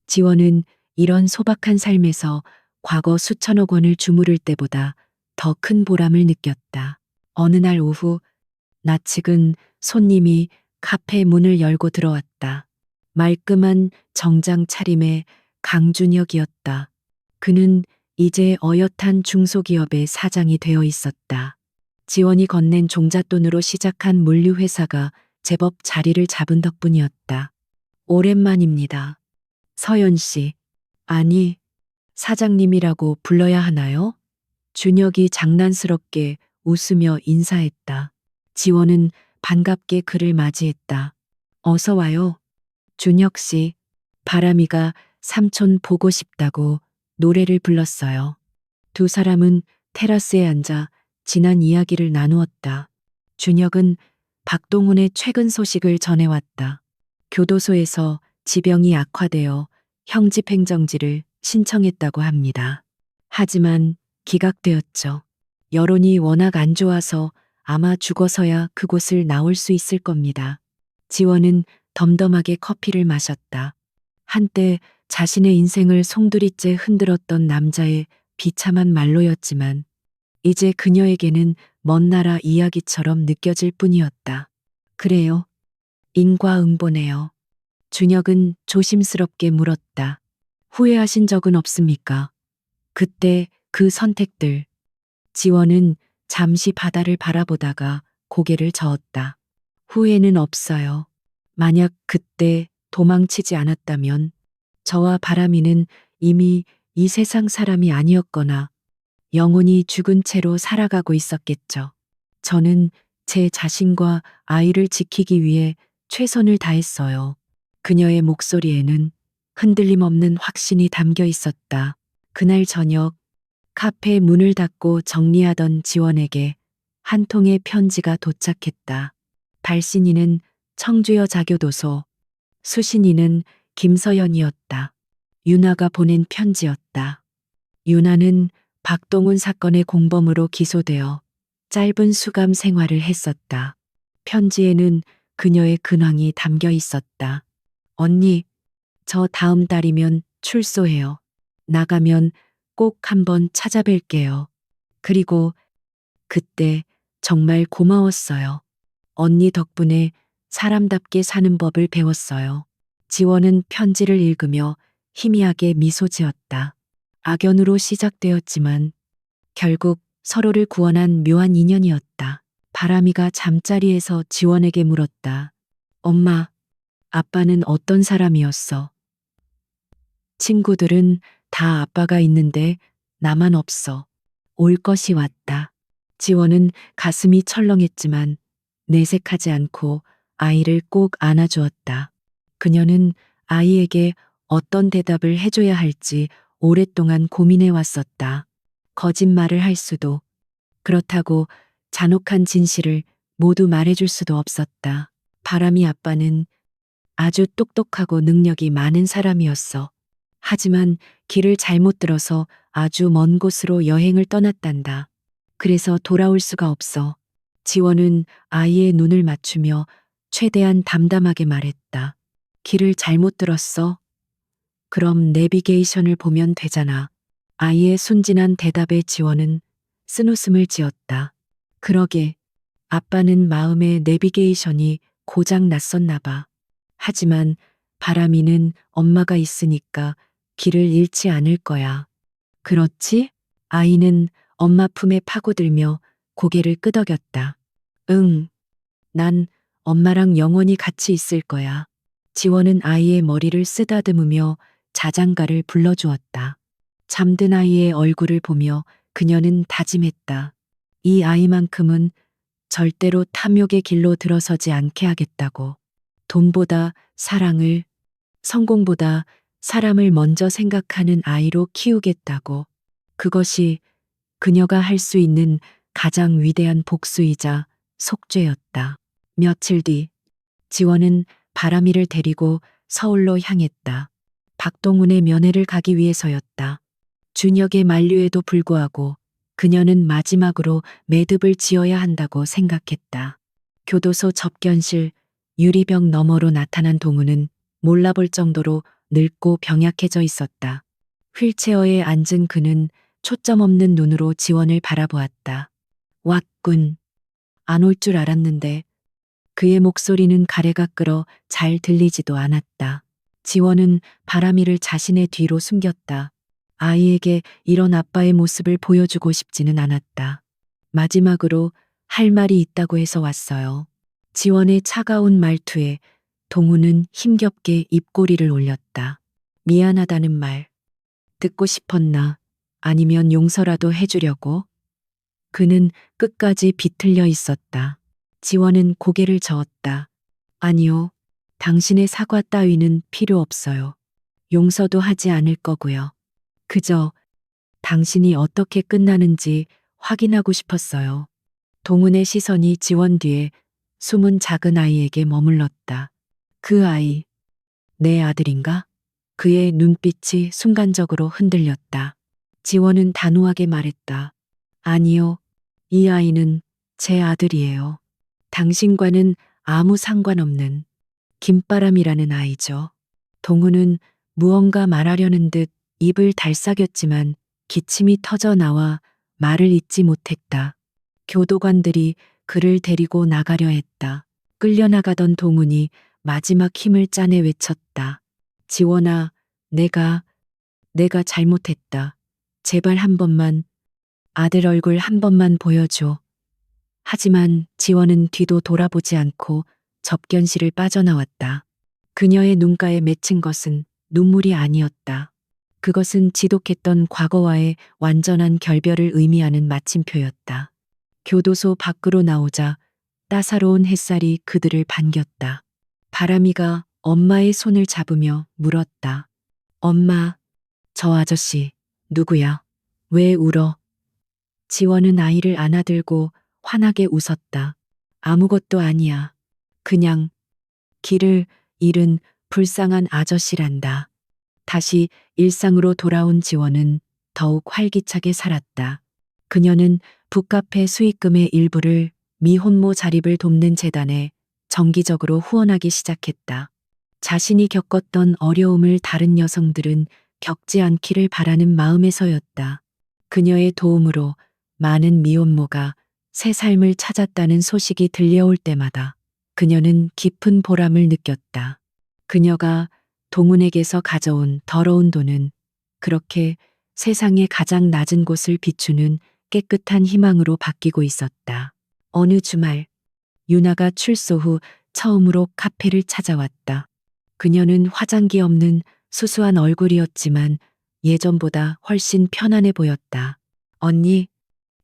지원은 이런 소박한 삶에서 과거 수천억 원을 주무를 때보다 더 큰 보람을 느꼈다. 어느 날 오후 낯익은 손님이 카페 문을 열고 들어왔다. 말끔한 정장 차림의 강준혁이었다. 그는 이제 어엿한 중소기업의 사장이 되어 있었다. 지원이 건넨 종잣돈으로 시작한 물류회사가 제법 자리를 잡은 덕분이었다. 오랜만입니다. 서연 씨. 아니, 사장님이라고 불러야 하나요? 준혁이 장난스럽게 웃으며 인사했다. 지원은 반갑게 그를 맞이했다. 어서 와요. 준혁 씨. 바람이가 삼촌 보고 싶다고 노래를 불렀어요. 두 사람은 테라스에 앉아 지난 이야기를 나누었다. 준혁은 박동훈의 최근 소식을 전해왔다. 교도소에서 지병이 악화되어 형집행정지를 신청했다고 합니다. 하지만 기각되었죠. 여론이 워낙 안 좋아서 아마 죽어서야 그곳을 나올 수 있을 겁니다. 지원은 덤덤하게 커피를 마셨다. 한때 자신의 인생을 송두리째 흔들었던 남자의 비참한 말로였지만 이제 그녀에게는 먼 나라 이야기처럼 느껴질 뿐이었다. 그래요. 인과응보네요. 준혁은 조심스럽게 물었다. 후회하신 적은 없습니까? 그때 그 선택들. 지원은 잠시 바다를 바라보다가 고개를 저었다. 후회는 없어요. 만약 그때 도망치지 않았다면 저와 바람이는 이미 이 세상 사람이 아니었거나 영혼이 죽은 채로 살아가고 있었겠죠. 저는 제 자신과 아이를 지키기 위해 최선을 다했어요. 그녀의 목소리에는 흔들림 없는 확신이 담겨 있었다. 그날 저녁 카페 문을 닫고 정리하던 지원에게 한 통의 편지가 도착했다. 발신인은 청주여자교도소, 수신인은 김서연이었다. 유나가 보낸 편지였다. 유나는 박동훈 사건의 공범으로 기소되어 짧은 수감 생활을 했었다. 편지에는 그녀의 근황이 담겨 있었다. 언니, 저 다음 달이면 출소해요. 나가면 꼭 한번 찾아뵐게요. 그리고 그때 정말 고마웠어요. 언니 덕분에 사람답게 사는 법을 배웠어요. 지원은 편지를 읽으며 희미하게 미소 지었다. 악연으로 시작되었지만 결국 서로를 구원한 묘한 인연이었다. 바람이가 잠자리에서 지원에게 물었다. 엄마, 아빠는 어떤 사람이었어? 친구들은 다 아빠가 있는데 나만 없어. 올 것이 왔다. 지원은 가슴이 철렁했지만 내색하지 않고 아이를 꼭 안아주었다. 그녀는 아이에게 어떤 대답을 해줘야 할지 오랫동안 고민해 왔었다. 거짓말을 할 수도, 그렇다고 잔혹한 진실을 모두 말해줄 수도 없었다. 바람이 아빠는 아주 똑똑하고 능력이 많은 사람이었어. 하지만 길을 잘못 들어서 아주 먼 곳으로 여행을 떠났단다. 그래서 돌아올 수가 없어. 지원은 아이의 눈을 맞추며 최대한 담담하게 말했다. 길을 잘못 들었어. 그럼 내비게이션을 보면 되잖아. 아이의 순진한 대답에 지원은 쓴웃음을 지었다. 그러게, 아빠는 마음에 내비게이션이 고장 났었나 봐. 하지만 바람이는 엄마가 있으니까 길을 잃지 않을 거야. 그렇지? 아이는 엄마 품에 파고들며 고개를 끄덕였다. 응, 난 엄마랑 영원히 같이 있을 거야. 지원은 아이의 머리를 쓰다듬으며 자장가를 불러주었다. 잠든 아이의 얼굴을 보며 그녀는 다짐했다. 이 아이만큼은 절대로 탐욕의 길로 들어서지 않게 하겠다고. 돈보다 사랑을, 성공보다 사람을 먼저 생각하는 아이로 키우겠다고. 그것이 그녀가 할 수 있는 가장 위대한 복수이자 속죄였다. 며칠 뒤, 지원은 바람이를 데리고 서울로 향했다. 박동훈의 면회를 가기 위해서였다. 준혁의 만류에도 불구하고 그녀는 마지막으로 매듭을 지어야 한다고 생각했다. 교도소 접견실 유리병 너머로 나타난 동우는 몰라볼 정도로 늙고 병약해져 있었다. 휠체어에 앉은 그는 초점 없는 눈으로 지원을 바라보았다. 왔군. 안 올 줄 알았는데. 그의 목소리는 가래가 끓어 잘 들리지도 않았다. 지원은 바람이를 자신의 뒤로 숨겼다. 아이에게 이런 아빠의 모습을 보여주고 싶지는 않았다. 마지막으로 할 말이 있다고 해서 왔어요. 지원의 차가운 말투에 동우는 힘겹게 입꼬리를 올렸다. 미안하다는 말. 듣고 싶었나? 아니면 용서라도 해주려고? 그는 끝까지 비틀려 있었다. 지원은 고개를 저었다. 아니요. 당신의 사과 따위는 필요 없어요. 용서도 하지 않을 거고요. 그저 당신이 어떻게 끝나는지 확인하고 싶었어요. 동훈의 시선이 지원 뒤에 숨은 작은 아이에게 머물렀다. 그 아이, 내 아들인가? 그의 눈빛이 순간적으로 흔들렸다. 지원은 단호하게 말했다. 아니요, 이 아이는 제 아들이에요. 당신과는 아무 상관없는 김바람이라는 아이죠. 동우는 무언가 말하려는 듯 입을 달싹였지만 기침이 터져 나와 말을 잇지 못했다. 교도관들이 그를 데리고 나가려 했다. 끌려나가던 동훈이 마지막 힘을 짜내 외쳤다. 지원아, 내가 잘못했다. 제발 한 번만, 아들 얼굴 한 번만 보여줘. 하지만 지원은 뒤도 돌아보지 않고 접견실을 빠져나왔다. 그녀의 눈가에 맺힌 것은 눈물이 아니었다. 그것은 지독했던 과거와의 완전한 결별을 의미하는 마침표였다. 교도소 밖으로 나오자 따사로운 햇살이 그들을 반겼다. 바람이가 엄마의 손을 잡으며 물었다. 엄마, 저 아저씨, 누구야? 왜 울어? 지원은 아이를 안아들고 환하게 웃었다. 아무것도 아니야. 그냥 길을 잃은 불쌍한 아저씨란다. 다시 일상으로 돌아온 지원은 더욱 활기차게 살았다. 그녀는 북카페 수익금의 일부를 미혼모 자립을 돕는 재단에 정기적으로 후원하기 시작했다. 자신이 겪었던 어려움을 다른 여성들은 겪지 않기를 바라는 마음에서였다. 그녀의 도움으로 많은 미혼모가 새 삶을 찾았다는 소식이 들려올 때마다 그녀는 깊은 보람을 느꼈다. 그녀가 동훈에게서 가져온 더러운 돈은 그렇게 세상의 가장 낮은 곳을 비추는 깨끗한 희망으로 바뀌고 있었다. 어느 주말, 유나가 출소 후 처음으로 카페를 찾아왔다. 그녀는 화장기 없는 수수한 얼굴이었지만 예전보다 훨씬 편안해 보였다. 언니,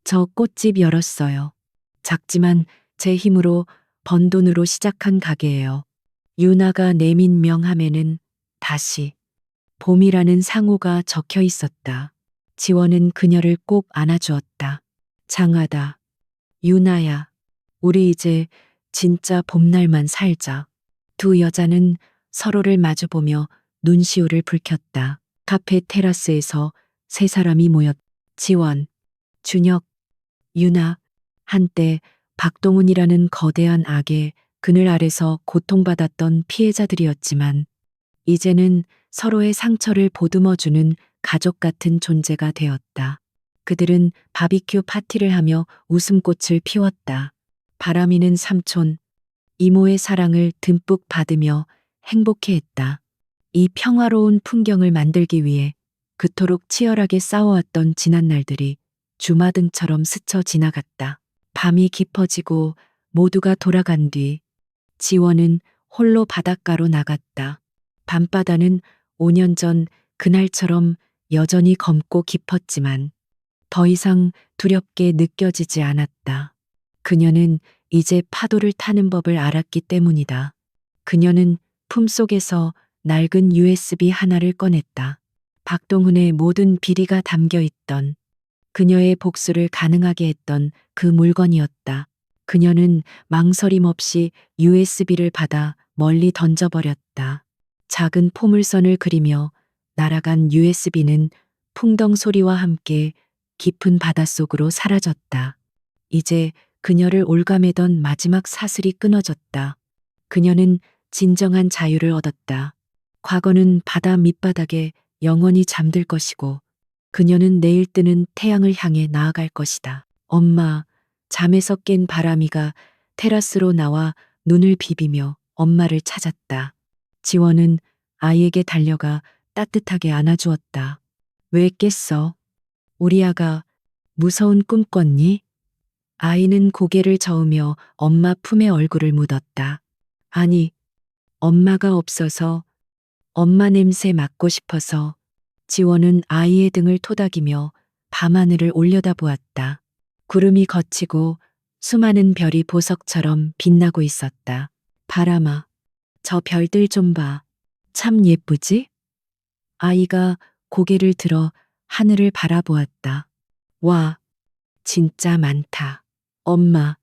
저 꽃집 열었어요. 작지만 제 힘으로 번 돈으로 시작한 가게예요. 유나가 내민 명함에는 다시 봄이라는 상호가 적혀 있었다. 지원은 그녀를 꼭 안아주었다. 장하다. 유나야. 우리 이제 진짜 봄날만 살자. 두 여자는 서로를 마주보며 눈시울을 붉혔다. 카페 테라스에서 세 사람이 모였. 지원, 준혁, 유나. 한때 박동훈이라는 거대한 악의 그늘 아래서 고통받았던 피해자들이었지만 이제는 서로의 상처를 보듬어주는 가족 같은 존재가 되었다. 그들은 바비큐 파티를 하며 웃음꽃을 피웠다. 바람이는 삼촌, 이모의 사랑을 듬뿍 받으며 행복해했다. 이 평화로운 풍경을 만들기 위해 그토록 치열하게 싸워왔던 지난 날들이 주마등처럼 스쳐 지나갔다. 밤이 깊어지고 모두가 돌아간 뒤 지원은 홀로 바닷가로 나갔다. 밤바다는 5년 전 그날처럼 여전히 검고 깊었지만 더 이상 두렵게 느껴지지 않았다. 그녀는 이제 파도를 타는 법을 알았기 때문이다. 그녀는 품속에서 낡은 USB 하나를 꺼냈다. 박동훈의 모든 비리가 담겨 있던 그녀의 복수를 가능하게 했던 그 물건이었다. 그녀는 망설임 없이 USB를 받아 멀리 던져버렸다. 작은 포물선을 그리며 날아간 USB는 풍덩 소리와 함께 깊은 바닷속으로 사라졌다. 이제 그녀를 올가매던 마지막 사슬이 끊어졌다. 그녀는 진정한 자유를 얻었다. 과거는 바다 밑바닥에 영원히 잠들 것이고 그녀는 내일 뜨는 태양을 향해 나아갈 것이다. 엄마, 잠에서 깬 바람이가 테라스로 나와 눈을 비비며 엄마를 찾았다. 지원은 아이에게 달려가 따뜻하게 안아주었다. 왜 깼어? 우리 아가 무서운 꿈 꿨니? 아이는 고개를 저으며 엄마 품에 얼굴을 묻었다. 아니, 엄마가 없어서 엄마 냄새 맡고 싶어서. 지원은 아이의 등을 토닥이며 밤하늘을 올려다보았다. 구름이 걷히고 수많은 별이 보석처럼 빛나고 있었다. 바람아, 저 별들 좀 봐. 참 예쁘지? 아이가 고개를 들어 하늘을 바라보았다. 와, 진짜 많다. 엄마,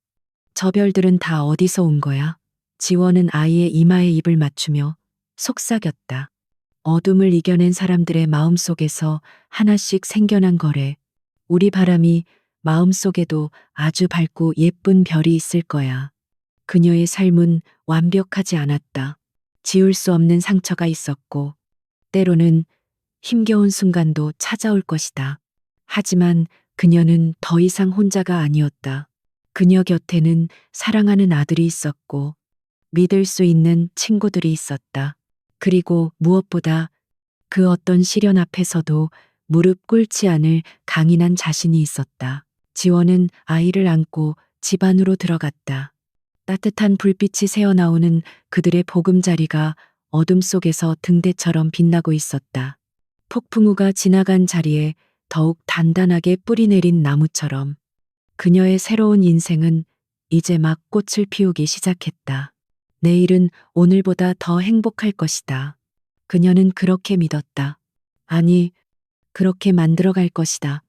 저 별들은 다 어디서 온 거야? 지원은 아이의 이마에 입을 맞추며 속삭였다. 어둠을 이겨낸 사람들의 마음속에서 하나씩 생겨난 거래. 우리 바람이 마음속에도 아주 밝고 예쁜 별이 있을 거야. 그녀의 삶은 완벽하지 않았다. 지울 수 없는 상처가 있었고, 때로는 힘겨운 순간도 찾아올 것이다. 하지만 그녀는 더 이상 혼자가 아니었다. 그녀 곁에는 사랑하는 아들이 있었고, 믿을 수 있는 친구들이 있었다. 그리고 무엇보다 그 어떤 시련 앞에서도 무릎 꿇지 않을 강인한 자신이 있었다. 지원은 아이를 안고 집 안으로 들어갔다. 따뜻한 불빛이 새어나오는 그들의 보금자리가 어둠 속에서 등대처럼 빛나고 있었다. 폭풍우가 지나간 자리에 더욱 단단하게 뿌리 내린 나무처럼 그녀의 새로운 인생은 이제 막 꽃을 피우기 시작했다. 내일은 오늘보다 더 행복할 것이다. 그녀는 그렇게 믿었다. 아니, 그렇게 만들어갈 것이다.